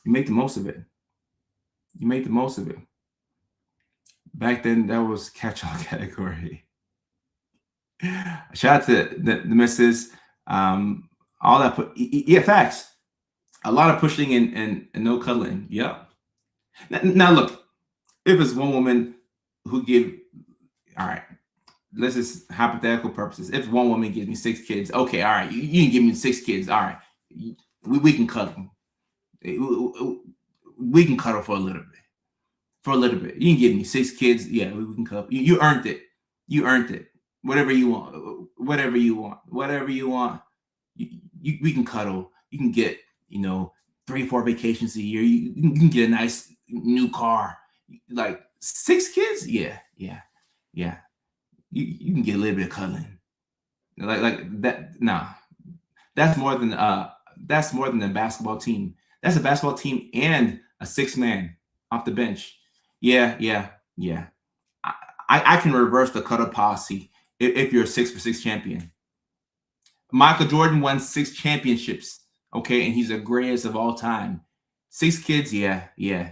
[SPEAKER 1] most of it. You make the most of it. Back then, that was catch-all category. Shout out to the missus. All that yeah, facts. A lot of pushing and no cuddling. Yep. Now look, if it's one woman who give, all right, let's just hypothetical purposes. If one woman gives me 6 kids, okay, all right, you can give me 6 kids, all right, we can cuddle. We can cuddle for a little bit. For a little bit, you can give me 6 kids. Yeah, we can cuddle. You earned it. You earned it. Whatever you want. Whatever you want. Whatever you want. We can cuddle. You can get 3-4 vacations a year. You can get a nice new car. Like 6 kids. Yeah. You can get a little bit of cuddling. Like that. Nah, that's more than a basketball team. That's a basketball team and a 6-man off the bench. Yeah. I can reverse the cuddle policy if you're a 6-for-6 champion. Michael Jordan won 6 championships, okay, and he's the greatest of all time. 6 kids, yeah. You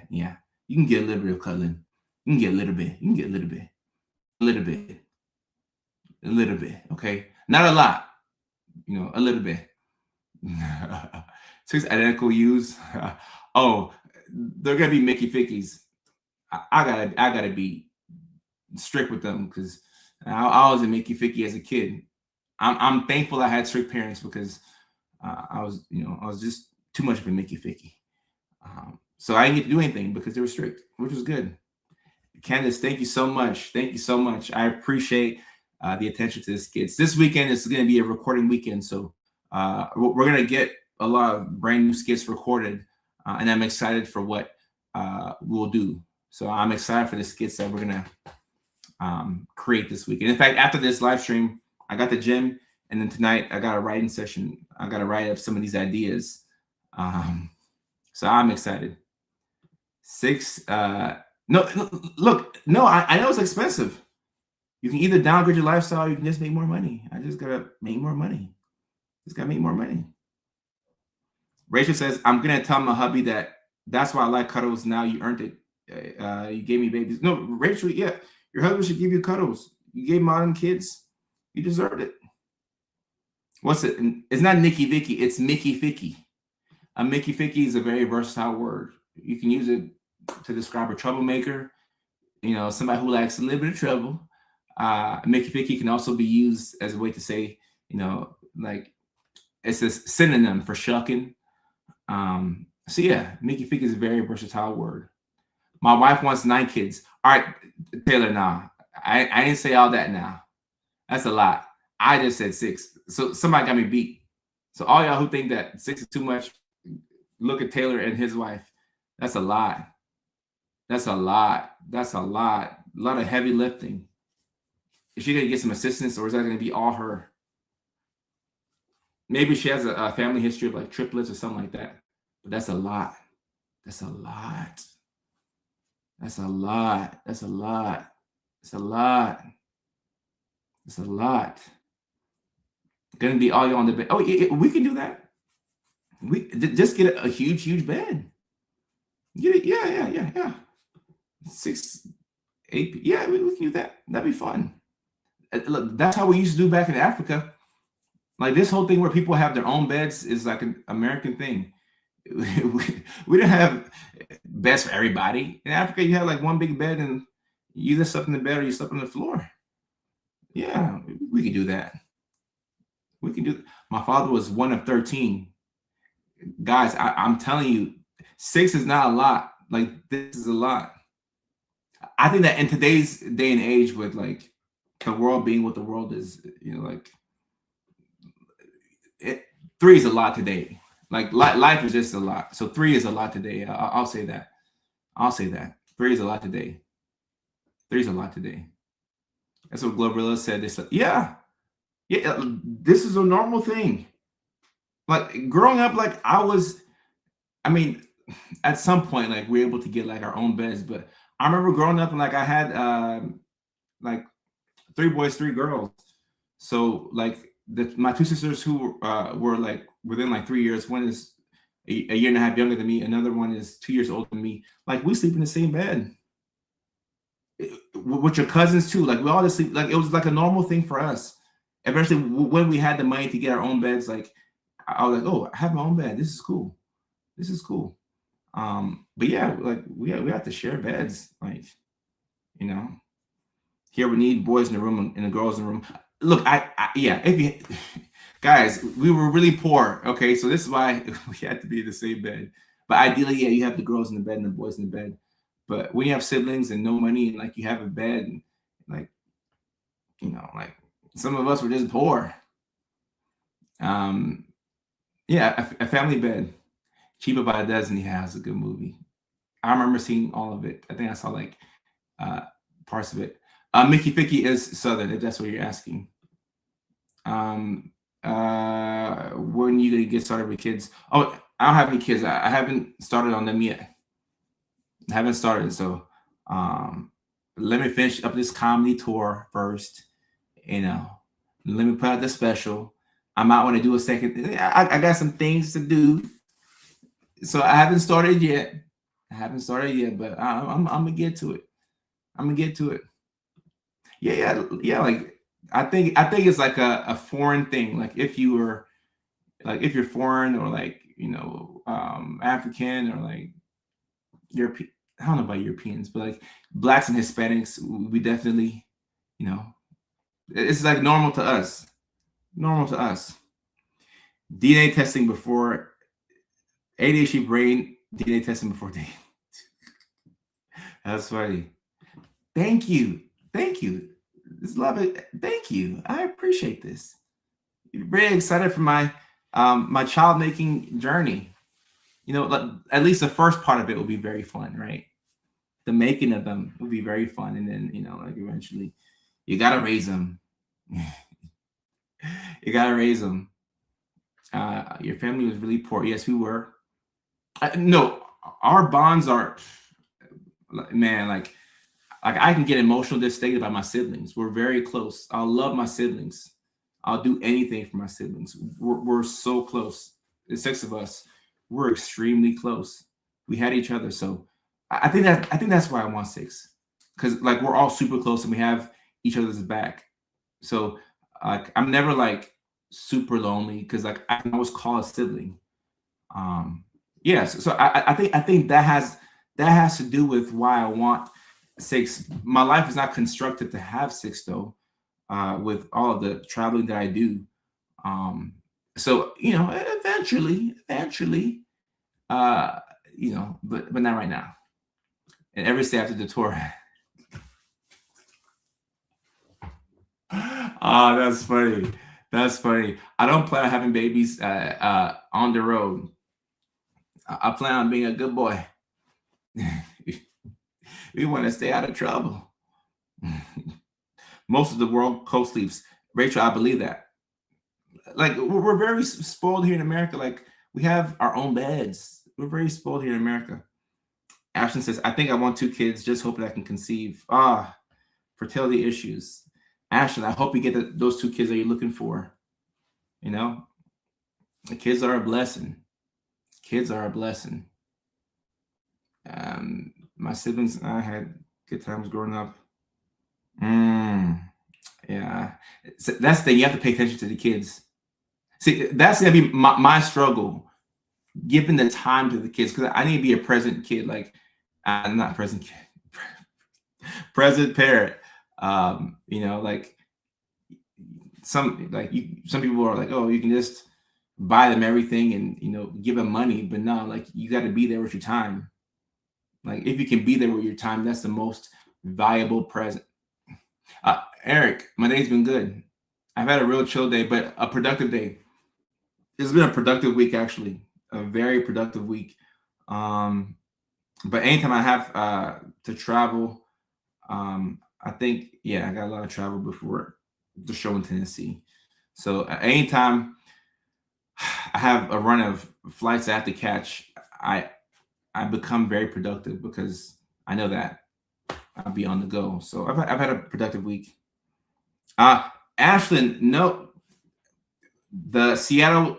[SPEAKER 1] can get a little bit of cuddling. You can get a little bit. A little bit, okay? Not a lot, a little bit. 6 identical U's. Oh, they're gonna be Mickey Fickies. I gotta be strict with them because I was a Mickey Ficky as a kid. I'm thankful I had strict parents because I was just too much of a Mickey Ficky. So I didn't get to do anything because they were strict, which was good. Candace, thank you so much. Thank you so much. I appreciate the attention to this kids. This weekend is going to be a recording weekend, so we're going to get a lot of brand new skits recorded, and I'm excited for what we'll do. So I'm excited for the skits that we're going to create this weekend. In fact, after this live stream, I got the gym, and then tonight I got a writing session. I got to write up some of these ideas. So I'm excited. 6. No, look, no, I know it's expensive. You can either downgrade your lifestyle, or you can just make more money. I just gotta make more money. Rachel says, I'm gonna tell my hubby that's why I like cuddles. Now you earned it. You gave me babies. No, Rachel, yeah, your husband should give you cuddles. You gave modern kids. You deserved it. What's it? It's not Nicky Vicky. It's Mickey Ficky. A Mickey Ficky is a very versatile word. You can use it to describe a troublemaker. Somebody who likes a little bit of trouble. Mickey Ficky can also be used as a way to say, like it's a synonym for shucking. So yeah, Mickey Ficky is a very versatile word. My wife wants 9 kids. All right, Taylor, nah. I didn't say all that now. That's a lot. I just said 6. So somebody got me beat. So all y'all who think that 6 is too much, look at Taylor and his wife. That's a lot. That's a lot. A lot of heavy lifting. Is she going to get some assistance, or is that going to be all her? Maybe she has a family history of like triplets or something like that. But that's a lot. That's a lot. Going to be all y'all on the bed. Oh, yeah, we can do that. We just get a huge bed. Get it? Yeah. 6. 8. Yeah, we can do that. That'd be fun. Look, that's how we used to do back in Africa. Like this whole thing where people have their own beds is like an American thing. We didn't have beds for everybody. In Africa, you had like one big bed and you either slept in the bed or you slept on the floor. Yeah, we can do that. We can do. My father was one of 13. Guys, I'm telling you, 6 is not a lot. Like this is a lot. I think that in today's day and age, with like the world being what the world is, like 3 is a lot today. Like life is just a lot. So 3 is a lot today. I'll say that. I'll say that 3 is a lot today. 3 is a lot today. That's what Glorilla said. This, yeah, this is a normal thing. Like growing up, like I mean, at some point, like we were able to get like our own beds. But I remember growing up and like I had like 3 boys, 3 girls. So like my 2 sisters who were like within like 3 years. One is a year and a half younger than me. Another one is 2 years older than me. Like we sleep in the same bed with your cousins too. Like we all just sleep. Like it was like a normal thing for us. Eventually, when we had the money to get our own beds, like I was like, oh, I have my own bed. This is cool. This is cool. But yeah, like we have to share beds. Like, here we need boys in the room and the girls in the room. Look, yeah, if you guys, we were really poor. Okay, so this is why we had to be in the same bed. But ideally, yeah, you have the girls in the bed and the boys in the bed. But when you have siblings and no money and like you have a bed, and like, like some of us were just poor. Yeah, a family bed, Cheaper by the Dozen. Yeah, it's a good movie. I remember seeing all of it. I think I saw like parts of it. Mickey Ficky is Southern, if that's what you're asking. When you gonna get started with kids? Oh, I don't have any kids. I haven't started on them yet. I haven't started, so let me finish up this comedy tour first. Let me put out the special. I might want to do a second. I got some things to do, so I haven't started yet. But I'm gonna get to it. Yeah. Like I think it's like a foreign thing. Like if you're foreign or like African or like European. I don't know about Europeans, but like blacks and Hispanics, we definitely, it's like normal to us. DNA testing before ADHD brain. DNA testing before day. That's funny. Thank you. Just love it. Thank you. I appreciate this. Very excited for my my child making journey. At least the first part of it will be very fun, right? The making of them will be very fun, and then like eventually, you gotta raise them. You gotta raise them. Your family was really poor. Yes, we were. No, our bonds are, man. Like I can get emotional devastated by my siblings. We're very close. I love my siblings. I'll do anything for my siblings. We're so close. The 6 of us, we're extremely close. We had each other, so I think that's why I want 6, because like we're all super close and we have each other's back. So I'm never like super lonely because like I can always call a sibling. Yeah, so I think that has to do with why I want 6. My life is not constructed to have 6 though. With all of the traveling that I do, so eventually, but not right now. And every stay after the tour. Ah, that's funny. I don't plan on having babies on the road. I plan on being a good boy. We want to stay out of trouble. Most of the world co-sleeps. Rachel, I believe that. Like we're very spoiled here in America. Like we have our own beds. We're very spoiled here in America. Ashton says, I think I want 2 kids, just hoping I can conceive. Fertility issues. Ashton, I hope you get those 2 kids that you're looking for. The kids are a blessing. My siblings and I had good times growing up. Yeah. So that's the thing. You have to pay attention to the kids. See, that's gonna be my struggle, giving the time to the kids, because I need to be a present kid. Like, I'm not present kid, present parent. Like some people are like, oh, you can just buy them everything and give them money, but no, like you got to be there with your time. Like if you can be there with your time, that's the most valuable present. Eric, my day's been good. I've had a real chill day, but a productive day. It's been a productive week, actually, a very productive week. But anytime I have to travel, I think, yeah, I got a lot of travel before the show in Tennessee. So anytime I have a run of flights I have to catch, I become very productive because I know that I'll be on the go. So I've had a productive week. Ashlyn, no, the Seattle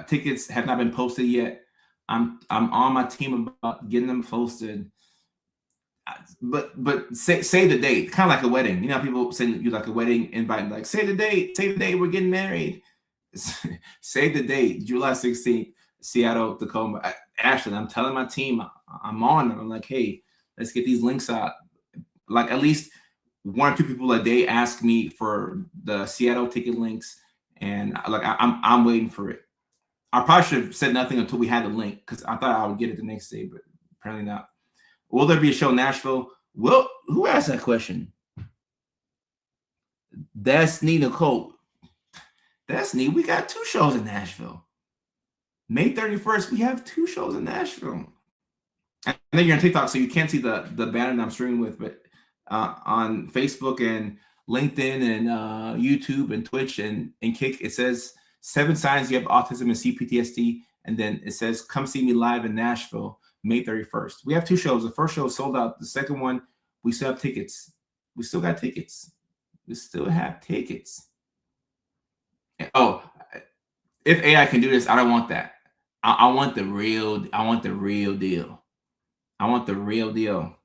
[SPEAKER 1] tickets have not been posted yet. I'm on my team about getting them posted. But say the date, kind of like a wedding. You know, people send you like a wedding invite, like say the date, we're getting married. Say the date, July 16th, Seattle, Tacoma. Ashlyn, I'm telling my team, I'm on. I'm like, hey, let's get these links out. Like at least one or two people a day ask me for the Seattle ticket links, and like I'm waiting for it. I probably should have said nothing until we had the link because I thought I would get it the next day, but apparently not. Will there be a show in Nashville? Well, who asked that question? That's Nicole. That's neat. We got 2 shows in Nashville. May 31st, we have 2 shows in Nashville. I know you're on TikTok, so you can't see the banner that I'm streaming with, but on Facebook and LinkedIn and YouTube and Twitch and Kick, it says 7 signs you have autism and CPTSD, and then it says come see me live in Nashville, May 31st. We have 2 shows. The first show is sold out. The second one, we still have tickets. We still got tickets. We still have tickets. Oh, if AI can do this, I don't want that. I want the real. I want the real deal. I want the real deal.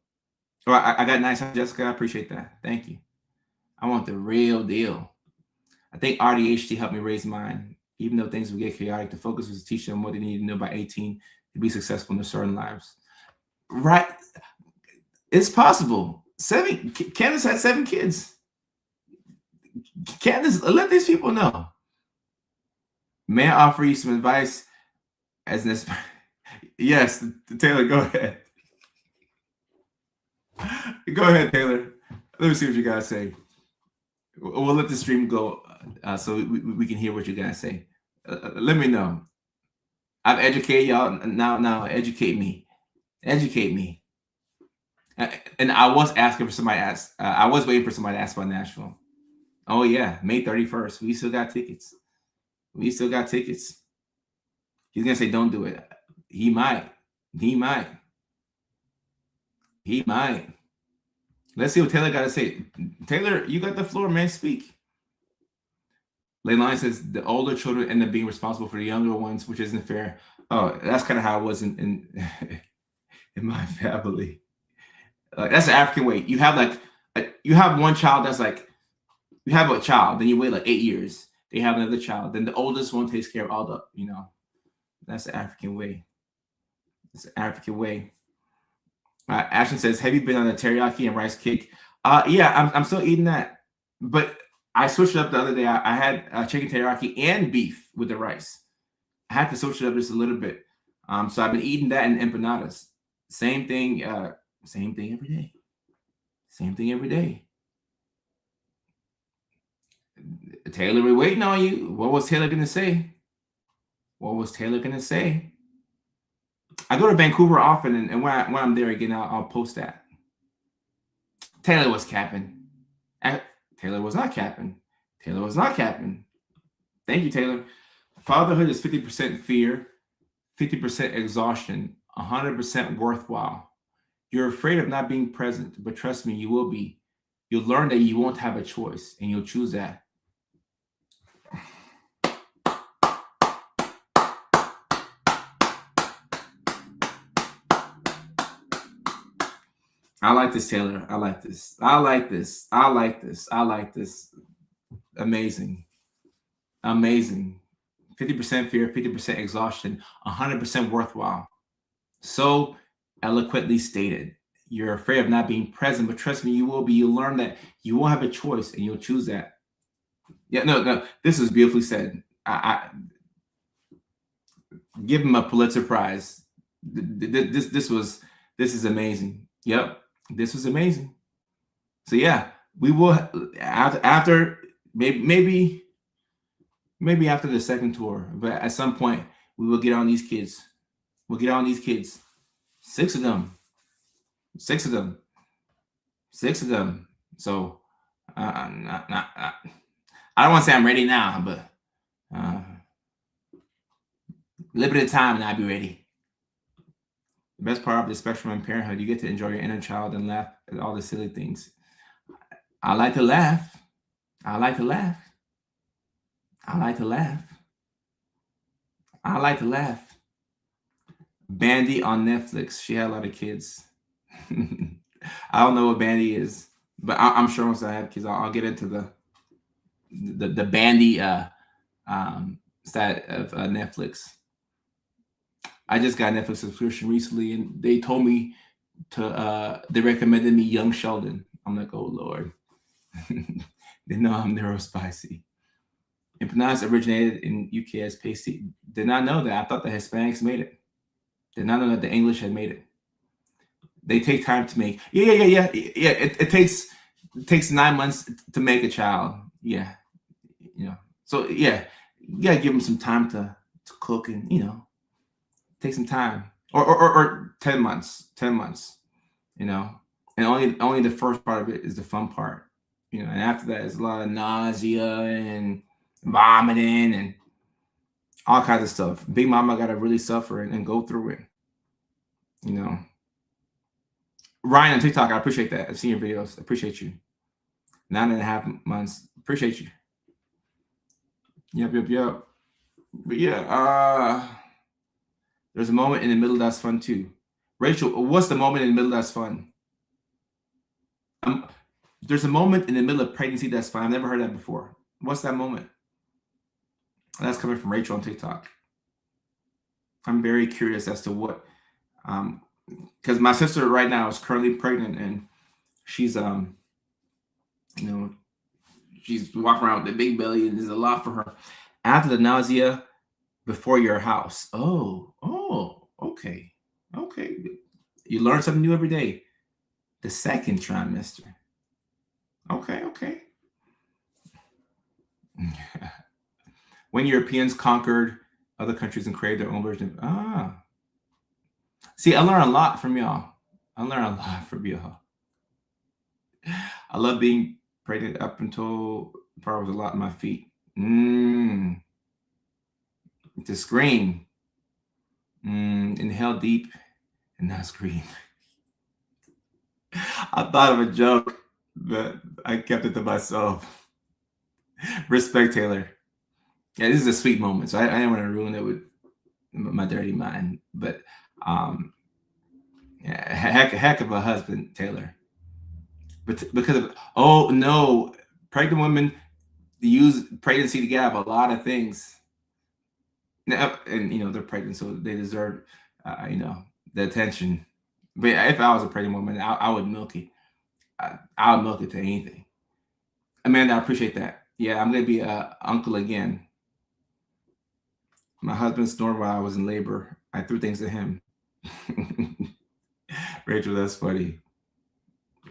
[SPEAKER 1] Oh, I got nice, Jessica. I appreciate that. Thank you. I want the real deal. I think RDHT helped me raise mine. Even though things would get chaotic, the focus was to teach them what they need to know by 18 to be successful in their certain lives. Right? It's possible. Candace had 7 kids. Candace, let these people know. May I offer you some advice as this? Yes, Taylor, go ahead. Go ahead, Taylor. Let me see what you guys say. We'll let the stream go so we can hear what you guys say. Let me know. I've educated y'all. Now educate me. Educate me. And I was asking for somebody to ask. I was waiting for somebody to ask about Nashville. Oh yeah, May 31st. We still got tickets. We still got tickets. He's gonna say don't do it. He might. He might. He might. Let's see what Taylor got to say. Taylor, you got the floor, man. Speak. Leilani says the older children end up being responsible for the younger ones, which isn't fair. Oh, that's kind of how it was in my family. That's the African way. You have you have one child that's like, you have a child, then you wait like 8 years. They have another child. Then the oldest one takes care of all the, that's the African way. It's the African way. Ashton says, have you been on a teriyaki and rice cake? Yeah, I'm still eating that. But I switched it up the other day. I had chicken teriyaki and beef with the rice. I had to switch it up just a little bit. So I've been eating that and empanadas. Same thing every day. Same thing every day. Taylor, we're waiting on you. What was Taylor going to say? What was Taylor going to say? I go to Vancouver often, and when I'm there again, I'll post that. Taylor was capping. Taylor was not capping. Taylor was not capping. Thank you, Taylor. Fatherhood is 50% fear, 50% exhaustion, 100% worthwhile. You're afraid of not being present, but trust me, you will be. You'll learn that you won't have a choice, and you'll choose that. I like this, Taylor. I like this. I like this. I like this. I like this. Amazing. Amazing. 50% fear, 50% exhaustion, 100% worthwhile. So eloquently stated. You're afraid of not being present, but trust me, you will be. You'll learn that you won't have a choice and you'll choose that. Yeah, no. This is beautifully said. I give him a Pulitzer Prize. This is amazing. Yep, this was amazing. So yeah, we will after maybe after the second tour, but at some point we will get on these kids. We'll get on these kids. 6 of them. 6 of them. 6 of them. So I don't want to say I'm ready now, but a little bit of time and I'll be ready. The best part of the spectrum in parenthood, you get to enjoy your inner child and laugh at all the silly things. I like to laugh. I like to laugh. I like to laugh. I like to laugh. Bandy on Netflix. She had a lot of kids. I don't know what Bandy is, but I'm sure once I have kids, I'll get into the Bandy side of Netflix. I just got a Netflix subscription recently, and they told me they recommended me Young Sheldon. I'm like, oh Lord. They know I'm neurospicy. Empanadas originated in UK as pasty. Did not know that. I thought the Hispanics made it. Did not know that the English had made it. They take time to make. Yeah. It takes 9 months to make a child. Yeah, So yeah, you gotta give them some time to cook and take some time. Or 10 months. 10 months. And only the first part of it is the fun part. And after that is a lot of nausea and vomiting and all kinds of stuff. Big Mama got to really suffer and go through it. Ryan on TikTok, I appreciate that. I've seen your videos. I appreciate you. 9.5 months. Appreciate you. Yep. But yeah, there's a moment in the middle that's fun too. Rachel, what's the moment in the middle that's fun? There's a moment in the middle of pregnancy that's fun. I've never heard that before. What's that moment? That's coming from Rachel on TikTok. I'm very curious as to what, because my sister right now is currently pregnant and she's she's walking around with a big belly and there's a lot for her. After the nausea, before your house. Oh, okay. You learn something new every day. The second trimester. Okay. When Europeans conquered other countries and created their own version of see, I learn a lot from y'all. I love being pregnant up until probably was a lot in my feet. To scream. Inhale deep and not scream. I thought of a joke, but I kept it to myself. Respect, Taylor. Yeah, this is a sweet moment, so I didn't want to ruin it with my dirty mind. But heck of a husband, Taylor. But because of pregnant women use pregnancy to get out of a lot of things. Now, and they're pregnant, so they deserve the attention. But if I was a pregnant woman, I would milk it. I would milk it to anything. Amanda, I appreciate that. Yeah, I'm gonna be an uncle again. My husband snored while I was in labor. I threw things at him. Rachel, that's funny.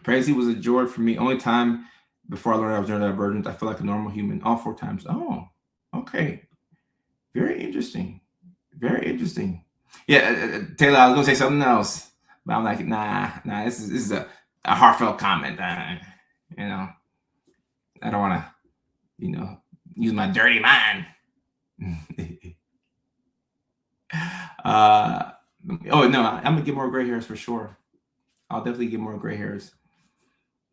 [SPEAKER 1] Pregnancy was a joy for me. Only time before I learned I was neurodivergent, I felt like a normal human. All 4 times. Oh, okay. Very interesting. Yeah, Taylor, I was gonna say something else, but I'm like, nah. This is a heartfelt comment. I don't want to, use my dirty mind. Oh no, I'm gonna get more gray hairs for sure. I'll definitely get more gray hairs.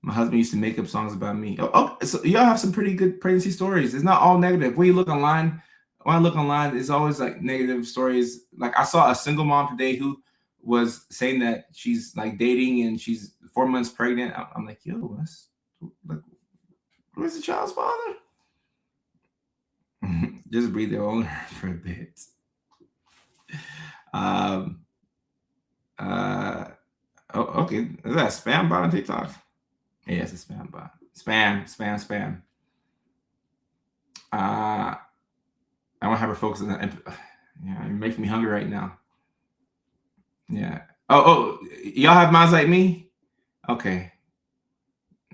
[SPEAKER 1] My husband used to make up songs about me. So y'all have some pretty good pregnancy stories. It's not all negative. When I look online, it's always like negative stories. Like I saw a single mom today who was saying that she's like dating and she's 4 months pregnant. I'm like, yo, that's like, where's the child's father? Just breathe their own for a bit. Um. Oh, okay. Is that a spam bot on TikTok? Yeah, it's a spam bot. Spam. I want to have her focus on that. Yeah, it makes me hungry right now. Yeah. Oh, y'all have minds like me? Okay.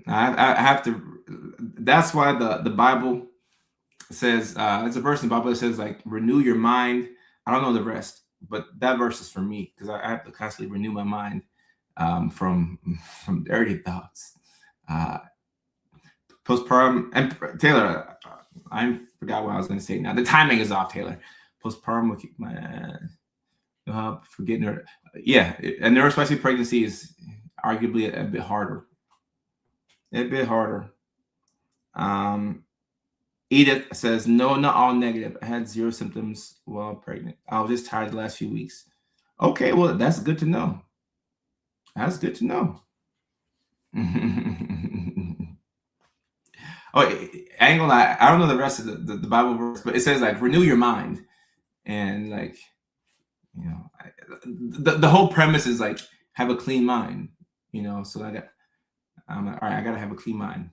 [SPEAKER 1] I have to. That's why the Bible says, it's a verse in the Bible that says, like, renew your mind. I don't know the rest, but that verse is for me because I have to constantly renew my mind from dirty thoughts. Postpartum, and Taylor, I forgot what I was going to say now. The timing is off, Taylor. Postpartum will keep my forgetting her. Yeah, a neurospicy pregnancy is arguably a bit harder. Edith says, no, not all negative. I had 0 symptoms while pregnant. I was just tired the last few weeks. Okay, well, that's good to know. That's good to know. Oh, I ain't gonna lie, I don't know the rest of the Bible verse, but it says, like, renew your mind. And, like, you know, the whole premise is, like, have a clean mind, you know. So I'm like, all right, I gotta have a clean mind.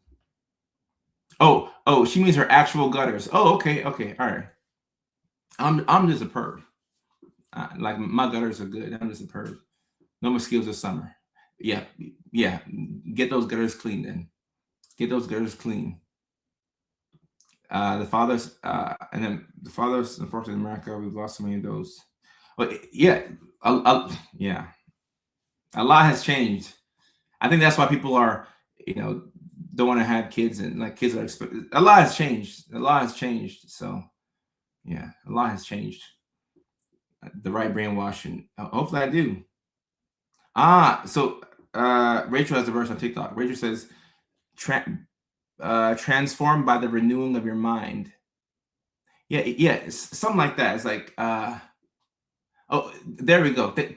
[SPEAKER 1] Oh, she means her actual gutters. Oh, okay, all right. I'm just a perv. Like, my gutters are good. I'm just a perv. No mosquitoes this summer. Yeah. Get those gutters clean then. Get those gutters clean. The fathers, and then the fathers, unfortunately, in America, we've lost so many of those. But yeah, yeah, a lot has changed. I think that's why people are, you know, don't want to have kids, and like kids are expected. A lot has changed. So yeah, a lot has changed. The right brainwashing. Hopefully, I do. So Rachel has a verse on TikTok. Rachel says, transformed by the renewing of your mind. Yeah, something like that. It's like, oh, there we go. There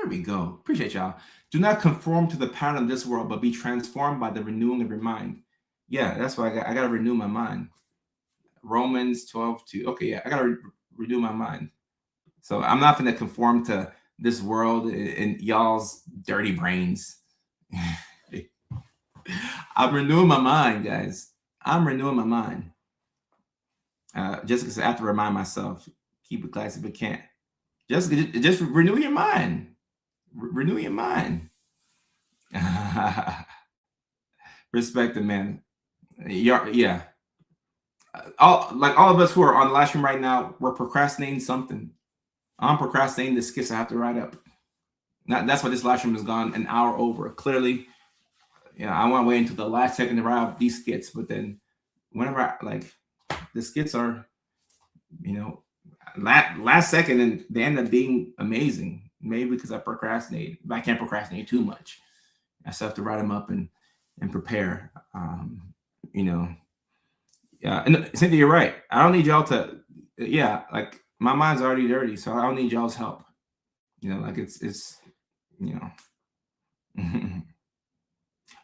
[SPEAKER 1] we go. Appreciate y'all. Do not conform to the pattern of this world, but be transformed by the renewing of your mind. Yeah, that's why I got to renew my mind. Romans 12:2. Okay, yeah, I got to renew my mind. So I'm not going to conform to this world and y'all's dirty brains. I'm renewing my mind, guys. I'm renewing my mind. Jessica said, I have to remind myself, keep it classy, but can't. Jessica, just renew your mind. Renew your mind. Respect the man. Yeah. All of us who are on the live stream right now, we're procrastinating something. I'm procrastinating the skits I have to write up. That's why this live stream has gone an hour over. Clearly, I want to wait until the last second to write up these skits, but then whenever the skits are, last second, and they end up being amazing. Maybe because I procrastinate, but I can't procrastinate too much. I still have to write them up and prepare. Yeah, and Cynthia, you're right. I don't need y'all to. Yeah, like my mind's already dirty, so I don't need y'all's help. Like it's.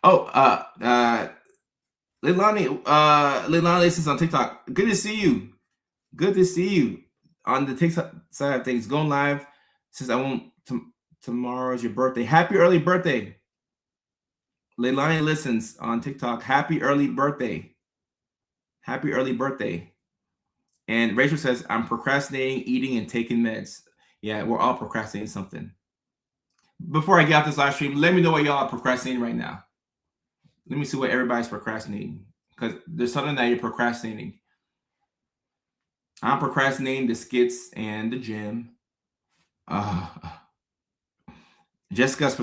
[SPEAKER 1] Oh, Leilani listens on TikTok. Good to see you. Good to see you on the TikTok side of things. Going live since I won't. Tomorrow's your birthday. Happy early birthday. Leilani listens on TikTok. Happy early birthday. Happy early birthday. And Rachel says, I'm procrastinating, eating, and taking meds. Yeah, we're all procrastinating something. Before I get off this live stream, let me know what y'all are procrastinating right now. Let me see what everybody's procrastinating, because there's something that you're procrastinating. I'm procrastinating the skits and the gym. Jessica's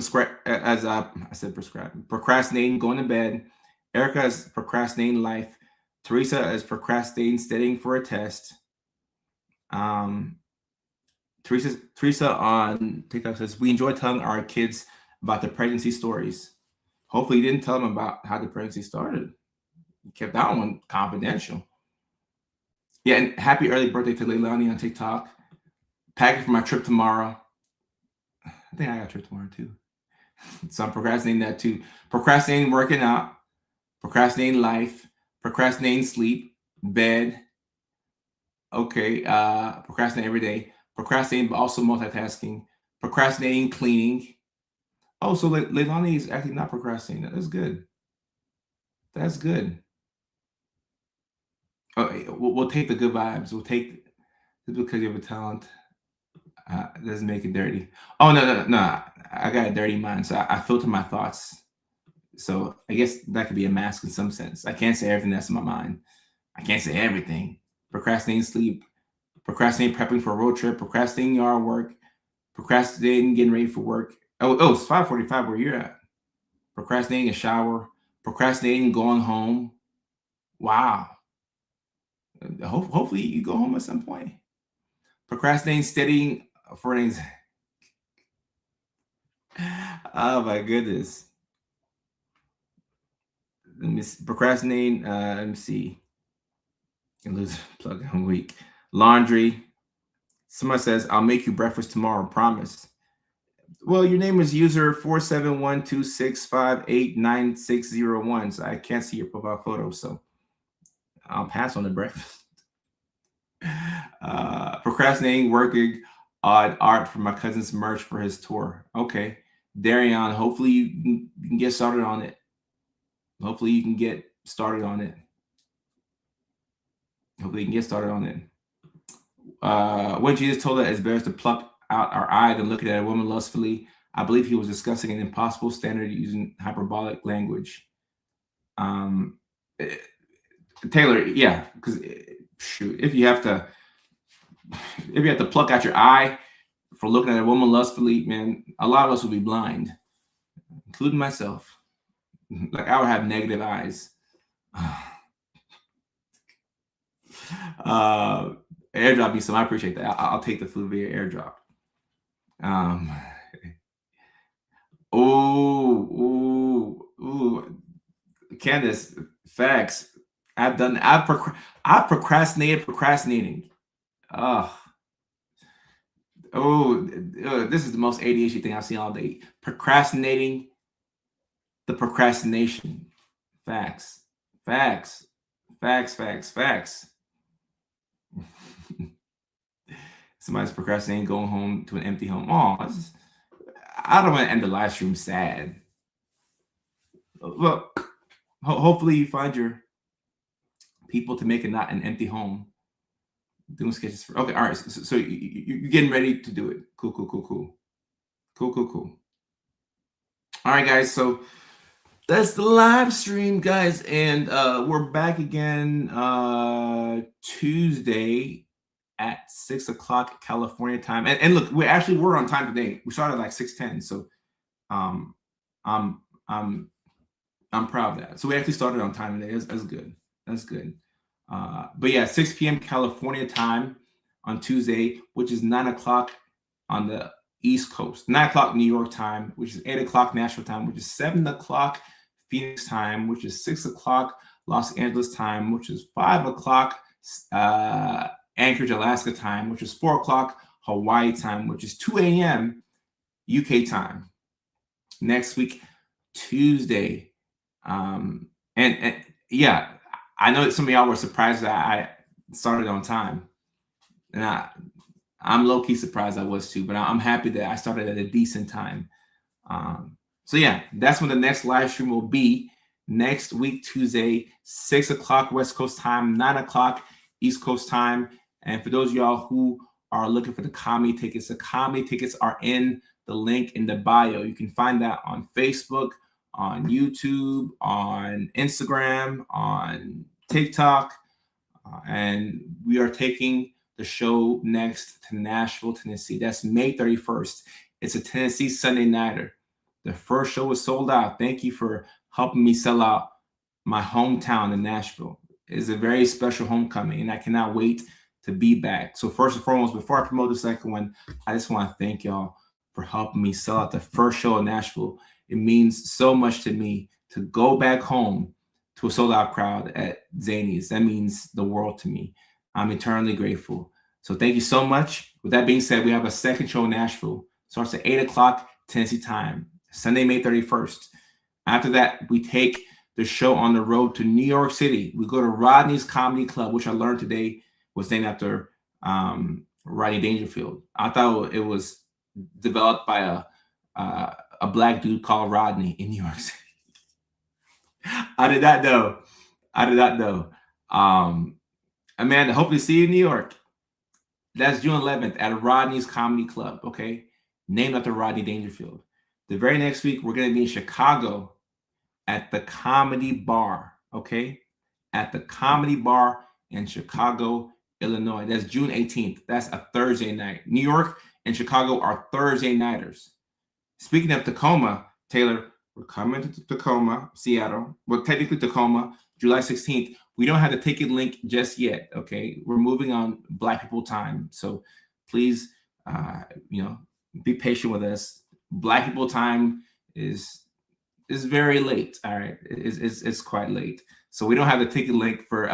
[SPEAKER 1] procrastinating going to bed. Erica is procrastinating life. Teresa is procrastinating studying for a test. Teresa on TikTok says, we enjoy telling our kids about the pregnancy stories. Hopefully you didn't tell them about how the pregnancy started. You kept that one confidential. Yeah, and happy early birthday to Leilani on TikTok. Packing for my trip tomorrow. I think I got church tomorrow too. So I'm procrastinating that too. Procrastinating working out, procrastinating life, procrastinating sleep, bed. Okay, procrastinating every day. Procrastinating, but also multitasking. Procrastinating cleaning. Oh, so Leilani is actually not procrastinating. That's good. That's good. Oh, we'll take the good vibes. We'll take just because you have a talent. Doesn't make it dirty. Oh no! I got a dirty mind, so I filter my thoughts. So I guess that could be a mask in some sense. I can't say everything that's in my mind. I can't say everything. Procrastinating sleep, procrastinating prepping for a road trip, procrastinating yard work, procrastinating getting ready for work. Oh, it's 5:45 where you're at. Procrastinating a shower, procrastinating going home. Wow. Hopefully you go home at some point. Procrastinating studying for an exam. Oh my goodness. Let me procrastinating. Let me see. And lose plug in week. Laundry. Someone says, I'll make you breakfast tomorrow, promise. Well, your name is user 47126589601. So I can't see your profile photo, so I'll pass on the breakfast. Procrastinating working odd art for my cousin's merch for his tour. Okay. Darian, hopefully you can get started on it. Hopefully you can get started on it. Hopefully you can get started on it. When Jesus told us it's better to pluck out our eye than looking at a woman lustfully, I believe he was discussing an impossible standard using hyperbolic language. Taylor, yeah, because shoot, if you have to pluck out your eye for looking at a woman lustfully, man, a lot of us will be blind, including myself. Like I would have negative eyes. Airdrop me some. I appreciate that. I'll take the food via airdrop. Ooh, Candace, facts. I've procrastinated procrastinating. This is the most ADHD thing I've seen all day. Procrastinating the procrastination. Facts. Somebody's procrastinating going home to an empty home. Oh, I don't want to end the live stream sad. Well, hopefully you find your people to make it not an empty home. Doing sketches for okay, all right. So you're getting ready to do it. Cool. All right, guys. So that's the live stream, guys, and we're back again Tuesday at 6 o'clock California time. And look, we're on time today. We started at like 6:10, so I'm proud of that. So we actually started on time today. That's good. But yeah, 6 p.m. California time on Tuesday, which is 9 o'clock on the East Coast, 9 o'clock New York time, which is 8 o'clock Nashville time, which is 7 o'clock Phoenix time, which is 6 o'clock Los Angeles time, which is 5 o'clock Anchorage, Alaska time, which is 4 o'clock Hawaii time, which is 2 a.m. UK time. Next week, Tuesday. And yeah, I know that some of y'all were surprised that I started on time. And I'm low-key surprised I was too, but I'm happy that I started at a decent time. So yeah, that's when the next live stream will be. Next week, Tuesday, 6 o'clock West Coast time, 9 o'clock East Coast time. And for those of y'all who are looking for the comedy tickets, the comedy tickets are in the link in the bio. You can find that on Facebook, on YouTube, on Instagram, on TikTok. And we are taking the show next to Nashville, Tennessee. That's May 31st. It's a Tennessee Sunday nighter. The first show was sold out. Thank you for helping me sell out my hometown in Nashville. It's a very special homecoming, and I cannot wait to be back. So first and foremost, before I promote the second one, I just want to thank y'all for helping me sell out the first show in Nashville. It means so much to me to go back home to a sold-out crowd at Zanies. That means the world to me. I'm eternally grateful. So thank you so much. With that being said, we have a second show in Nashville Starts at 8 o'clock Tennessee time, Sunday, May 31st. After that, we take the show on the road to New York City. We go to Rodney's Comedy Club, which I learned today was named after Rodney Dangerfield. I thought it was developed by a black dude called Rodney in New York City. I did not know. Amanda, hopefully see you in New York. That's June 11th at Rodney's Comedy Club, okay? Named after Rodney Dangerfield. The very next week, we're going to be in Chicago at the Comedy Bar, okay? At the Comedy Bar in Chicago, Illinois. That's June 18th. That's a Thursday night. New York and Chicago are Thursday nighters. Speaking of Tacoma, Taylor, we're coming to Tacoma, Seattle. Well, technically Tacoma, July 16th. We don't have the ticket link just yet, okay? We're moving on Black people time. So please, be patient with us. Black people time is very late, all right? It's quite late. So we don't have the ticket link for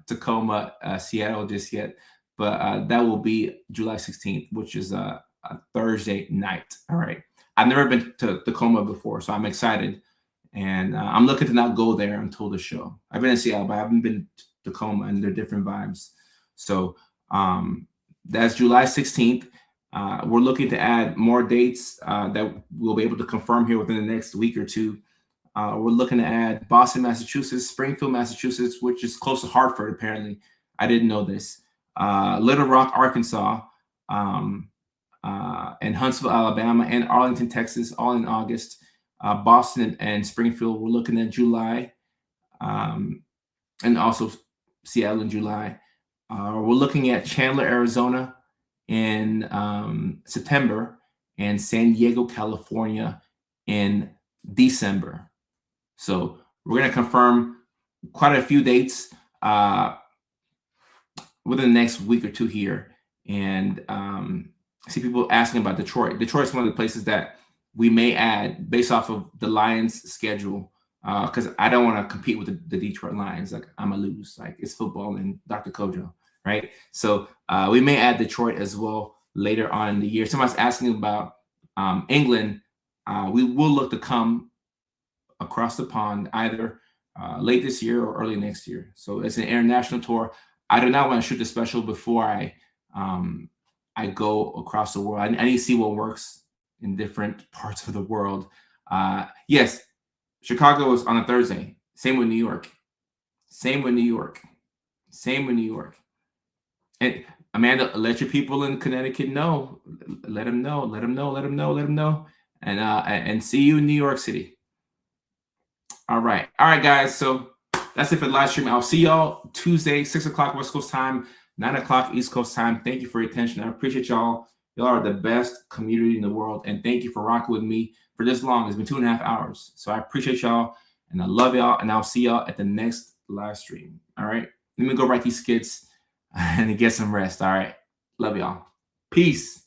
[SPEAKER 1] Tacoma, Seattle just yet, but that will be July 16th, which is a Thursday night, all right? I've never been to Tacoma before, so I'm excited. And I'm looking to not go there until the show. I've been in Seattle, but I haven't been to Tacoma, and they're different vibes. So that's July 16th. We're looking to add more dates that we'll be able to confirm here within the next week or two. We're looking to add Boston, Massachusetts, Springfield, Massachusetts, which is close to Hartford, apparently. I didn't know this. Little Rock, Arkansas, and Huntsville, Alabama, and Arlington, Texas, all in August. Boston and Springfield, we're looking at July, and also Seattle in July. We're looking at Chandler, Arizona in September, and San Diego, California in December. So we're going to confirm quite a few dates within the next week or two here. And see people asking about Detroit. Detroit's one of the places that we may add based off of the Lions schedule, because I don't want to compete with the Detroit Lions. Like, I'm going to lose. Like, it's football and Dr. Kojo, right? So we may add Detroit as well later on in the year. Somebody's asking about England. We will look to come across the pond either late this year or early next year. So it's an international tour. I do not want to shoot the special before I go across the world. I need to see what works in different parts of the world. Yes, Chicago is on a Thursday. Same with New York. And Amanda, let your people in Connecticut know. Let them know. And see you in New York City. All right, guys. So that's it for the live stream. I'll see y'all Tuesday, 6 o'clock West Coast time, 9 o'clock East Coast time. Thank you for your attention. I appreciate y'all. Y'all are the best community in the world. And thank you for rocking with me for this long. It's been 2.5 hours. So I appreciate y'all, and I love y'all, and I'll see y'all at the next live stream. All right. Let me go write these skits and get some rest. All right. Love y'all. Peace.